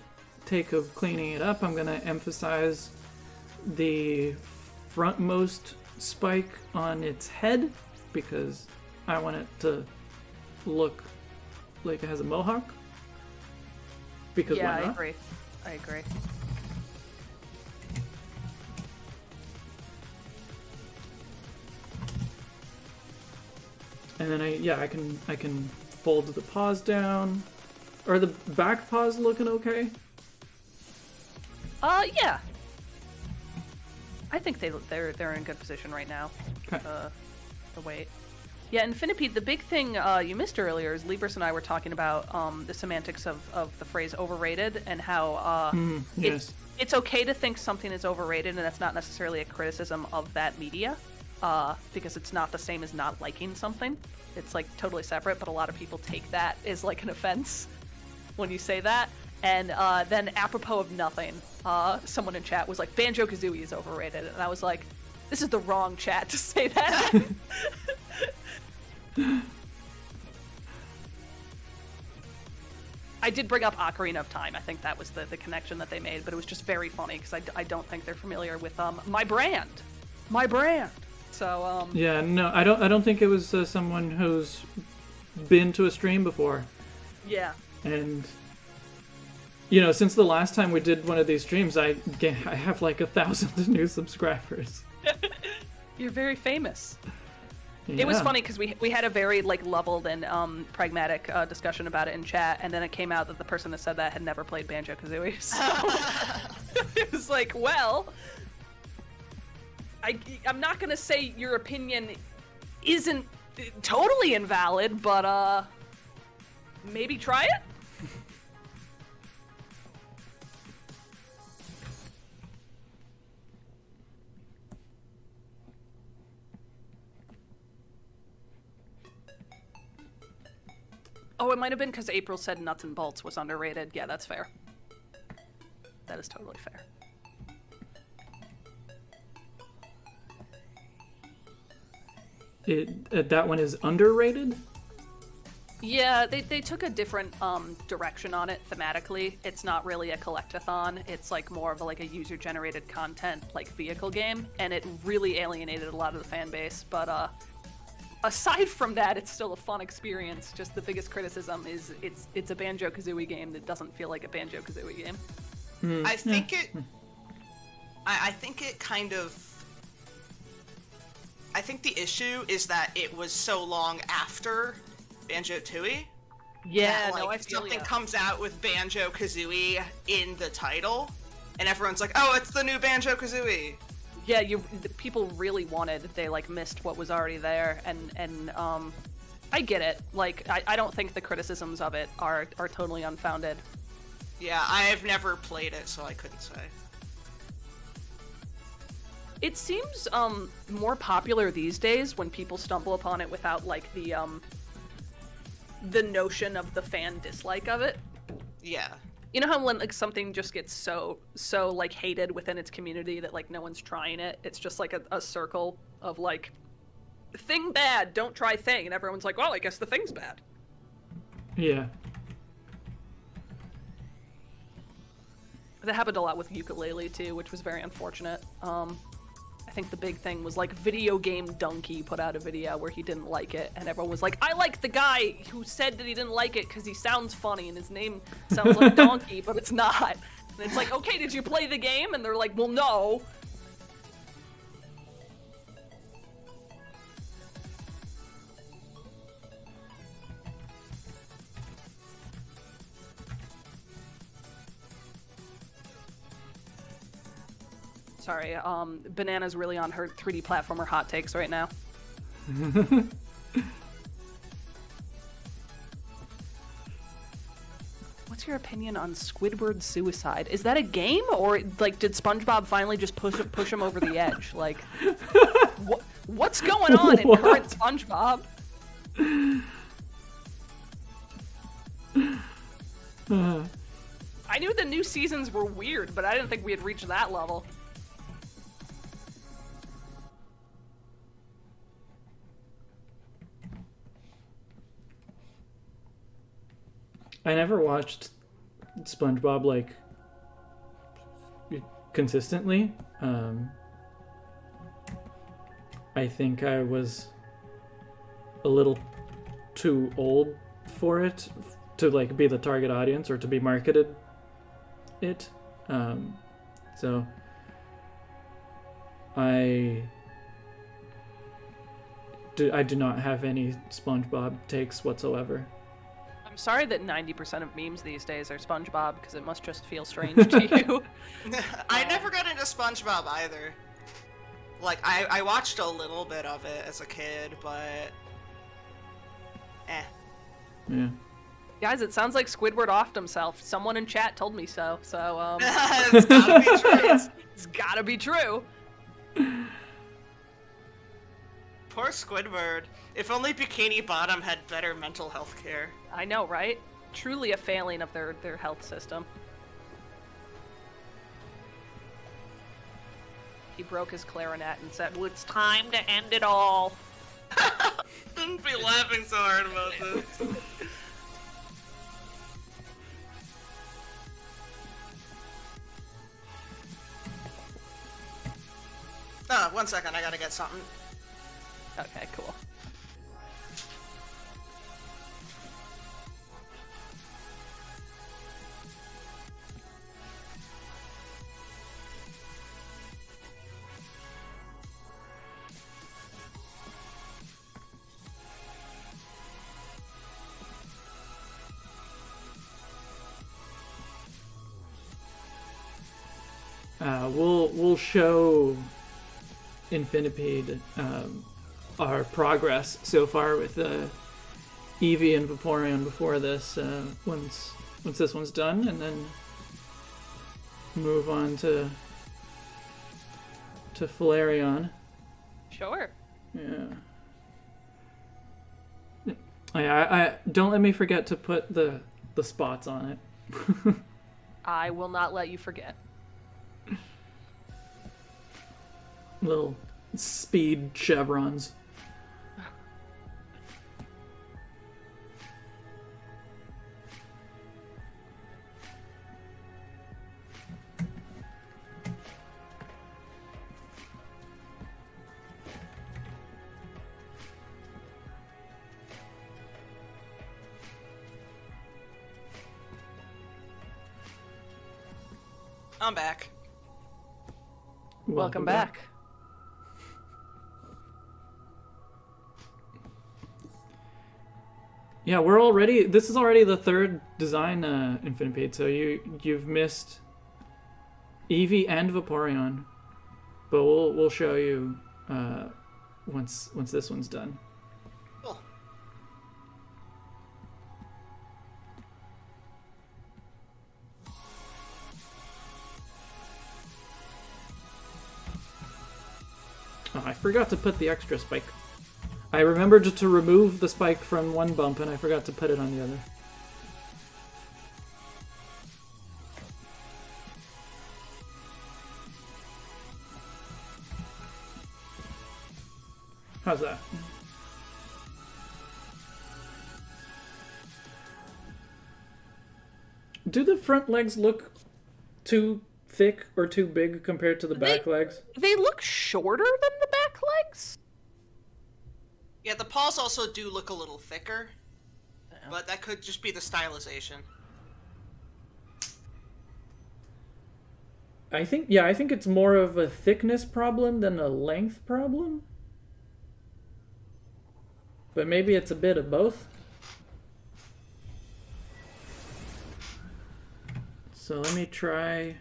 take of cleaning it up. I'm going to emphasize the frontmost spike on its head because I want it to look like it has a mohawk. Because yeah, why not? I agree. And then I can fold the paws down. Are the back paws looking okay? Yeah. I think they're in good position right now. Okay. The weight. Yeah, and Finipede, the big thing you missed earlier is Libris and I were talking about the semantics of the phrase overrated and how yes. it's okay to think something is overrated, and that's not necessarily a criticism of that media, because it's not the same as not liking something. It's like totally separate, but a lot of people take that as like an offense when you say that. And then apropos of nothing, someone in chat was like, Banjo-Kazooie is overrated. And I was like, this is the wrong chat to say that. I did bring up Ocarina of Time. I think that was the connection that they made, but it was just very funny because I don't think they're familiar with my brand. My brand. So, Yeah, no, I don't think it was someone who's been to a stream before. Yeah. And... you know, since the last time we did one of these streams, I have like 1,000 new subscribers. You're very famous. Yeah. It was funny because we had a very like leveled and pragmatic discussion about it in chat, and then it came out that the person that said that had never played Banjo-Kazooie. So it was like, well, I'm not gonna say your opinion isn't totally invalid, but maybe try it. Oh, it might have been because April said Nuts and Bolts was underrated. Yeah, that's fair. That is totally fair. That one is underrated? Yeah, they took a different direction on it thematically. It's not really a collectathon. It's like more of a user-generated content like vehicle game, and it really alienated a lot of the fan base. But aside from that, it's still a fun experience. Just the biggest criticism is it's a Banjo-Kazooie game that doesn't feel like a Banjo-Kazooie game. I think it kind of I think the issue is that it was so long after Banjo-Tooie. Yeah, that, no, I feel something ya. comes out with Banjo-Kazooie in the title, and everyone's like, "Oh, it's the new Banjo-Kazooie." Yeah, the people really wanted. They like missed what was already there, and I get it. Like, I don't think the criticisms of it are totally unfounded. Yeah, I've never played it, so I couldn't say. It seems more popular these days when people stumble upon it without like the notion of the fan dislike of it. Yeah. You know how when like something just gets so like hated within its community that like no one's trying it. It's just like a circle of like, thing bad, don't try thing, and everyone's like, well, I guess the thing's bad. Yeah. That happened a lot with ukulele too, which was very unfortunate. I think the big thing was like Video Game Donkey put out a video where he didn't like it, and everyone was like, I like the guy who said that he didn't like it because he sounds funny and his name sounds like Donkey, but it's not. And it's like, okay, did you play the game? And they're like, well, no. Sorry, Banana's really on her 3D platformer hot takes right now. What's your opinion on Squidward suicide? Is that a game, or like did SpongeBob finally just push him over the edge? Like, what's going on in current SpongeBob? I knew the new seasons were weird, but I didn't think we had reached that level. I never watched SpongeBob like consistently. I think I was a little too old for it to like be the target audience or to be marketed it. So I do not have any SpongeBob takes whatsoever. I'm sorry that 90% of memes these days are SpongeBob, because it must just feel strange to you. I never got into SpongeBob either. Like, I watched a little bit of it as a kid, but... Yeah. Guys, it sounds like Squidward offed himself. Someone in chat told me so, so, It's gotta be true. it's gotta be true. Poor Squidward. If only Bikini Bottom had better mental health care. I know, right? Truly a failing of their health system. He broke his clarinet and said, well, it's time to end it all. Shouldn't be laughing so hard about this. One second, I gotta get something. Okay, cool. We'll show Infinipede our progress so far with EEVEE and Vaporeon before this once this one's done, and then move on to Flareon. Sure. Yeah. I don't let me forget to put the spots on it. I will not let you forget. Little speed chevrons. I'm back. Welcome back. Yeah, we're already. This is already the third design Infinipede, so you've missed EEVEE and Vaporeon, but we'll show you once this one's done. Cool. Oh, I forgot to put the extra spike. I remembered to remove the spike from one bump, and I forgot to put it on the other. How's that? Do the front legs look too thick or too big compared to the back legs? They look shorter than the back legs. Yeah, the paws also do look a little thicker, but that could just be the stylization. I think it's more of a thickness problem than a length problem. But maybe it's a bit of both. So let me try.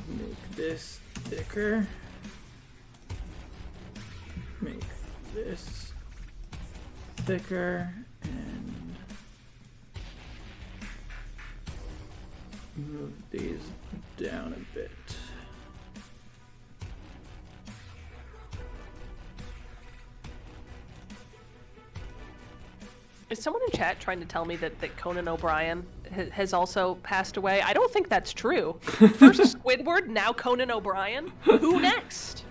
Make this thicker. Make this thicker and move these down a bit. Is someone in chat trying to tell me that Conan O'Brien has also passed away? I don't think that's true. First Squidward, now Conan O'Brien. Who next?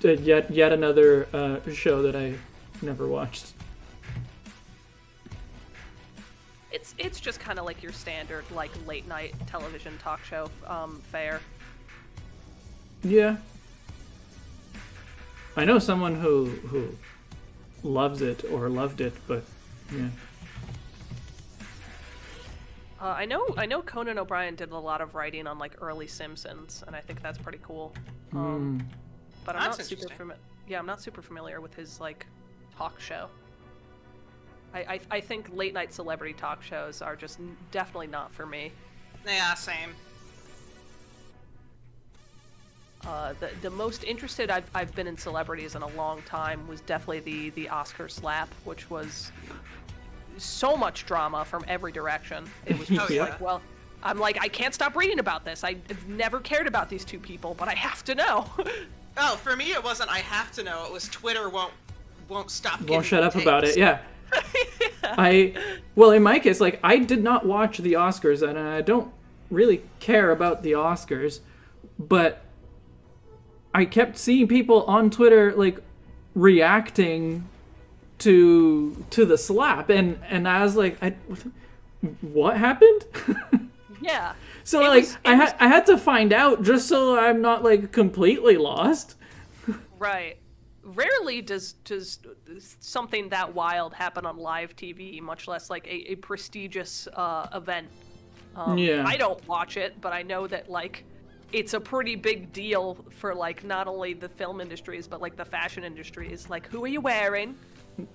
Yet another show that I never watched. It's just kind of like your standard like late night television talk show fare. Yeah. I know someone who loves it or loved it, but yeah. I know Conan O'Brien did a lot of writing on like early Simpsons, and I think that's pretty cool. But I'm That's not super interesting. I'm not super familiar with his like talk show. I think late night celebrity talk shows are just definitely not for me. Yeah, same. The most interested I've been in celebrities in a long time was definitely the Oscar slap, which was so much drama from every direction. It was just Yeah. like, well, I'm like, I can't stop reading about this. I've never cared about these two people, but I have to know. Oh, for me it wasn't I have to know, it was Twitter won't stop giving Won't shut me up about takes. it, yeah. Well, in my case, like, I did not watch the Oscars, and I don't really care about the Oscars, but I kept seeing people on Twitter, like, reacting to the slap, and I was like, what happened? Yeah. So, I had to find out just so I'm not, like, completely lost. Right. Rarely does something that wild happen on live TV, much less like a prestigious event. Yeah. I don't watch it, but I know that like it's a pretty big deal for like not only the film industries but like the fashion industries. Like, who are you wearing?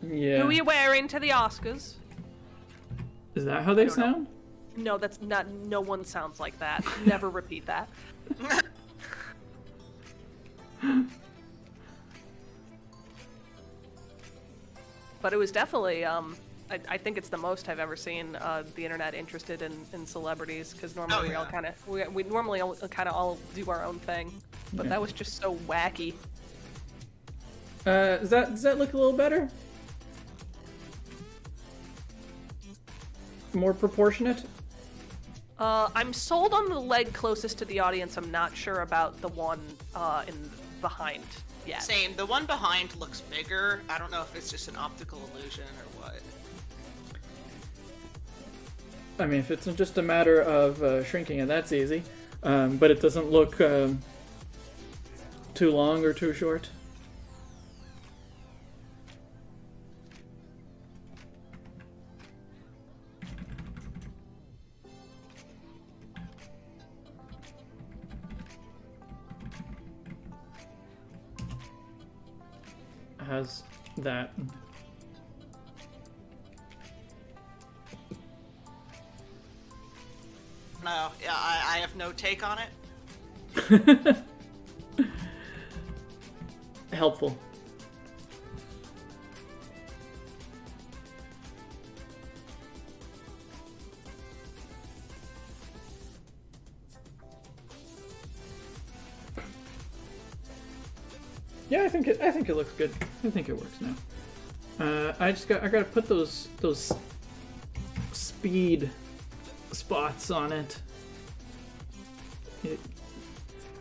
Yeah. Who are you wearing to the Oscars? Is that how they don't know. sound? No, that's not. No one sounds like that. Never repeat that. But it was definitely, I think it's the most I've ever seen the internet interested in celebrities, because normally we all kind of, we normally all kind of all do our own thing, but that was just so wacky. Does that look a little better? More proportionate? I'm sold on the leg closest to the audience. I'm not sure about the one in behind yet. Same. The one behind looks bigger. I don't know if it's just an optical illusion or what. I mean, if it's just a matter of shrinking it, that's easy. But it doesn't look too long or too short. has that. No, yeah, I have no take on it. Helpful. Yeah, I think it looks good. I think it works now. I gotta put those speed spots on it.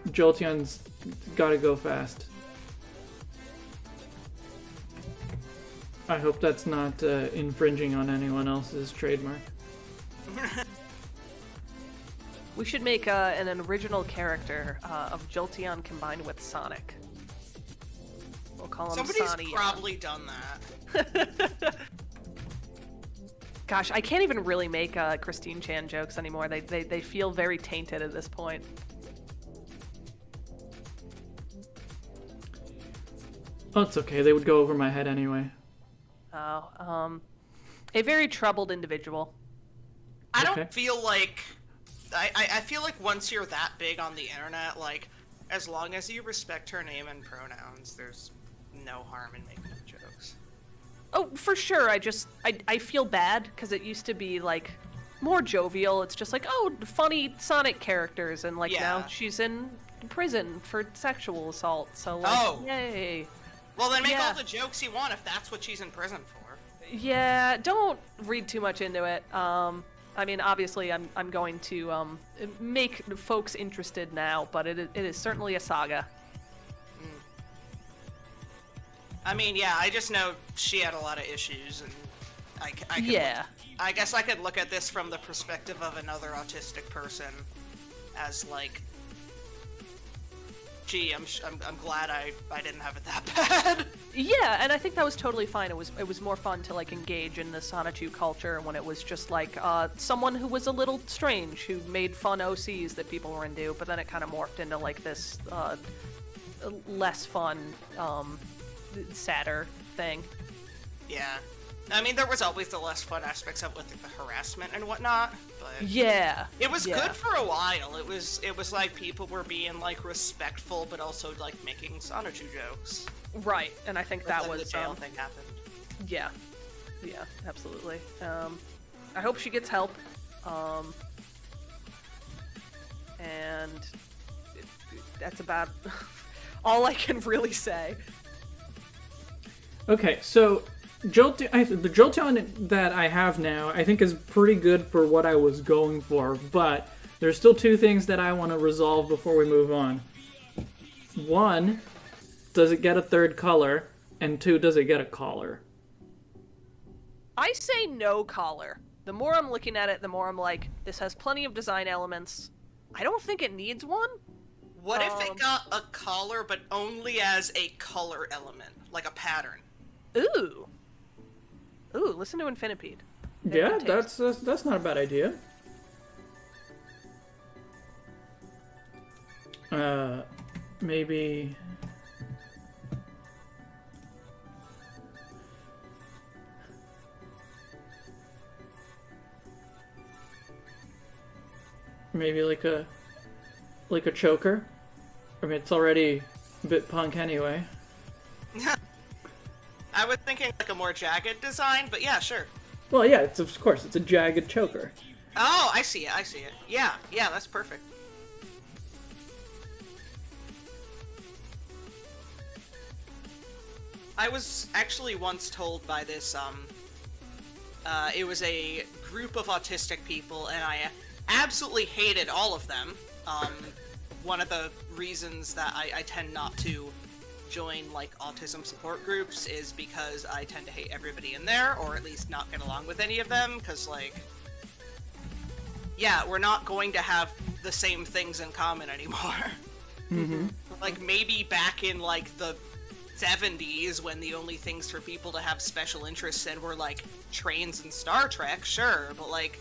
Jolteon's gotta go fast. I hope that's not infringing on anyone else's trademark. We should make an original character of Jolteon combined with Sonic. We'll call him Somebody's Sonny. probably done that. Gosh, I can't even really make Christine Chan jokes anymore. They feel very tainted at this point. Oh, it's okay. They would go over my head anyway. Oh, a very troubled individual. I don't feel like... I feel like once you're that big on the internet, like, as long as you respect her name and pronouns, there's no harm in making jokes. Oh, for sure. I feel bad because it used to be like more jovial. It's just like, oh, funny Sonic characters, and like now she's in prison for sexual assault. So like, yay. Well, then make all the jokes you want if that's what she's in prison for. Yeah, don't read too much into it. I mean, obviously, I'm going to make folks interested now, but it is certainly a saga. I mean, yeah, I just know she had a lot of issues, and I guess I could look at this from the perspective of another autistic person, as like, gee, I'm glad I didn't have it that bad. Yeah, and I think that was totally fine. It was more fun to like engage in the Sonichu culture when it was just like someone who was a little strange who made fun OCs that people were into, but then it kind of morphed into like this less fun, sadder thing. Yeah. I mean, there was always the less fun aspects of it, with the harassment and whatnot, but... Yeah. It was good for a while. It was like people were being, like, respectful, but also, like, making Sonichu jokes. Right, and I think that was... the jail thing happened. Yeah. Yeah, absolutely. I hope she gets help. And... that's about all I can really say. Okay, so... the Jolteon that I have now, I think is pretty good for what I was going for, but there's still two things that I want to resolve before we move on. One, does it get a third color? And two, does it get a collar? I say no collar. The more I'm looking at it, the more I'm like, this has plenty of design elements. I don't think it needs one. What if it got a collar, but only as a color element, like a pattern? Ooh. Ooh, listen to Infinipede. Yeah, that's not a bad idea. Maybe... maybe like a choker. I mean, it's already a bit punk anyway. I was thinking like a more jagged design, but yeah, sure. Well, yeah, of course, it's a jagged choker. Oh, I see it, Yeah, that's perfect. I was actually once told by this, it was a group of autistic people, and I absolutely hated all of them. One of the reasons that I tend not to join, like, autism support groups is because I tend to hate everybody in there, or at least not get along with any of them, because, like, yeah, we're not going to have the same things in common anymore. Mm-hmm. Like, maybe back in, like, the 70s, when the only things for people to have special interests in were, like, trains and Star Trek, sure, but, like,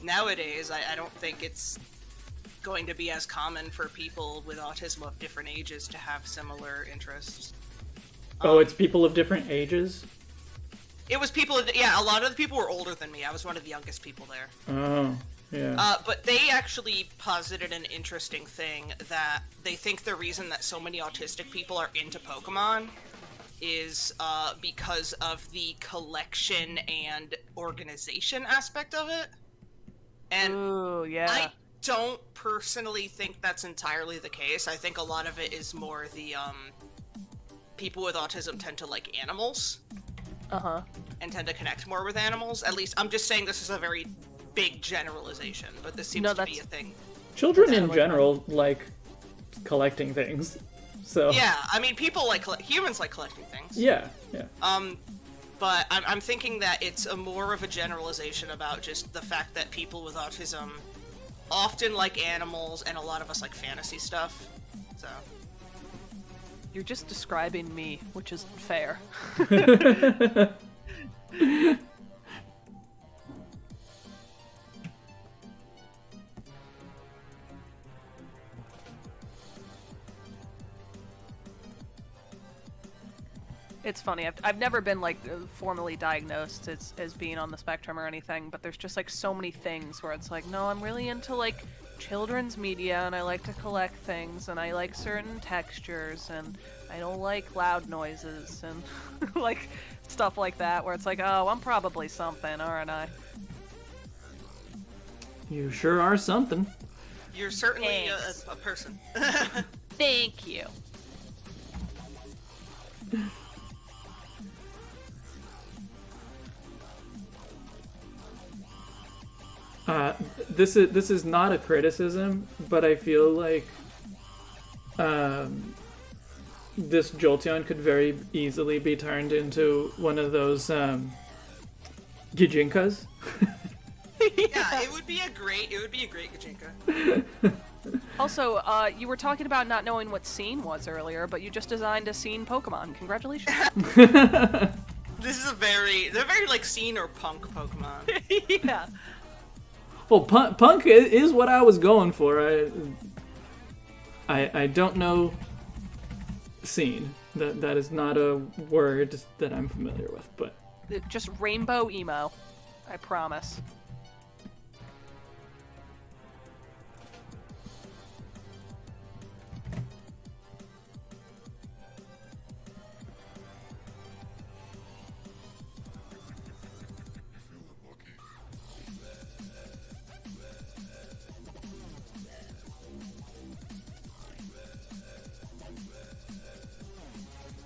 nowadays, I don't think it's going to be as common for people with autism of different ages to have similar interests. Oh, it's people of different ages? It was people, yeah, a lot of the people were older than me. I was one of the youngest people there. Oh, yeah. But they actually posited an interesting thing that they think the reason that so many autistic people are into Pokemon is because of the collection and organization aspect of it. And ooh, yeah. I don't personally think that's entirely the case. I think a lot of it is more the, people with autism tend to like animals. Uh-huh. And tend to connect more with animals. At least, I'm just saying this is a very big generalization, but this seems to be a thing. Children in general like collecting things, so... Yeah, I mean, people like... humans like collecting things. Yeah, yeah. But I'm thinking that it's more of a generalization about just the fact that people with autism often like animals, and a lot of us like fantasy stuff, so... You're just describing me, which is fair. It's funny, I've never been like formally diagnosed as being on the spectrum or anything, but there's just like so many things where it's like, no, I'm really into like children's media, and I like to collect things, and I like certain textures, and I don't like loud noises, and like stuff like that, where it's like, oh, I'm probably something, aren't I? You sure are something. You're certainly a person. Thank you. This is not a criticism, but I feel like this Jolteon could very easily be turned into one of those Gijinkas. Yeah, it would be a great Gijinka. Also, you were talking about not knowing what scene was earlier, but you just designed a scene Pokemon. Congratulations. This is they're very like scene or punk Pokemon. Yeah. Well, punk is what I was going for. I don't know scene. That is not a word that I'm familiar with, but Just rainbow emo, I promise.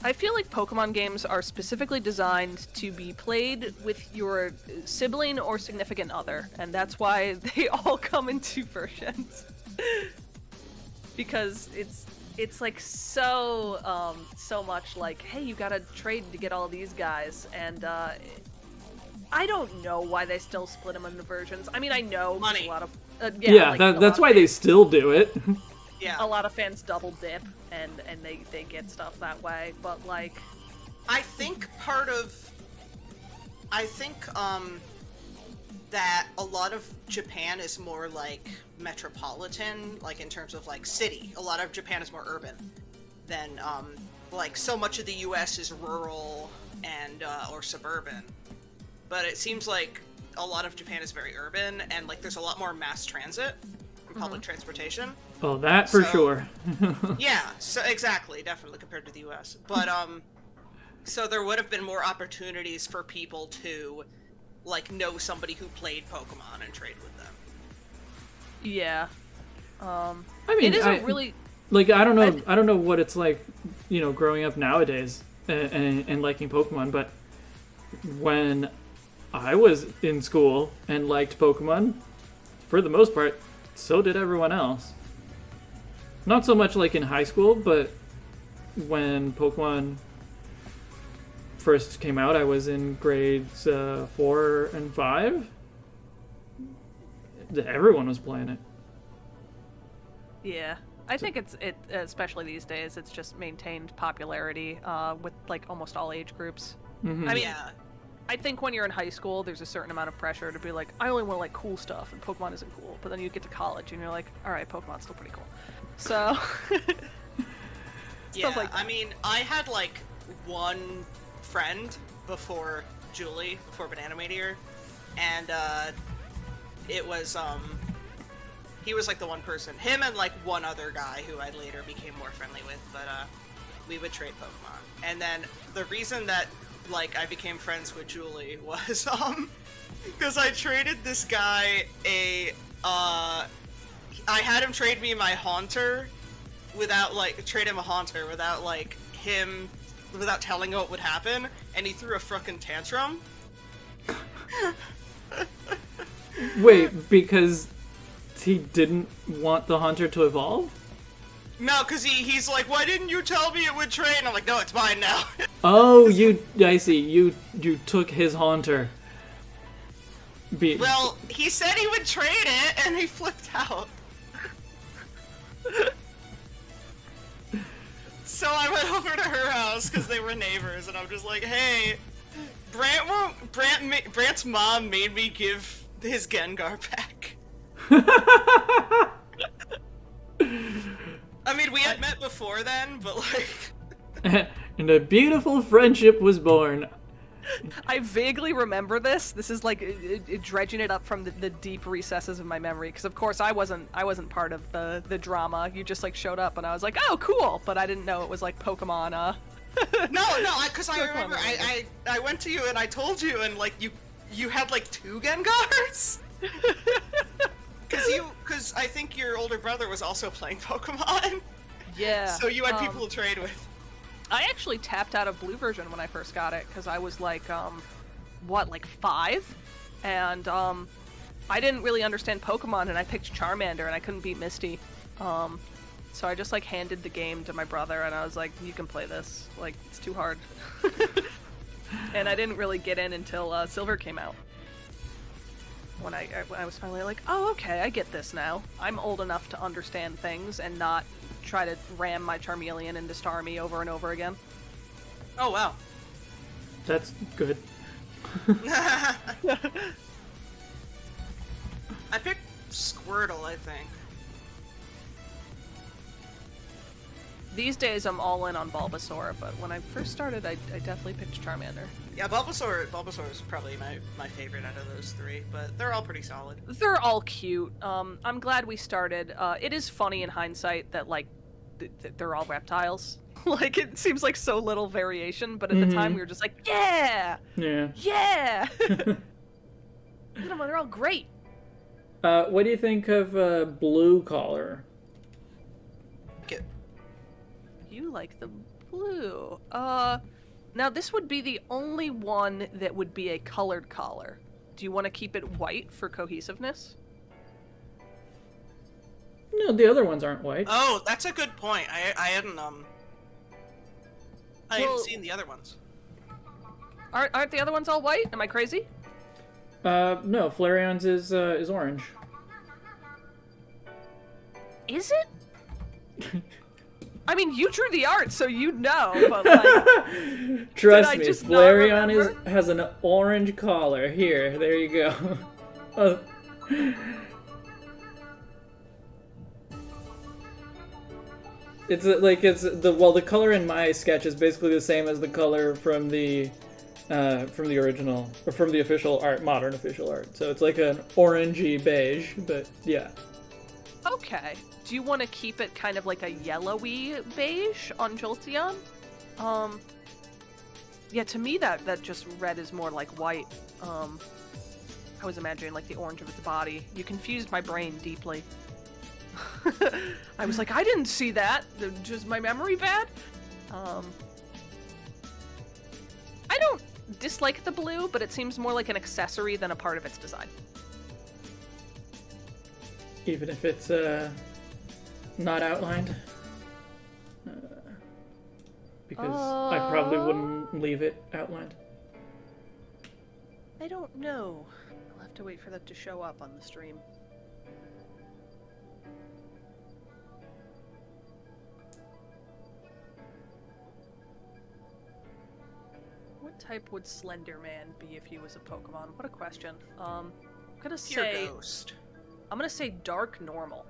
I feel like Pokemon games are specifically designed to be played with your sibling or significant other, and that's why they all come in 2 versions. Because it's like so much like, hey, you gotta trade to get all these guys, and I don't know why they still split them into versions. I mean, I know money. A lot of that's why they still do it. Yeah. A lot of fans double dip and they get stuff that way, but like I think that a lot of Japan is more like metropolitan, like in terms of like city. A lot of Japan is more urban than like so much of the US is rural and or suburban. But it seems like a lot of Japan is very urban, and like there's a lot more mass transit and public transportation. Oh, that for sure. Yeah, so exactly, definitely compared to the US. But so there would have been more opportunities for people to like know somebody who played Pokemon and trade with them. yeah. I mean, it isn't really like I don't know what it's like, you know, growing up nowadays and liking Pokemon, but when I was in school and liked Pokemon, for the most part, so did everyone else. Not so much like in high school, but when Pokemon first came out, I was in grades 4 and 5. Everyone was playing it. Yeah. I think it especially these days, it's just maintained popularity with like almost all age groups. Mm-hmm. I mean, I think when you're in high school, there's a certain amount of pressure to be like, I only want to like cool stuff, and Pokemon isn't cool. But then you get to college, and you're like, all right, Pokemon's still pretty cool. So, Yeah, like I mean, I had like one friend before Julie, before Banana Meteor, and it was he was like the one person, him and like one other guy who I later became more friendly with, but we would trade Pokemon. And then the reason that like I became friends with Julie was because I traded this guy I had him trade me my Haunter without like trade him a Haunter without like him without telling him what would happen, and he threw a frickin' tantrum. Wait, because he didn't want the Haunter to evolve? No, because he's like, why didn't you tell me it would trade? And I'm like, no, it's mine now. Oh, I see. You took his Haunter. Well, he said he would trade it, and he flipped out. So I went over to her house, because they were neighbors, and I'm just like, hey, Brant's mom made me give his Gengar back. I mean, we had met before then, but like... And a beautiful friendship was born. I vaguely remember this. This is like dredging it up from the deep recesses of my memory, because of course I wasn't part of the drama. You just like showed up and I was like, oh cool, but I didn't know it was like Pokemon. No, because I remember I went to you and I told you, and like you had like 2 Gengars. Because I think your older brother was also playing Pokemon. Yeah. So you had people to trade with. I actually tapped out of Blue version when I first got it, because I was like, like 5? And, I didn't really understand Pokemon, and I picked Charmander, and I couldn't beat Misty. So I just, like, handed the game to my brother, and I was like, you can play this. Like, it's too hard. And I didn't really get in until, Silver came out. When I was finally like, oh, okay, I get this now. I'm old enough to understand things and not try to ram my Charmeleon into Starmie over and over again. Oh, wow. That's good. I picked Squirtle, I think. These days I'm all in on Bulbasaur, but when I first started, I definitely picked Charmander. Yeah, Bulbasaur is probably my favorite out of those 3, but they're all pretty solid. They're all cute. I'm glad we started. It is funny in hindsight that, like, they're all reptiles. Like, it seems like so little variation, but at the time we were just like, yeah! Yeah. Yeah! They're all great. What do you think of Blue Collar? You like the blue. Now this would be the only one that would be a colored collar. Do you want to keep it white for cohesiveness? No, the other ones aren't white. Oh, that's a good point. I hadn't seen the other ones. Aren't the other ones all white? Am I crazy? No, Flareon's is orange. Is it? I mean, you drew the art, so you know, but like... Trust me, Flareon has an orange collar. Here, there you go. Oh. The color in my sketch is basically the same as the color from the original, or from the official art, modern official art. So it's like an orangey beige, but yeah. Okay. Do you want to keep it kind of like a yellowy beige on Jolteon? Yeah, to me that just red is more like white. I was imagining like the orange of its body. You confused my brain deeply. I was like, I didn't see that. Just my memory bad? I don't dislike the blue, but it seems more like an accessory than a part of its design. Even if it's, not outlined? Because I probably wouldn't leave it outlined. I don't know. I'll have to wait for that to show up on the stream. What type would Slender Man be if he was a Pokemon? What a question. I'm gonna say... Ghost. I'm gonna say Dark Normal.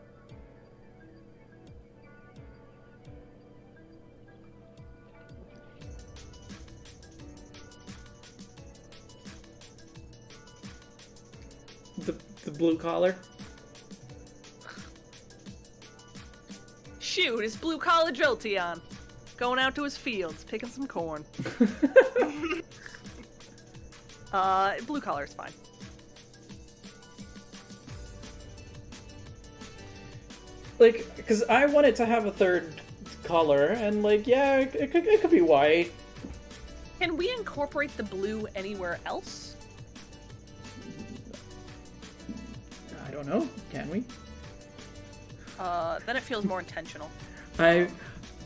the blue collar. Shoot, it's blue collar Jolteon. Going out to his fields, picking some corn. Blue collar is fine. Like, because I want it to have a third color, and like, yeah, it could be white. Can we incorporate the blue anywhere else? I don't know. Can we? Then it feels more intentional. I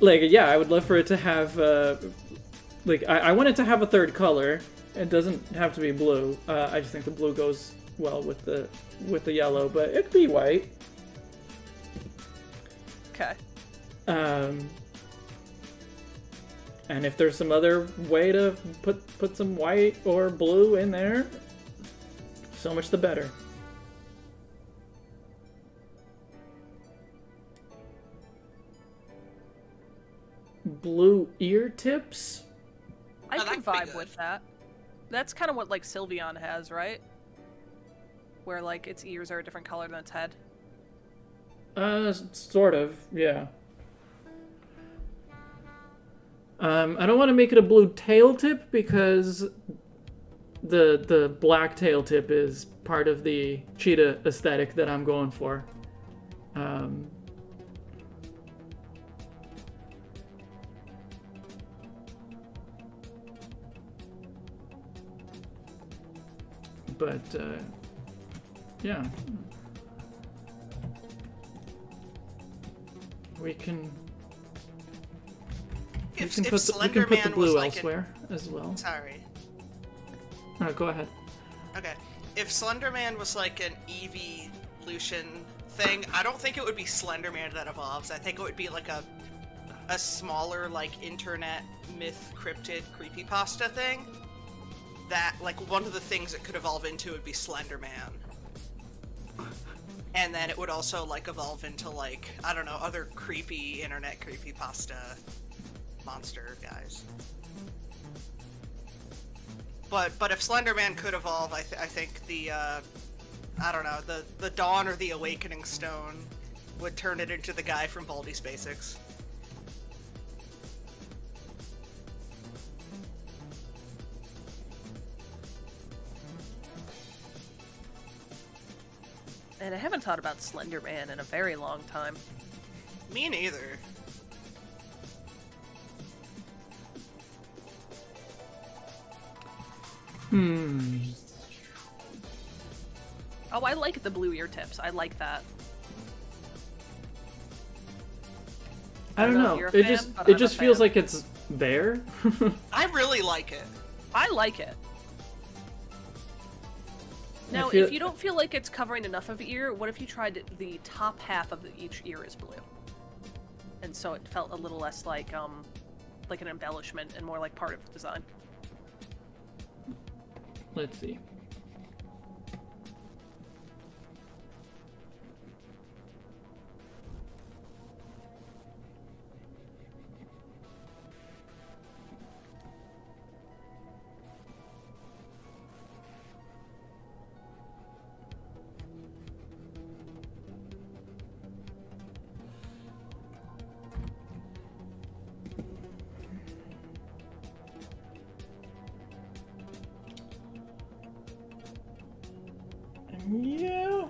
would love for it to have, I want it to have a third color. It doesn't have to be blue. I just think the blue goes well with the yellow, but it could be white. Okay. And if there's some other way to put some white or blue in there, so much the better. Blue ear tips? I can vibe with that. That's kind of what, like, Sylveon has, right? Where, like, its ears are a different color than its head. Sort of, yeah. I don't want to make it a blue tail tip because the black tail tip is part of the cheetah aesthetic that I'm going for. But, yeah. We can put the blue elsewhere as well. Sorry. No, go ahead. Okay. If Slenderman was like an evolution thing, I don't think it would be Slenderman that evolves. I think it would be like a smaller, like, internet myth cryptid creepypasta thing. That, like, one of the things it could evolve into would be Slenderman. And then it would also, like, evolve into, like, I don't know, other creepy internet creepypasta monster guys. But if Slenderman could evolve, I think the, I don't know, the Dawn or the Awakening Stone would turn it into the guy from Baldi's Basics. And I haven't thought about Slenderman in a very long time. Me neither. Oh, I like the blue ear tips. I like that. I don't know. It just feels like it's there. I really like it. I like it. Now, if you don't feel like it's covering enough of the ear, what if you tried the top half of each ear is blue? And so it felt a little less like an embellishment and more like part of the design. Let's see. Yeah.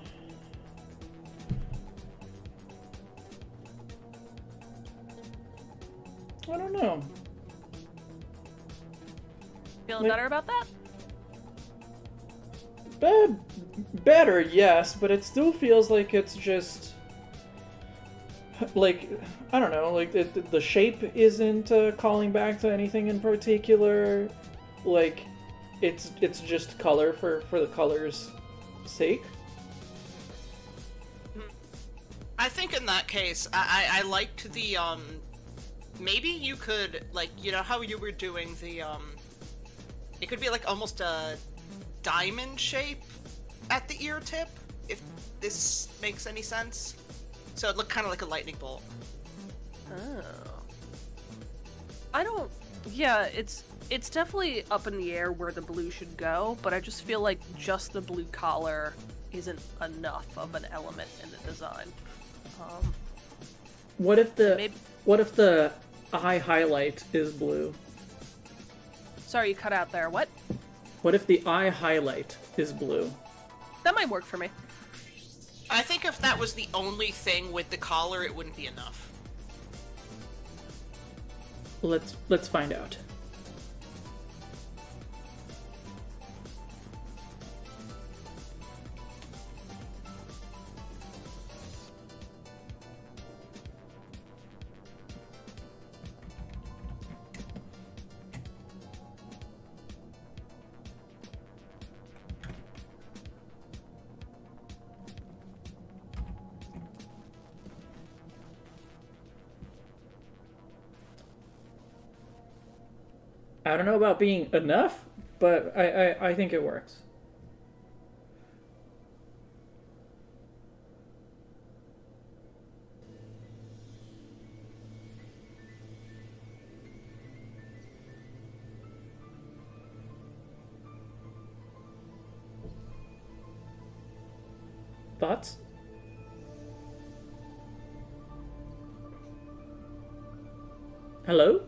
I don't know. Feeling better about that? Better, yes, but it still feels like it's just like, I don't know, like the shape isn't calling back to anything in particular. Like it's just color for the color's sake. I think in that case, I liked the, maybe you could, like, you know how you were doing the, it could be like almost a diamond shape at the ear tip, if this makes any sense. So it looked kind of like a lightning bolt. Oh. I don't, yeah, it's, It's definitely up in the air where the blue should go, but I just feel like just the blue collar isn't enough of an element in the design. What if the eye highlight is blue? Sorry, you cut out there. What? What if the eye highlight is blue? That might work for me. I think if that was the only thing with the collar, it wouldn't be enough. Let's find out. I don't know about being enough, but I think it works. Thoughts? Hello?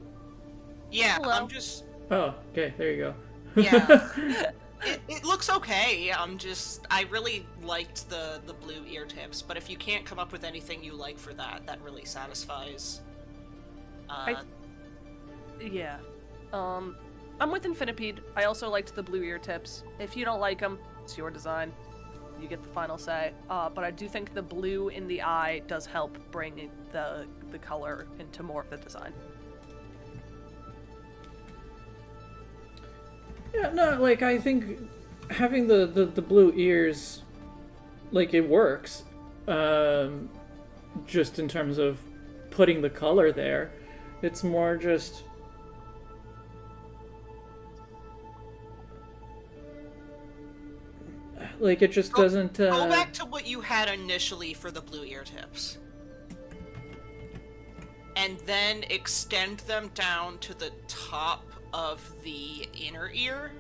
Yeah, Hello. I'm just... Oh, okay, there you go. Yeah. It looks okay. I really liked the blue ear tips, but if you can't come up with anything you like for that, that really satisfies. Yeah. I'm with Infinipede. I also liked the blue ear tips. If you don't like them, it's your design. You get the final say. But I do think the blue in the eye does help bring the color into more of the design. Yeah, no, like, I think having the blue ears, like, it works. Just in terms of putting the color there. It's more just... like, it just doesn't... Go back to what you had initially for the blue ear tips. And then extend them down to the top of the inner ear.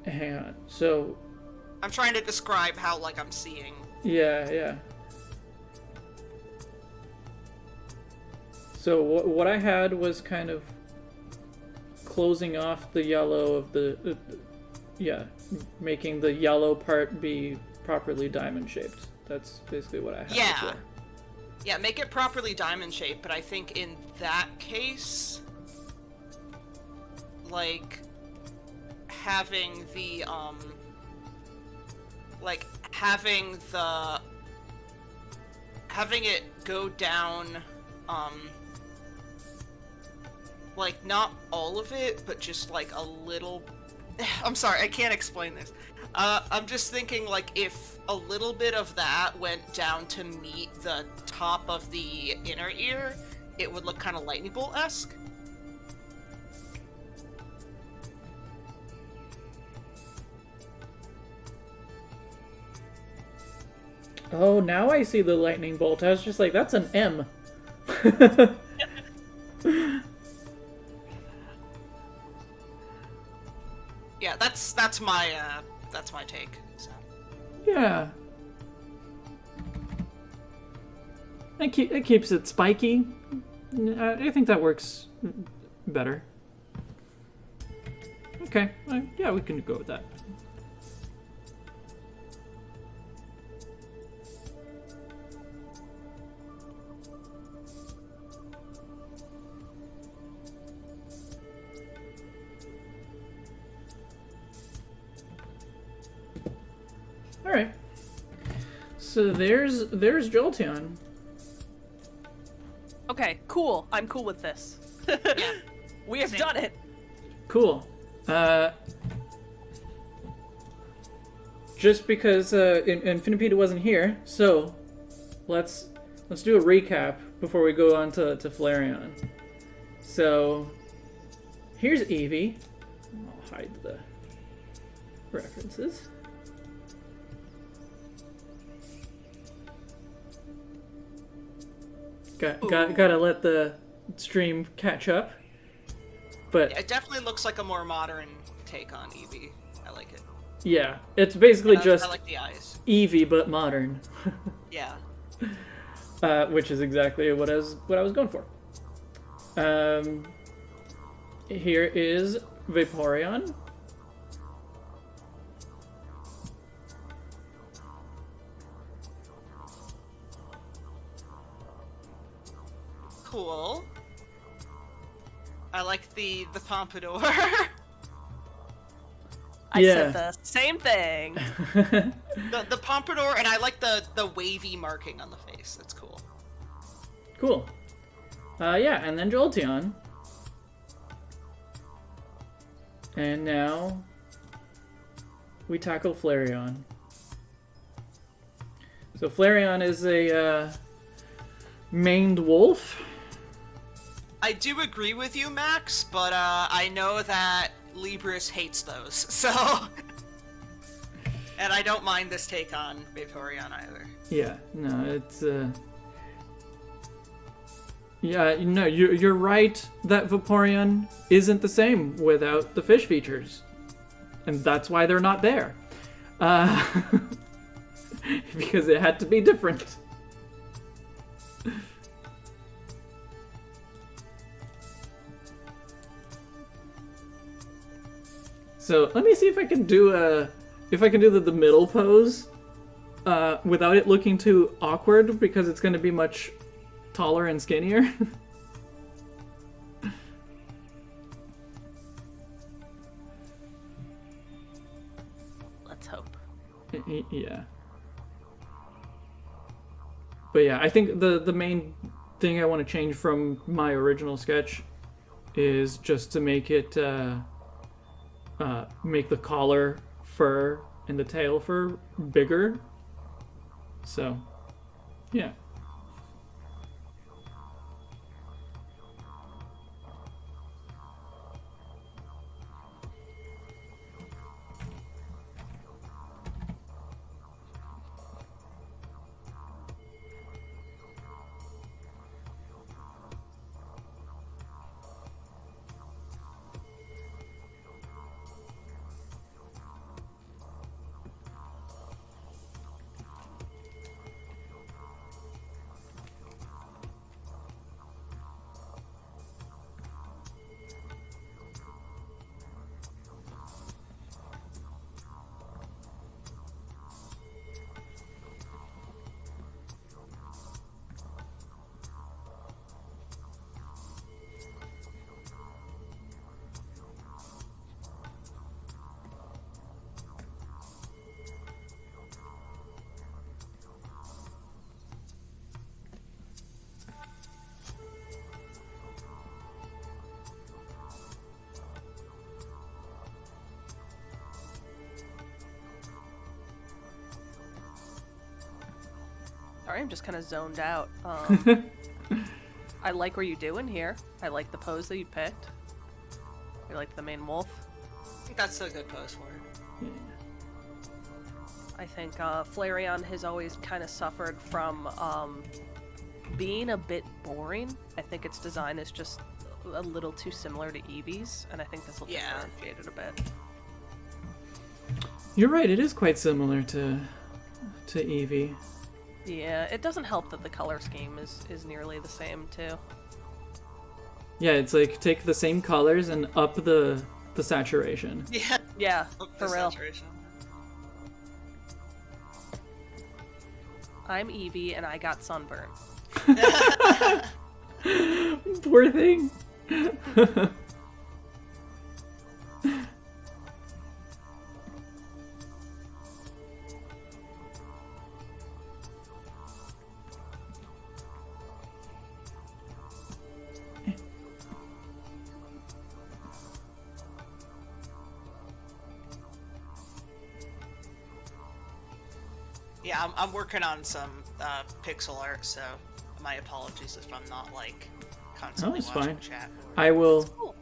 Hang on. So... I'm trying to describe how, like, I'm seeing. Yeah. So what I had was kind of closing off the yellow of the... making the yellow part be properly diamond-shaped. That's basically what I had. Yeah. Yeah, make it properly diamond-shaped, but I think in that case, like, having the, having it go down, like, not all of it, but just, like, a little... I'm sorry, I can't explain this. I'm just thinking, like, if a little bit of that went down to meet the top of the inner ear, it would look kind of lightning bolt-esque. Oh, now I see the lightning bolt. I was just like, that's an M. Yeah, that's my take. So. Yeah. It keeps it spiky. I think that works better. Okay. Yeah, we can go with that. Alright. So there's Jolteon. Okay, cool. I'm cool with this. Yeah. We have done it. Cool. Just because Infinipede wasn't here, so let's do a recap before we go on to Flareon. So here's EEVEE. I'll hide the references. Gotta let the stream catch up. But it definitely looks like a more modern take on EEVEE. I like it. Yeah, it's basically just I like the eyes. EEVEE but modern. Yeah. Which is exactly what I was going for. Here is Vaporeon. Cool. I like the pompadour. I said the same thing. the pompadour, and I like the wavy marking on the face. That's cool. Cool. Yeah, and then Jolteon. And now we tackle Flareon. So Flareon is a maned wolf. I do agree with you, Max, but I know that Libris hates those, so... And I don't mind this take on Vaporeon either. Yeah, no, it's... Yeah, no, you're right that Vaporeon isn't the same without the fish features. And that's why they're not there. Because it had to be different. So let me see if I can do the middle pose without it looking too awkward, because it's going to be much taller and skinnier. Let's hope. Yeah. But yeah, I think the main thing I want to change from my original sketch is just to make it make the collar fur and the tail fur bigger. So, yeah. Sorry, I'm just kind of zoned out. I like what you're doing here. I like the pose that you picked. I like the main wolf. I think that's a good pose for it. Yeah. I think Flareon has always kind of suffered from being a bit boring. I think its design is just a little too similar to EEVEE's, and I think this will differentiate it a bit. You're right, it is quite similar to EEVEE. Yeah, it doesn't help that the color scheme is nearly the same, too. Yeah, it's like take the same colors and up the saturation. Yeah. Yeah, Up for the real. saturation. I'm EEVEE and I got sunburn. Poor thing. Yeah, I'm working on some pixel art, so my apologies if I'm not like constantly it's watching fine. chat. I will. Cool.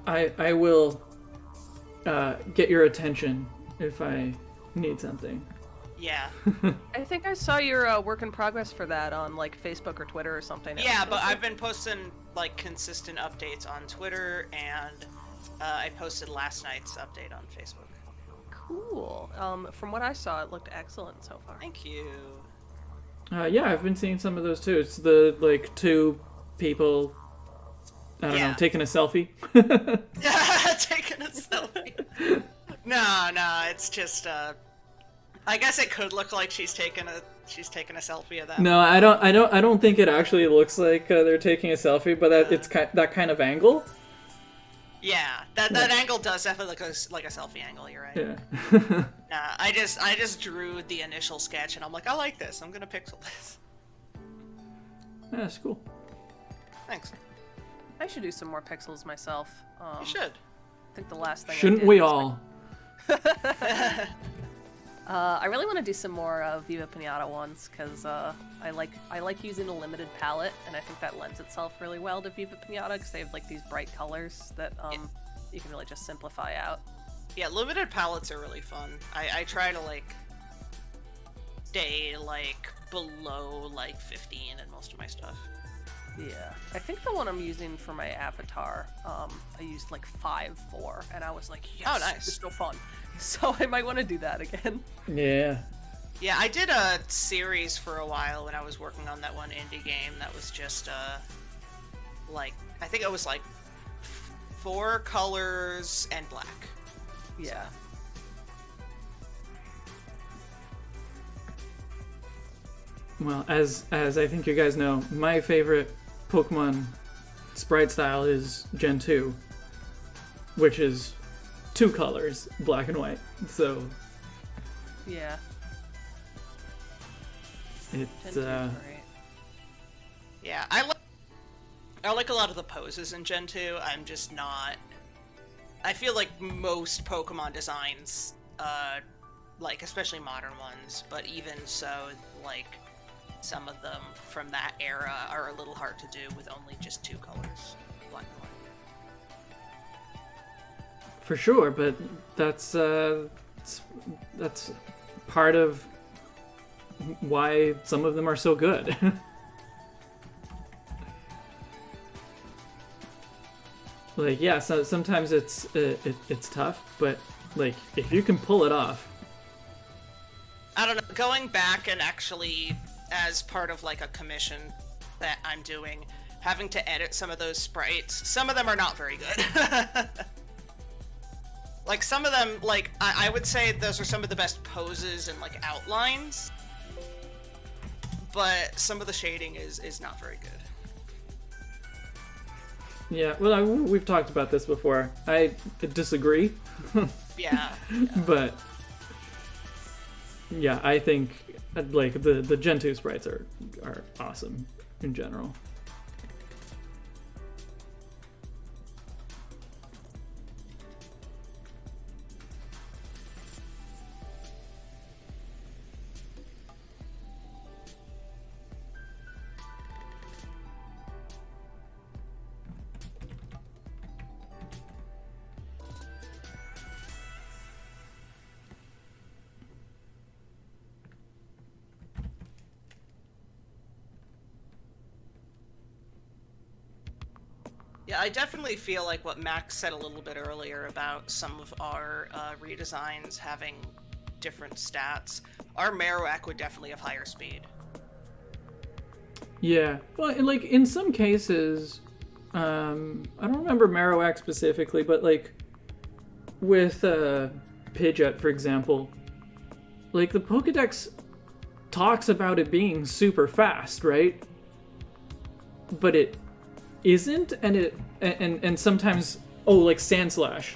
I will get your attention if I need something. Yeah. I think I saw your work in progress for that on like Facebook or Twitter or something. Yeah, but I've been posting like consistent updates on Twitter, and I posted last night's update on Facebook. Cool. From what I saw, it looked excellent so far. Thank you. Yeah, I've been seeing some of those too. It's the like two people, I don't know, taking a selfie. Taking a selfie. No, it's just I guess it could look like she's taking a selfie of them. No, I don't think it actually looks like they're taking a selfie, but it's that kind of angle. Yeah, that angle does definitely look like a selfie angle. You're right. Yeah. I just drew the initial sketch, and I'm like, I like this. I'm gonna pixel this. Yeah, that's cool. Thanks. I should do some more pixels myself. You should. I think the last thing. Shouldn't we all? I really want to do some more Viva Pinata ones because I like using a limited palette, and I think that lends itself really well to Viva Pinata because they have like these bright colors that you can really just simplify out. Yeah, limited palettes are really fun. I try to like stay like below like 15 in most of my stuff. Yeah, I think the one I'm using for my avatar, I used like 5.4, and I was like, yes, oh, nice. It's so fun. So I might want to do that again. Yeah. Yeah, I did a series for a while when I was working on that one indie game that was just like, I think it was like 4 colors and black. Yeah. Well, as I think you guys know, my favorite Pokemon sprite style is Gen 2, which is 2 colors, black and white. So yeah, it's yeah, I like a lot of the poses in Gen 2. I'm just not. I feel like most Pokemon designs, like especially modern ones, but even so, like some of them from that era are a little hard to do with only just 2 colors, black and white. for sure, but that's part of why some of them are so good. Like, yeah, so sometimes it's tough, but like if you can pull it off. I don't know, going back and actually as part of like a commission that I'm doing, having to edit some of those sprites, some of them are not very good. Like some of them, like I would say those are some of the best poses and like outlines, but some of the shading is not very good. Yeah, well, we've talked about this before. I disagree. Yeah. But yeah, I think like the Gen 2 sprites are awesome in general. Yeah, I definitely feel like what Max said a little bit earlier about some of our redesigns having different stats. Our Marowak would definitely have higher speed. Yeah, well, like in some cases, I don't remember Marowak specifically, but like with Pidgeot, for example, like the Pokédex talks about it being super fast, right? But it isn't, and sometimes, like Sandslash,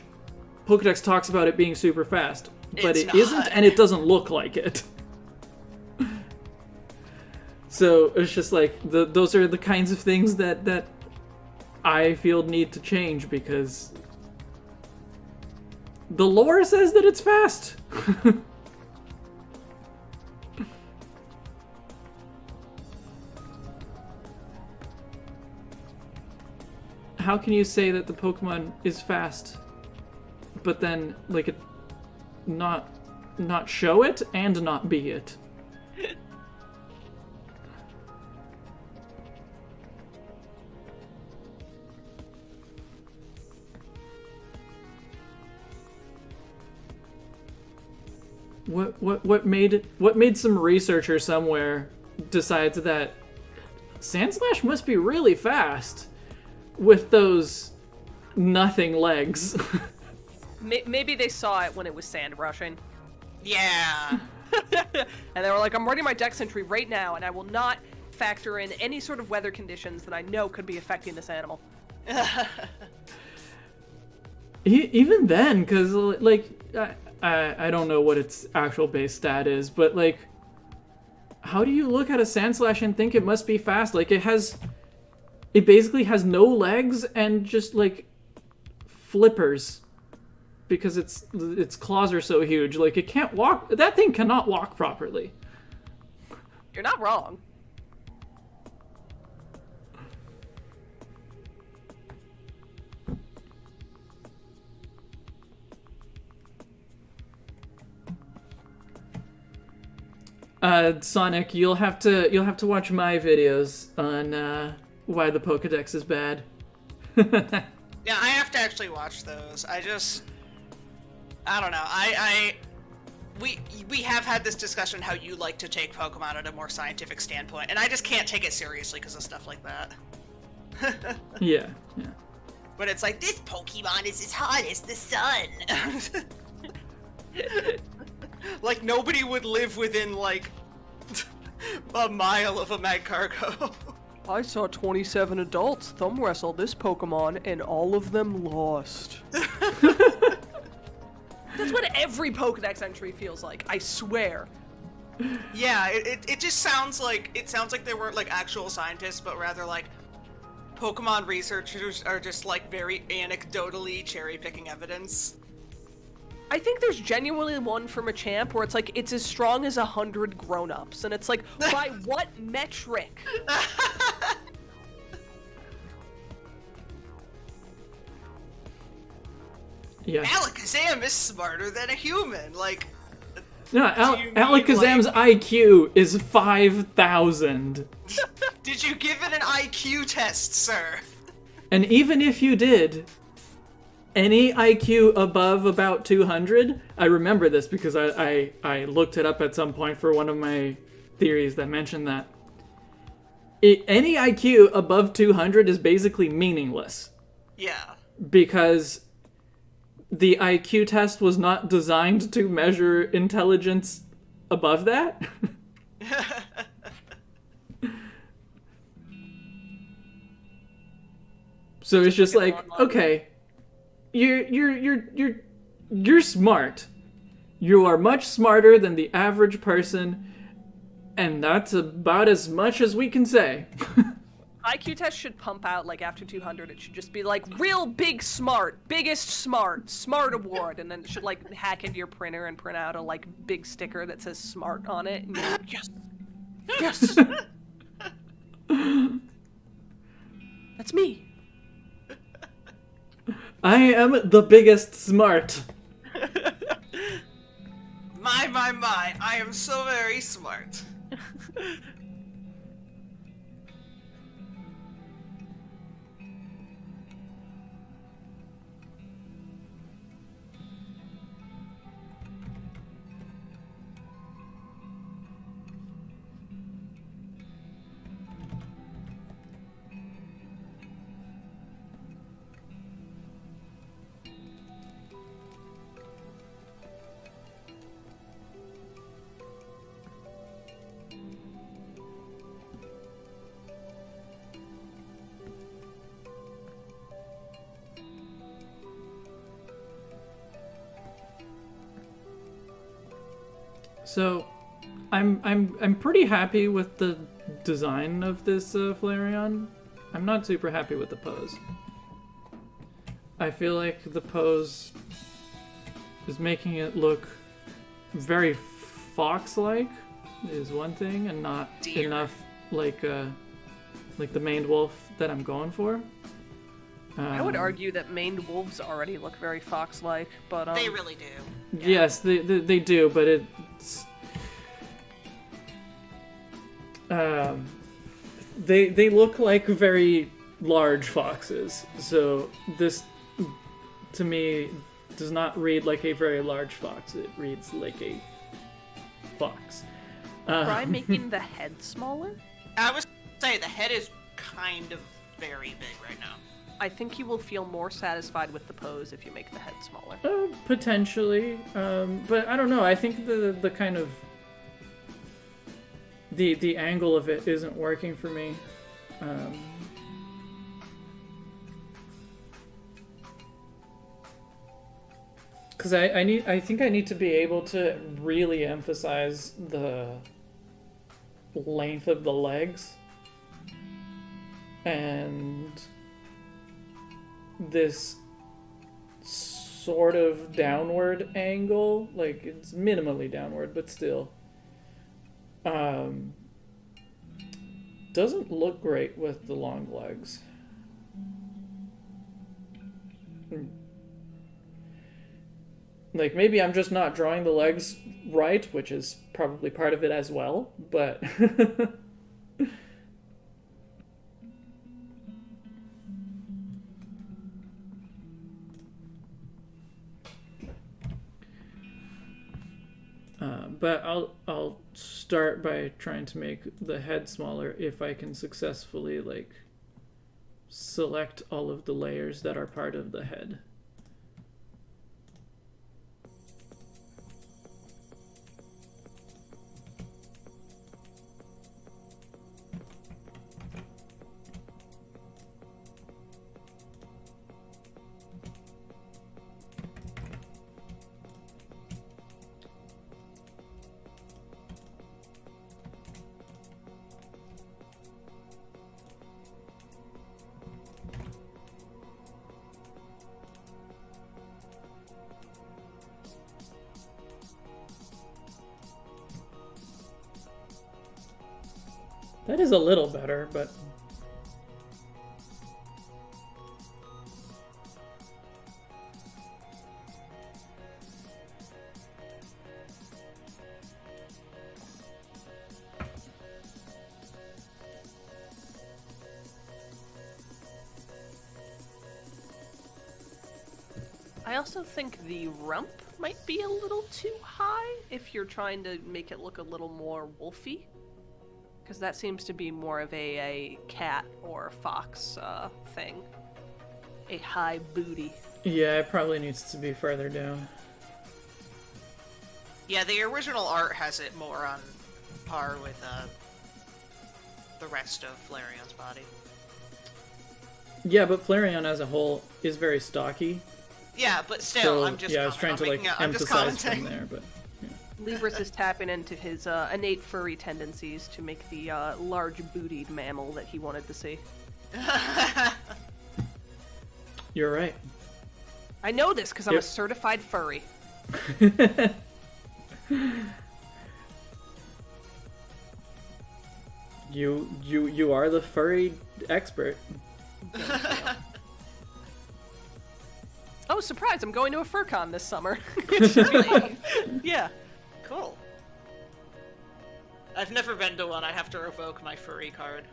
Pokédex talks about it being super fast, but it isn't, and it doesn't look like it. So it's just like those are the kinds of things that I feel need to change because the lore says that it's fast. How can you say that the Pokemon is fast, but then like it not not show it and not be it. What made some researcher somewhere decides that Sandslash must be really fast with those nothing legs. Maybe they saw it when it was sand rushing. Yeah. And they were like, I'm writing my dex entry right now, and I will not factor in any sort of weather conditions that I know could be affecting this animal. Even then, because, like, I don't know what its actual base stat is, but, like, how do you look at a Sandslash and think it must be fast? Like, it basically has no legs and just, like, flippers. Because its claws are so huge. Like, it can't walk. That thing cannot walk properly. You're not wrong. Sonic, you'll have to watch my videos on why the Pokédex is bad. Yeah, I have to actually watch those. I don't know. We have had this discussion how you like to take Pokemon at a more scientific standpoint, and I just can't take it seriously because of stuff like that. Yeah. But it's like, this Pokemon is as hot as the sun. Like, nobody would live within, like, a mile of a Magcargo. I saw 27 adults thumb wrestle this Pokemon, and all of them lost. That's what every Pokédex entry feels like, I swear. Yeah, it just sounds like, they weren't, like, actual scientists, but rather, like, Pokemon researchers are just, like, very anecdotally cherry-picking evidence. I think there's genuinely one from a champ where it's like, it's as strong as 100 grown-ups, and it's like, by what metric? Yeah. Alakazam is smarter than a human, like... No, Alakazam's IQ is 5,000. Did you give it an IQ test, sir? And even if you did, any IQ above about 200, I remember this because I looked it up at some point for one of my theories that mentioned that. Any IQ above 200 is basically meaningless. Yeah. Because the IQ test was not designed to measure intelligence above that. So it's just like, okay, you're smart. You are much smarter than the average person, and that's about as much as we can say. IQ test should pump out, like, after 200, it should just be like, real big smart, biggest smart award, and then it should, like, hack into your printer and print out a, like, big sticker that says smart on it, and you're like, yes! That's me. I am the biggest smart. My, I am so very smart. So, I'm pretty happy with the design of this Flareon. I'm not super happy with the pose. I feel like the pose is making it look very fox-like is one thing, and not enough like the maned wolf that I'm going for. I would argue that maned wolves already look very fox-like, but they really do. Yeah. Yes, they do, but it's they look like very large foxes. So this, to me, does not read like a very large fox. It reads like a fox. Try making the head smaller? I was say the head is kind of very big right now. I think you will feel more satisfied with the pose if you make the head smaller. Potentially, but I don't know. I think the kind of the angle of it isn't working for me. Because I think I need to be able to really emphasize the length of the legs and this sort of downward angle, like it's minimally downward, but still doesn't look great with the long legs. Like, maybe I'm just not drawing the legs right, which is probably part of it as well, but but I'll start by trying to make the head smaller if I can successfully, like, select all of the layers that are part of the head. That is a little better, but I also think the rump might be a little too high if you're trying to make it look a little more wolfy. Because that seems to be more of a cat or fox thing. A high booty. yeah, it probably needs to be further down. Yeah, the original art has it more on par with the rest of Flareon's body. Yeah, but Flareon as a whole is very stocky. Yeah, but still, So, I'm just yeah, I was trying to like emphasize from there, but Libris is tapping into his innate furry tendencies to make the large-bootied mammal that he wanted to see. you're right. I know this because I'm a certified furry. You are the furry expert. Oh, surprise! I'm going to a FurCon this summer. Really? Yeah. Cool. I've never been to one. I have to revoke my furry card.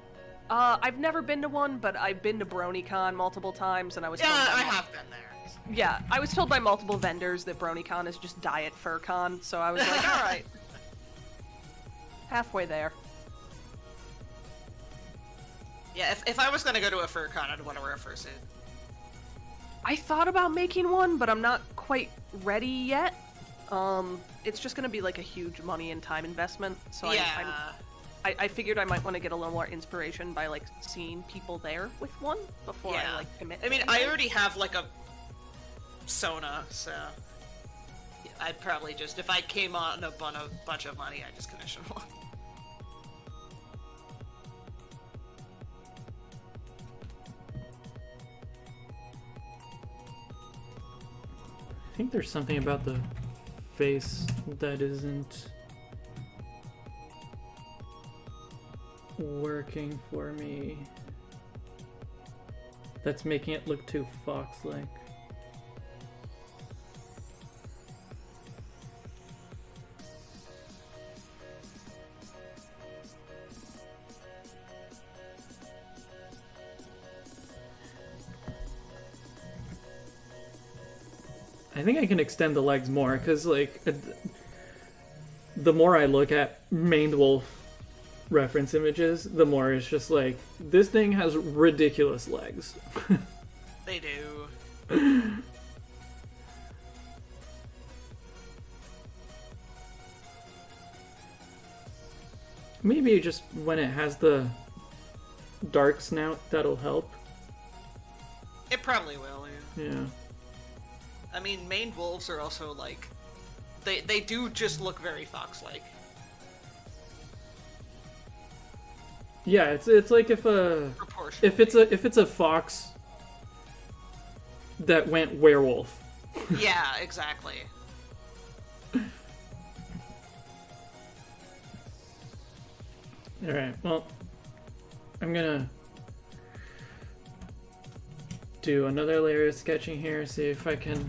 I've never been to one, but I've been to BronyCon multiple times, and I was told I have been there. Yeah, I was told by multiple vendors that BronyCon is just Diet FurCon, so I was like, all right, halfway there. Yeah, if I was gonna go to a FurCon, I'd want to wear a fursuit. I thought about making one, but I'm not quite ready yet. It's just gonna be like a huge money and time investment, so yeah. I figured I might want to get a little more inspiration by like seeing people there with one before I like commit. I mean, I already have like a Sona, so I'd probably just, if I came on a bunch of money, I'd just commission one. I think there's something about the face that isn't working for me. that's making it look too fox-like. I think I can extend the legs more, because, like, the more I look at maned wolf reference images, the more it's just like, this thing has ridiculous legs. They do. Maybe just when it has the dark snout, that'll help. It probably will, yeah. Yeah. I mean, maned wolves are also, like, they do just look very fox-like. Yeah, it's like if it's a fox that went werewolf. Yeah, exactly. Alright, well, I'm gonna do another layer of sketching here, see if I can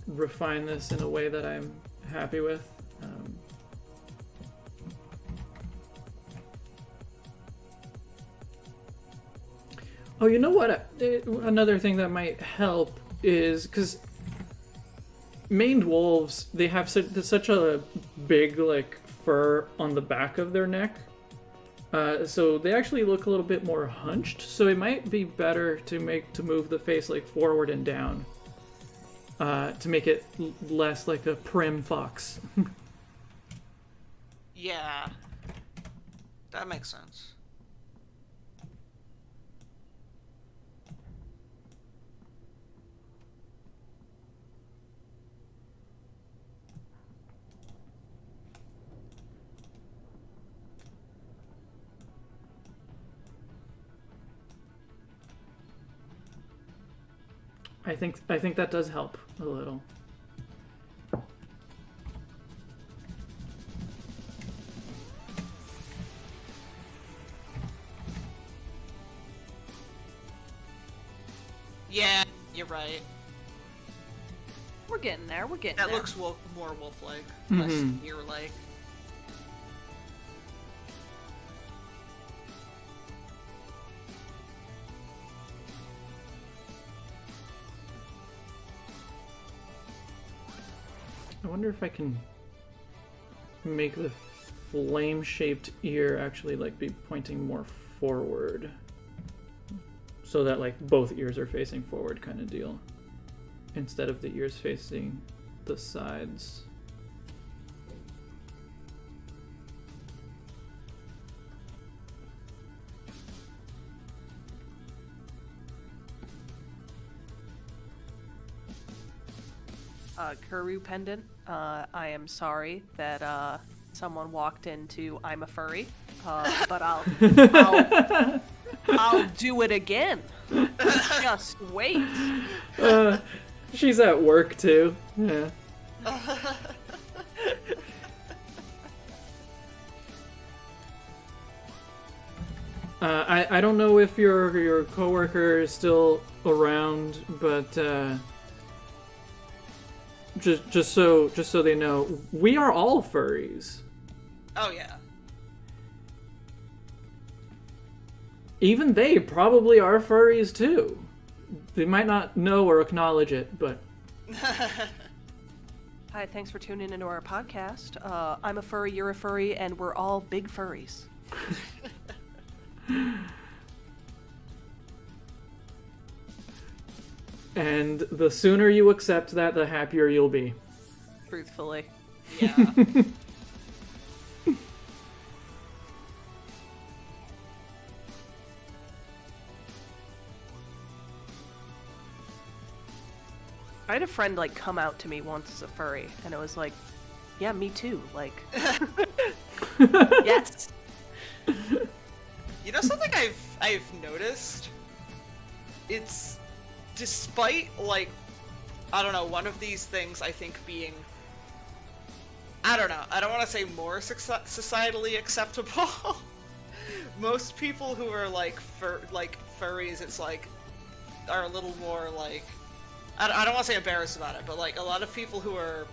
refine this in a way that I'm happy with. Oh, you know what? Another thing that might help is, because maned wolves, they have such a big, like, fur on the back of their neck. So they actually look a little bit more hunched. So it might be better to move the face, like, forward and down. To make it less like a prim fox. Yeah. That makes sense. I think that does help a little. Yeah, you're right. We're getting there. We're getting that there. Looks more wolf-like, less deer-like. I wonder if I can make the flame-shaped ear actually, like, be pointing more forward. So that, like, both ears are facing forward kind of deal. Instead of the ears facing the sides. Kuru pendant. I am sorry that someone walked into I'm a furry, but I'll do it again. Just wait. She's at work too. Yeah. I don't know if your coworker is still around, but just so they know, we are all furries. Oh yeah. Even they probably are furries too. They might not know or acknowledge it, but... Hi, thanks for tuning into our podcast. I'm a furry, you're a furry, and we're all big furries. And the sooner you accept that, the happier you'll be. Truthfully. Yeah. I had a friend, like, come out to me once as a furry, and it was like, yeah, me too, like... Yes! You know something I've noticed? It's... Despite, like, I don't know, one of these things I think being... I don't know, I don't want to say more societally acceptable, most people who are like furries, it's like are a little more like I don't want to say embarrassed about it, but like a lot of people who are,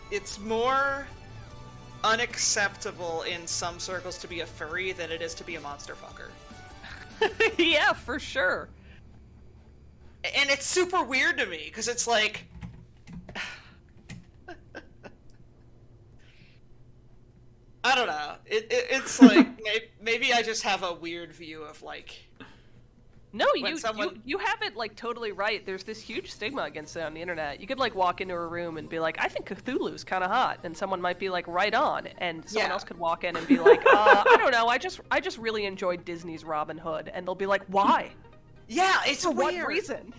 it's more unacceptable in some circles to be a furry than it is to be a monster fucker. Yeah, for sure. And it's super weird to me because it's like I don't know. It's like maybe I just have a weird view of like. No, you have it like totally right. There's this huge stigma against it on the internet. You could like walk into a room and be like, I think Cthulhu's kind of hot, and someone might be like, right on, and someone else could walk in and be like, I don't know, I just really enjoyed Disney's Robin Hood, and they'll be like, why? Yeah, it's for weird. what reason?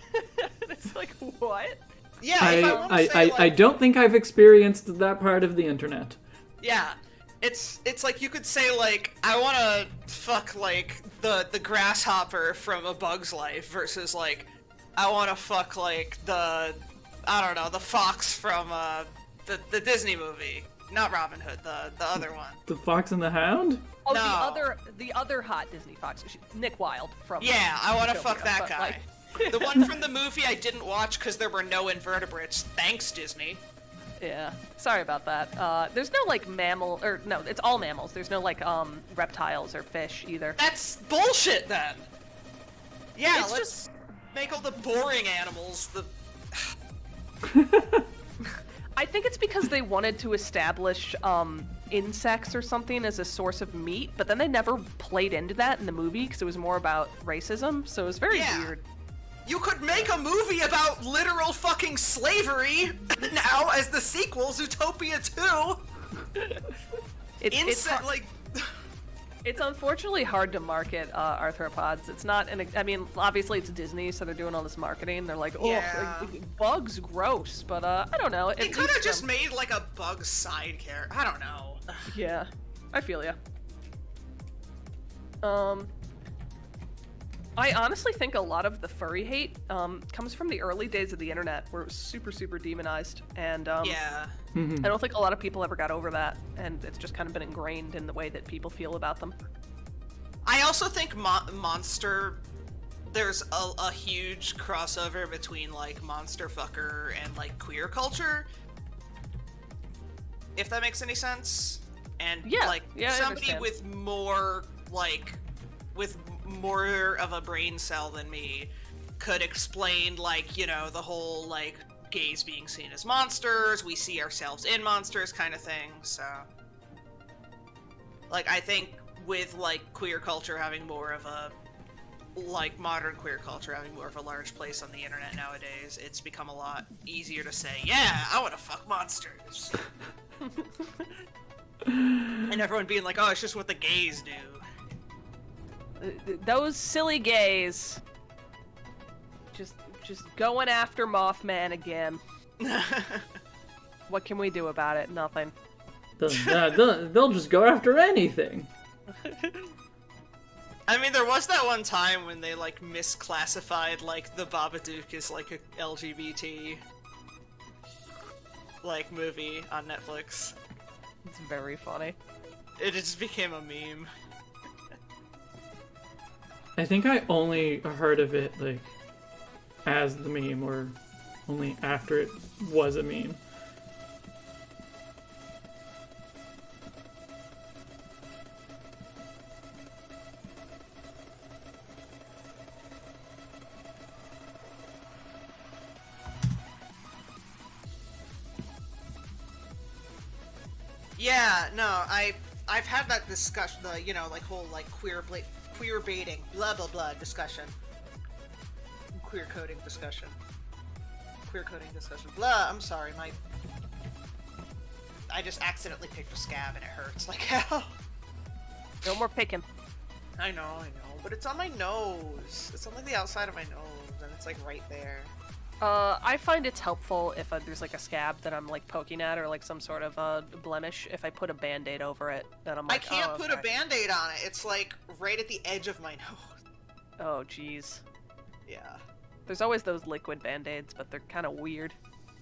It's like, what? Yeah, I don't think I've experienced that part of the internet. Yeah. It's like you could say like I want to fuck like the grasshopper from A Bug's Life versus like I want to fuck like the fox from the Disney movie, not Robin Hood, the other one. The Fox and the Hound? Oh, no. the other hot Disney fox, Nick Wilde from. Yeah, I want to fuck that guy. Like... The one from the movie I didn't watch because there were no invertebrates. Thanks, Disney. Yeah, sorry about that. There's no like mammal, or no, it's all mammals. There's no like reptiles or fish either. That's bullshit then. Yeah, it's let's just make all the boring animals the. I think it's because they wanted to establish insects or something as a source of meat, but then they never played into that in the movie because it was more about racism. So it was very weird. You could make a movie about literal fucking slavery now as the sequel, Zootopia 2. It's unfortunately hard to market arthropods. It's not I mean, obviously it's Disney, so they're doing all this marketing. They're like, oh, bugs gross, but I don't know. They could have just made like a bug side character. I don't know. Yeah, I feel ya. I honestly think a lot of the furry hate comes from the early days of the internet, where it was super, super demonized, and I don't think a lot of people ever got over that, and it's just kind of been ingrained in the way that people feel about them. I also think there's a huge crossover between like monster fucker and like queer culture, if that makes any sense. And somebody with more more of a brain cell than me could explain like, you know, the whole like gays being seen as monsters, we see ourselves in monsters kind of thing. So like I think with like queer culture having more of a like modern queer culture having more of a large place on the internet nowadays, it's become a lot easier to say, yeah, I want to fuck monsters. And everyone being like, oh, it's just what the gays do. Those silly gays. Just going after Mothman again. What can we do about it? Nothing. They'll just go after anything. I mean, there was that one time when they like misclassified like the Babadook as like a LGBT like movie on Netflix. It's very funny. It just became a meme. I think I only heard of it, like, as the meme, or only after it was a meme. Yeah, no, I've had that discussion, the, you know, like whole, like, queer baiting, blah blah blah discussion. Queer coding discussion. Blah, I'm sorry, I just accidentally picked a scab and it hurts like hell. No more picking. I know, but it's on my nose. It's on like the outside of my nose, and it's like right there. I find it's helpful if there's like a scab that I'm like poking at, or like some sort of blemish. If I put a band-aid over it, then I'm like, I can't put a band-aid on it. It's like right at the edge of my nose. Oh, jeez. Yeah. There's always those liquid band-aids, but they're kind of weird.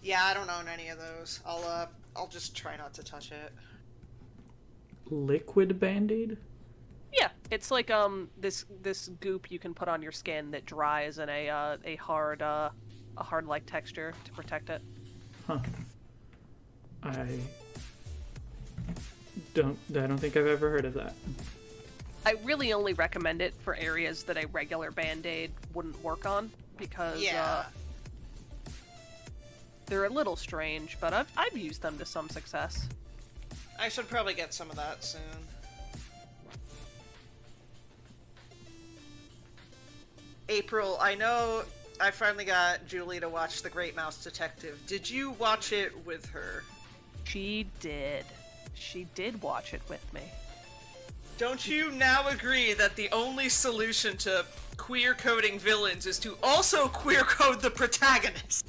Yeah, I don't own any of those. I'll just try not to touch it. Liquid band-aid? It's like this goop you can put on your skin that dries in a hard like texture to protect it. Huh. I don't think I've ever heard of that. I really only recommend it for areas that a regular Band-Aid wouldn't work on, because they're a little strange, but I've used them to some success. I should probably get some of that soon. April, I know I finally got Julie to watch The Great Mouse Detective. Did you watch it with her? She did. She did watch it with me. Don't you now agree that the only solution to queer coding villains is to also queer code the protagonist?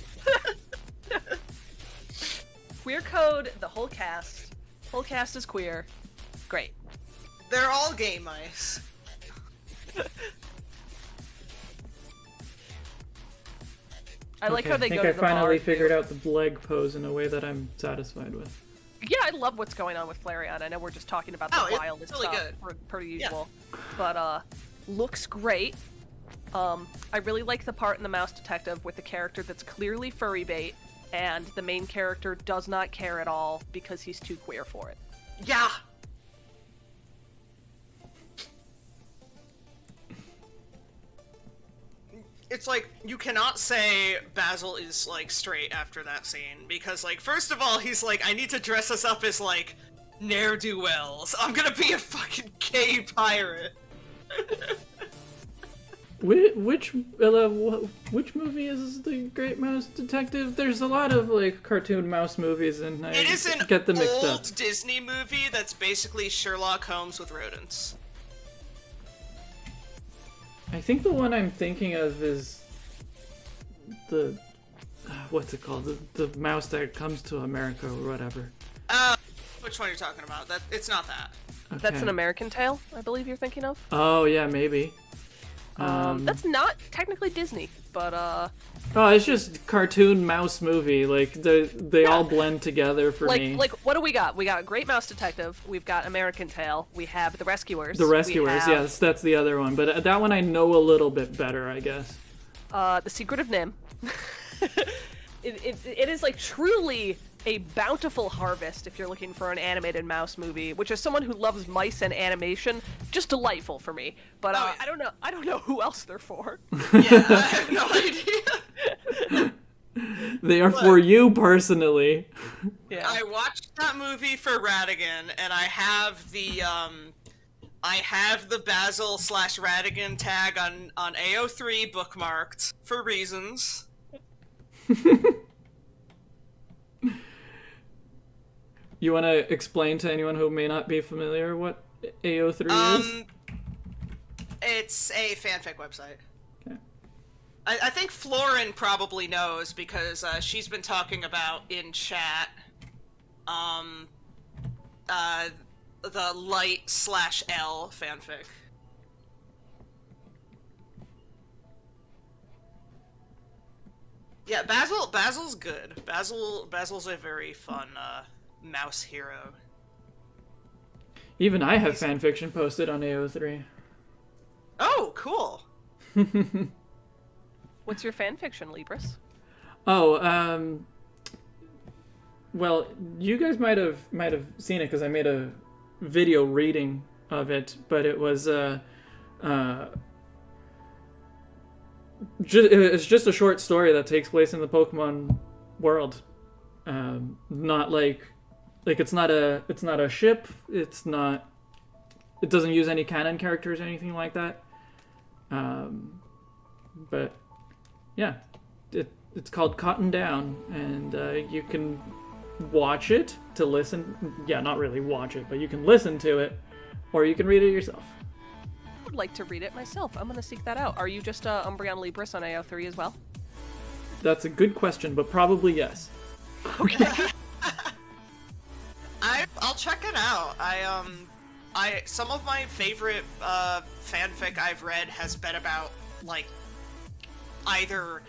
Queer code the whole cast. Whole cast is queer. Great. They're all gay mice. I like how they go to the I think I finally bar, figured too. out the leg pose in a way that I'm satisfied with. Yeah, I love what's going on with Flareon. I know we're just talking about the wildest really stuff per usual, but looks great. I really like the part in the Mouse Detective with the character that's clearly furry bait, and the main character does not care at all because he's too queer for it. Yeah. It's like, you cannot say Basil is, like, straight after that scene, because, like, first of all, he's like, I need to dress us up as, like, ne'er-do-wells. I'm gonna be a fucking gay pirate. Which movie is The Great Mouse Detective? There's a lot of, like, cartoon mouse movies, and I It is an get them mixed up. old Disney movie that's basically Sherlock Holmes with rodents. I think the one I'm thinking of is the what's it called? The mouse that comes to America or whatever. Which one are you talking about? It's not that. Okay. That's an American Tail, I believe you're thinking of. Oh yeah, maybe. That's not technically Disney, but Oh, it's just cartoon mouse movie. Like they all blend together for me. Like what do we got? We got Great Mouse Detective. We've got American Tail. We have The Rescuers. The Rescuers, yes, that's the other one. But that one I know a little bit better, I guess. The Secret of Nim. It is like truly a bountiful harvest if you're looking for an animated mouse movie, which is someone who loves mice and animation, just delightful for me. But I don't know who else they're for. Yeah, I have no idea. They are for you personally. Yeah. I watched that movie for Radigan, and I have the Basil / Radigan tag on AO3 bookmarked for reasons. You want to explain to anyone who may not be familiar what AO3 is? It's a fanfic website. Okay. I think Florin probably knows because she's been talking about in chat the Light / L fanfic. Yeah, Basil's good. Basil's a very fun mouse hero. Even I have fanfiction posted on AO3. Oh, cool. What's your fanfiction, Libris? Oh, well, you guys might have seen it because I made a video reading of it, but it was it's just a short story that takes place in the Pokemon world. Not like it's not a ship. It doesn't use any canon characters or anything like that. But yeah, it's called Cotton Down, and you can watch it to listen. Yeah, not really watch it, but you can listen to it, or you can read it yourself. I would like to read it myself. I'm gonna seek that out. Are you just Umbreon Libris on AO3 as well? That's a good question, but probably yes. Okay. I'll check it out. Some of my favorite fanfic I've read has been about like either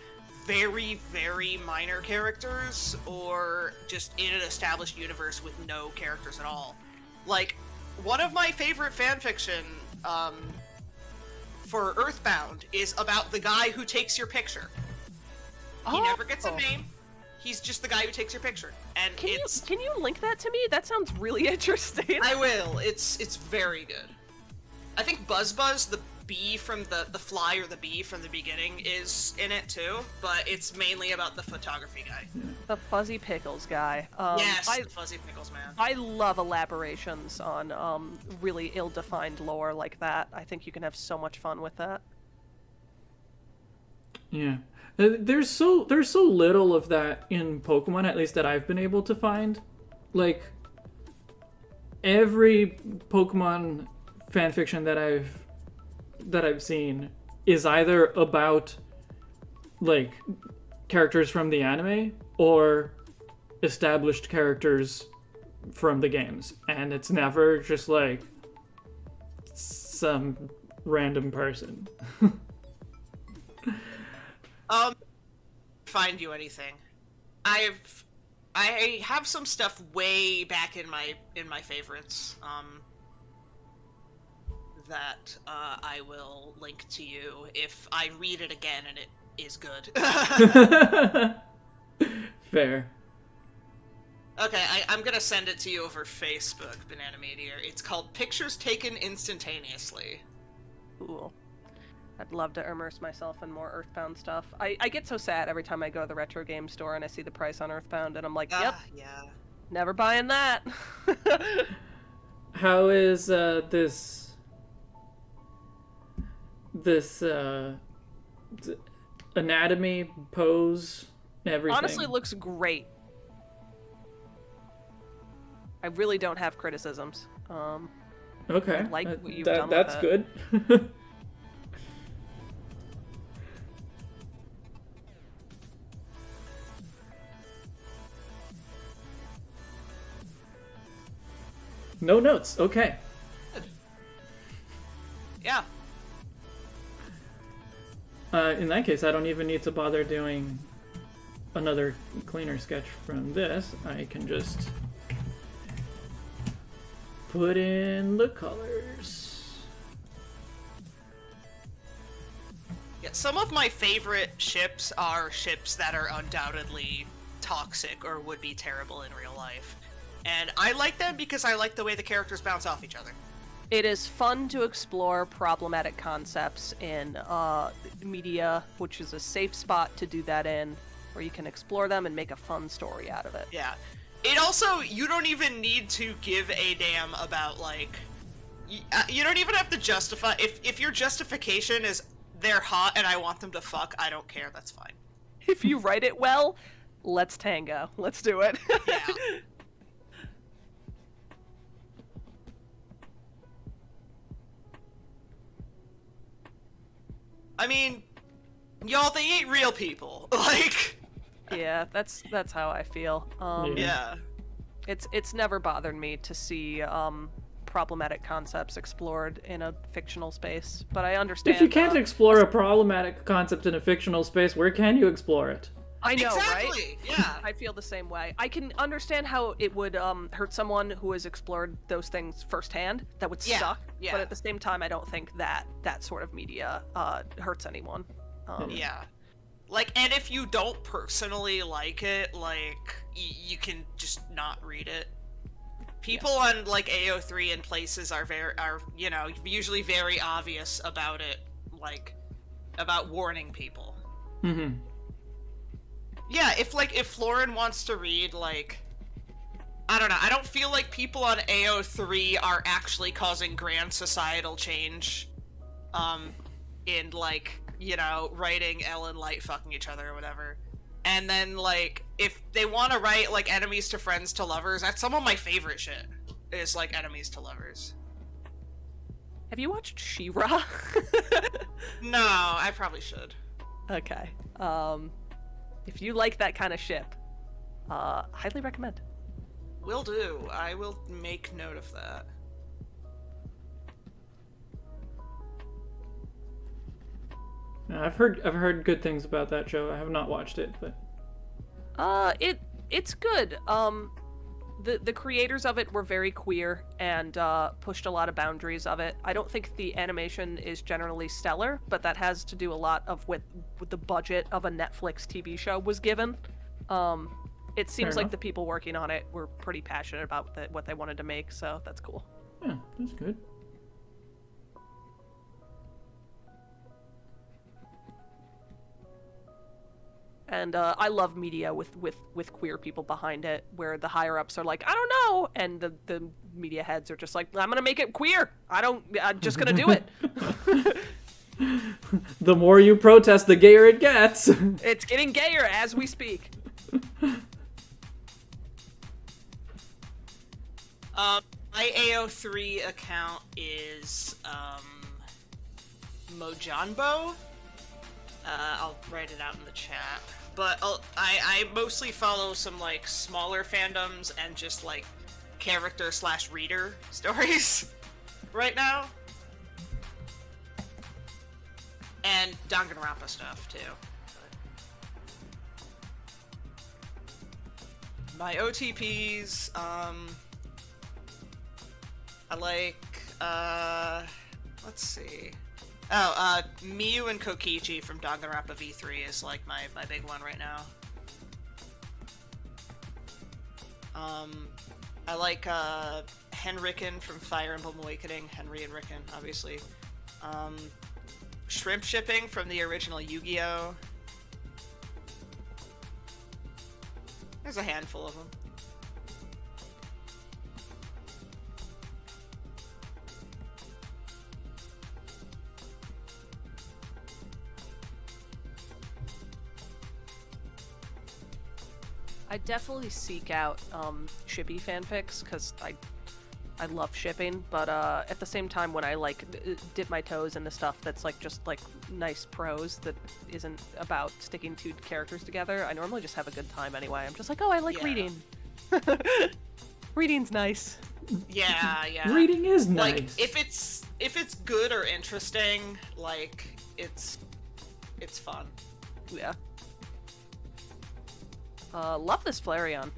very, very minor characters or just in an established universe with no characters at all. Like, one of my favorite fanfiction for Earthbound is about the guy who takes your picture. He never gets a name. He's just the guy who takes your picture, and can you link that to me? That sounds really interesting. I will. It's very good. I think Buzz, the bee from the fly or the bee from the beginning, is in it too, but it's mainly about the photography guy. The Fuzzy Pickles guy. Yes, the Fuzzy Pickles man. I love elaborations on really ill-defined lore like that. I think you can have so much fun with that. Yeah. There's so little of that in Pokemon, at least that I've been able to find. Like, every Pokemon fanfiction that I've seen is either about, like, characters from the anime or established characters from the games. And it's never just, like, some random person. Find you anything. I have some stuff way back in my favorites that I will link to you if I read it again and it is good. Fair. Okay, I'm gonna send it to you over Facebook, Banana Meteor. It's called Pictures Taken Instantaneously. Cool. I'd love to immerse myself in more Earthbound stuff. I get so sad every time I go to the retro game store and I see the price on Earthbound, and I'm like, yep, yeah, never buying that. How is this anatomy, pose, everything? Honestly, looks great. I really don't have criticisms. Okay, I like what you've done that's with it. good. No notes. Okay. Yeah. In that case, I don't even need to bother doing another cleaner sketch from this. I can just put in the colors. Yeah, some of my favorite ships are ships that are undoubtedly toxic or would be terrible in real life. And I like them because I like the way the characters bounce off each other. It is fun to explore problematic concepts in media, which is a safe spot to do that in, where you can explore them and make a fun story out of it. Yeah. It also, you don't even need to give a damn about, like... You don't even have to justify... If your justification is, they're hot and I want them to fuck, I don't care, that's fine. If you write it well, let's tango. Let's do it. Yeah. I mean, y'all, they ain't real people. Like... Yeah, that's how I feel. Yeah. It's never bothered me to see problematic concepts explored in a fictional space, but I understand. If you can't explore a problematic concept in a fictional space, where can you explore it? I know, exactly. Right? Yeah. I feel the same way. I can understand how it would hurt someone who has explored those things firsthand. That would suck. Yeah. But at the same time, I don't think that sort of media hurts anyone. Yeah. Like, and if you don't personally like it, like, you can just not read it. People on, like, AO3 and places are you know, usually very obvious about it, like, about warning people. Mm-hmm. Yeah, if Florin wants to read, like, I don't know, I don't feel like people on AO3 are actually causing grand societal change, in, like, you know, writing Elle and Light fucking each other or whatever. And then, like, if they want to write, like, enemies to friends to lovers, that's some of my favorite shit, is, like, enemies to lovers. Have you watched She-Ra? No, I probably should. Okay. If you like that kind of ship, highly recommend. Will do. I will make note of that. I've heard good things about that show. I have not watched it, but it's good. the creators of it were very queer and pushed a lot of boundaries of it. I don't think the animation is generally stellar, but that has to do a lot of with the budget of a Netflix TV show was given. It seems like the people working on it were pretty passionate about what they wanted to make, so that's cool. Yeah, that's good. And I love media with queer people behind it, where the higher ups are like, I don't know, and the media heads are just like, I'm gonna make it queer. I'm just gonna do it. The more you protest, the gayer it gets. It's getting gayer as we speak. My AO3 account is Mojanbo. I'll write it out in the chat. But I mostly follow some like smaller fandoms and just like character/reader stories right now. And Danganronpa stuff too. My OTPs, I like, let's see. Oh, Miyu and Kokichi from Danganronpa V3 is like my big one right now. I like, Henriken from Fire Emblem Awakening, Henry and Riken, obviously. Shrimp Shipping from the original Yu-Gi-Oh! There's a handful of them. I definitely seek out shippy fanfics because I love shipping, but at the same time, when I like dip my toes into stuff that's like just like nice prose that isn't about sticking two characters together, I normally just have a good time anyway. I'm just like, oh, I like reading. Reading's nice. Yeah. Reading is nice. Like if it's good or interesting, like it's fun. Yeah. Love this Flareon.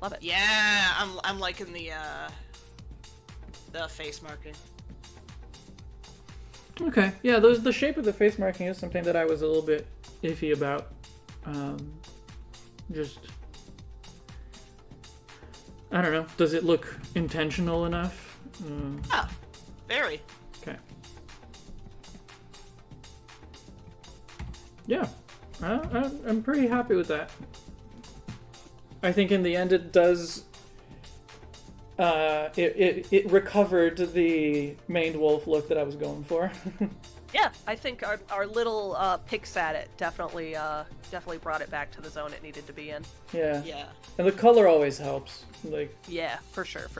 Love it. Yeah, I'm liking the face marking. Okay, yeah, the shape of the face marking is something that I was a little bit iffy about. Just, I don't know. Does it look intentional enough? Oh, very. Okay. Yeah, I'm pretty happy with that. I think in the end it does. It recovered the maned wolf look that I was going for. Yeah, I think our little picks at it definitely brought it back to the zone it needed to be in. Yeah. Yeah. And the color always helps. Like. Yeah, for sure. I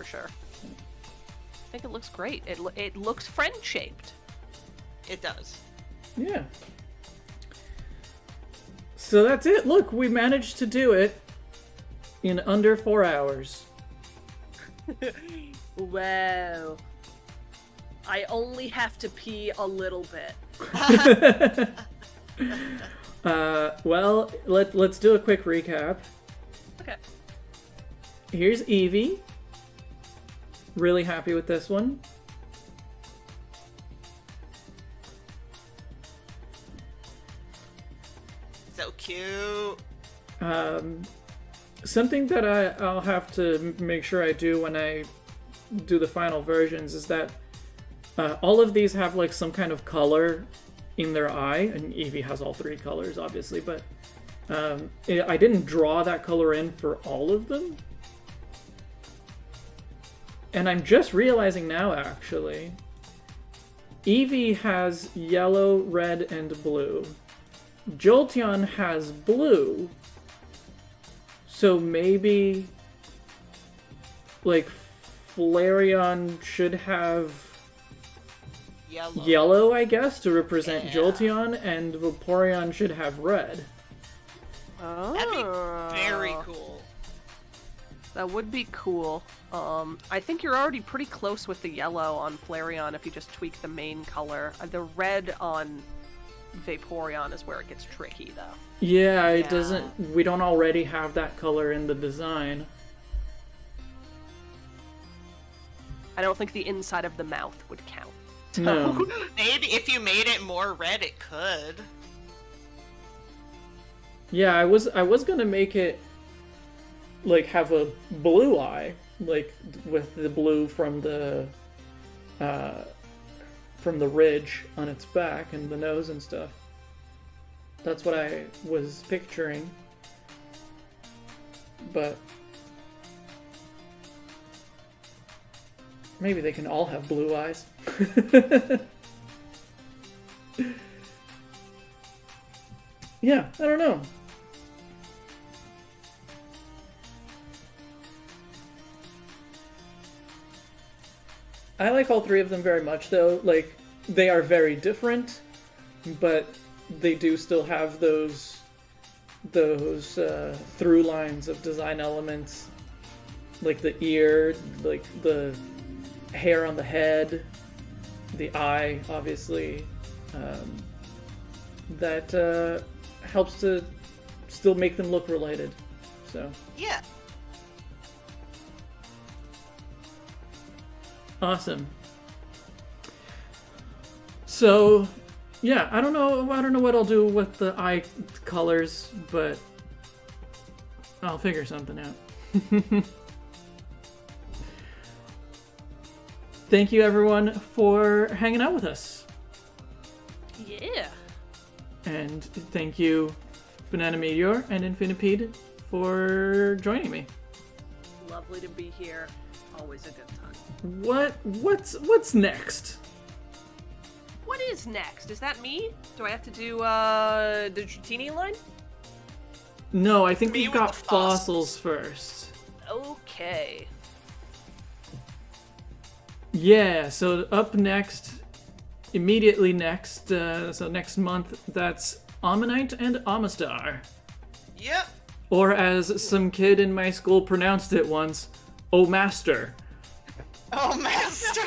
think it looks great. It looks friend shaped. It does. Yeah. So that's it. Look, we managed to do it in under 4 hours. Wow. I only have to pee a little bit. Well, let's do a quick recap. Okay. Here's EEVEE. Really happy with this one. So cute. Something that I'll have to make sure I do when I do the final versions is that all of these have like some kind of color in their eye, and EEVEE has all three colors, obviously, but I didn't draw that color in for all of them. And I'm just realizing now, actually, EEVEE has yellow, red, and blue. Jolteon has blue. So maybe, like, Flareon should have yellow, I guess, to represent Jolteon, and Vaporeon should have red. Oh. That'd be very cool. That would be cool. I think you're already pretty close with the yellow on Flareon if you just tweak the main color. The red on Vaporeon is where it gets tricky, though. Yeah, it doesn't. We don't already have that color in the design. I don't think the inside of the mouth would count. No. Maybe if you made it more red, it could. Yeah, I was gonna make it like have a blue eye, like with the blue from the ridge on its back and the nose and stuff. That's what I was picturing. But maybe they can all have blue eyes. Yeah, I don't know. I like all three of them very much, though. Like, they are very different, but they do still have those through lines of design elements, like the ear, like the hair on the head, the eye, obviously. That helps to still make them look related. So Yeah. awesome. So yeah, I don't know what I'll do with the eye colors, but I'll figure something out. Thank you everyone for hanging out with us. Yeah. And thank you Banana Meteor and Infinipede for joining me. Lovely to be here. Always a good time. What's next? What is next? Is that me? Do I have to do the Dratini line? No, I think Me we've with got the fossils first. Okay. Yeah, so up next, immediately next, so next month, that's Ammonite and Amistar. Yep. Or as some kid in my school pronounced it once, Oh Master. Oh, master.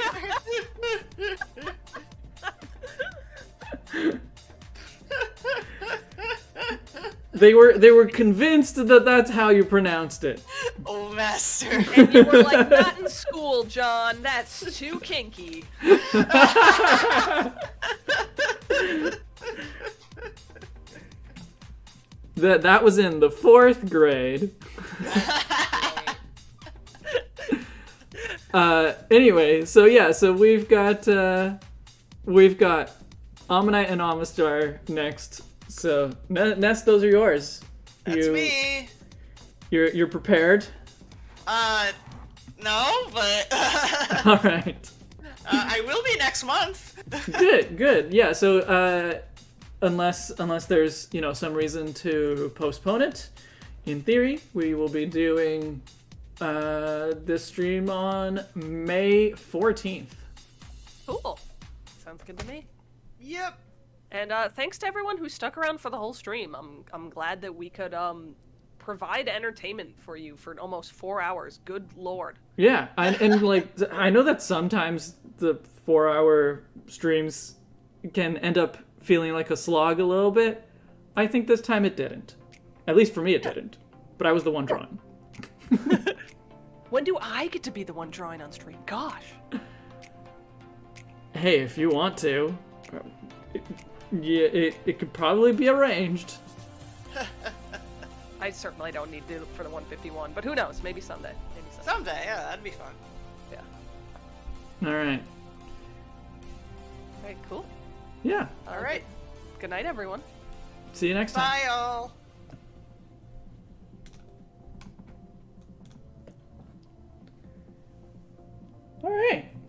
They were convinced that that's how you pronounced it. Oh, master. And you were like, not in school, John. That's too kinky. That was in the 4th grade. Anyway, so yeah, so we've got Ammonite and Amistar next. So Ness, those are yours. That's me. You're prepared? No, but All right. I will be next month. Good. Yeah. So unless there's some reason to postpone it, in theory we will be doing this stream on May 14th. Cool. Sounds good to me. Yep. And thanks to everyone who stuck around for the whole stream. I'm glad that we could provide entertainment for you for almost 4 hours. Good lord. Yeah, and like I know that sometimes the 4-hour streams can end up feeling like a slog a little bit. I think this time it didn't. At least for me it didn't. But I was the one drawing. When do I get to be the one drawing on stream? Gosh. Hey, if you want to. It could probably be arranged. I certainly don't need to for the 151, but who knows? Maybe someday. Someday, yeah, that'd be fun. Yeah. All right. Alright, cool. Yeah. All right. Good night, everyone. See you next time. Bye, all. All right.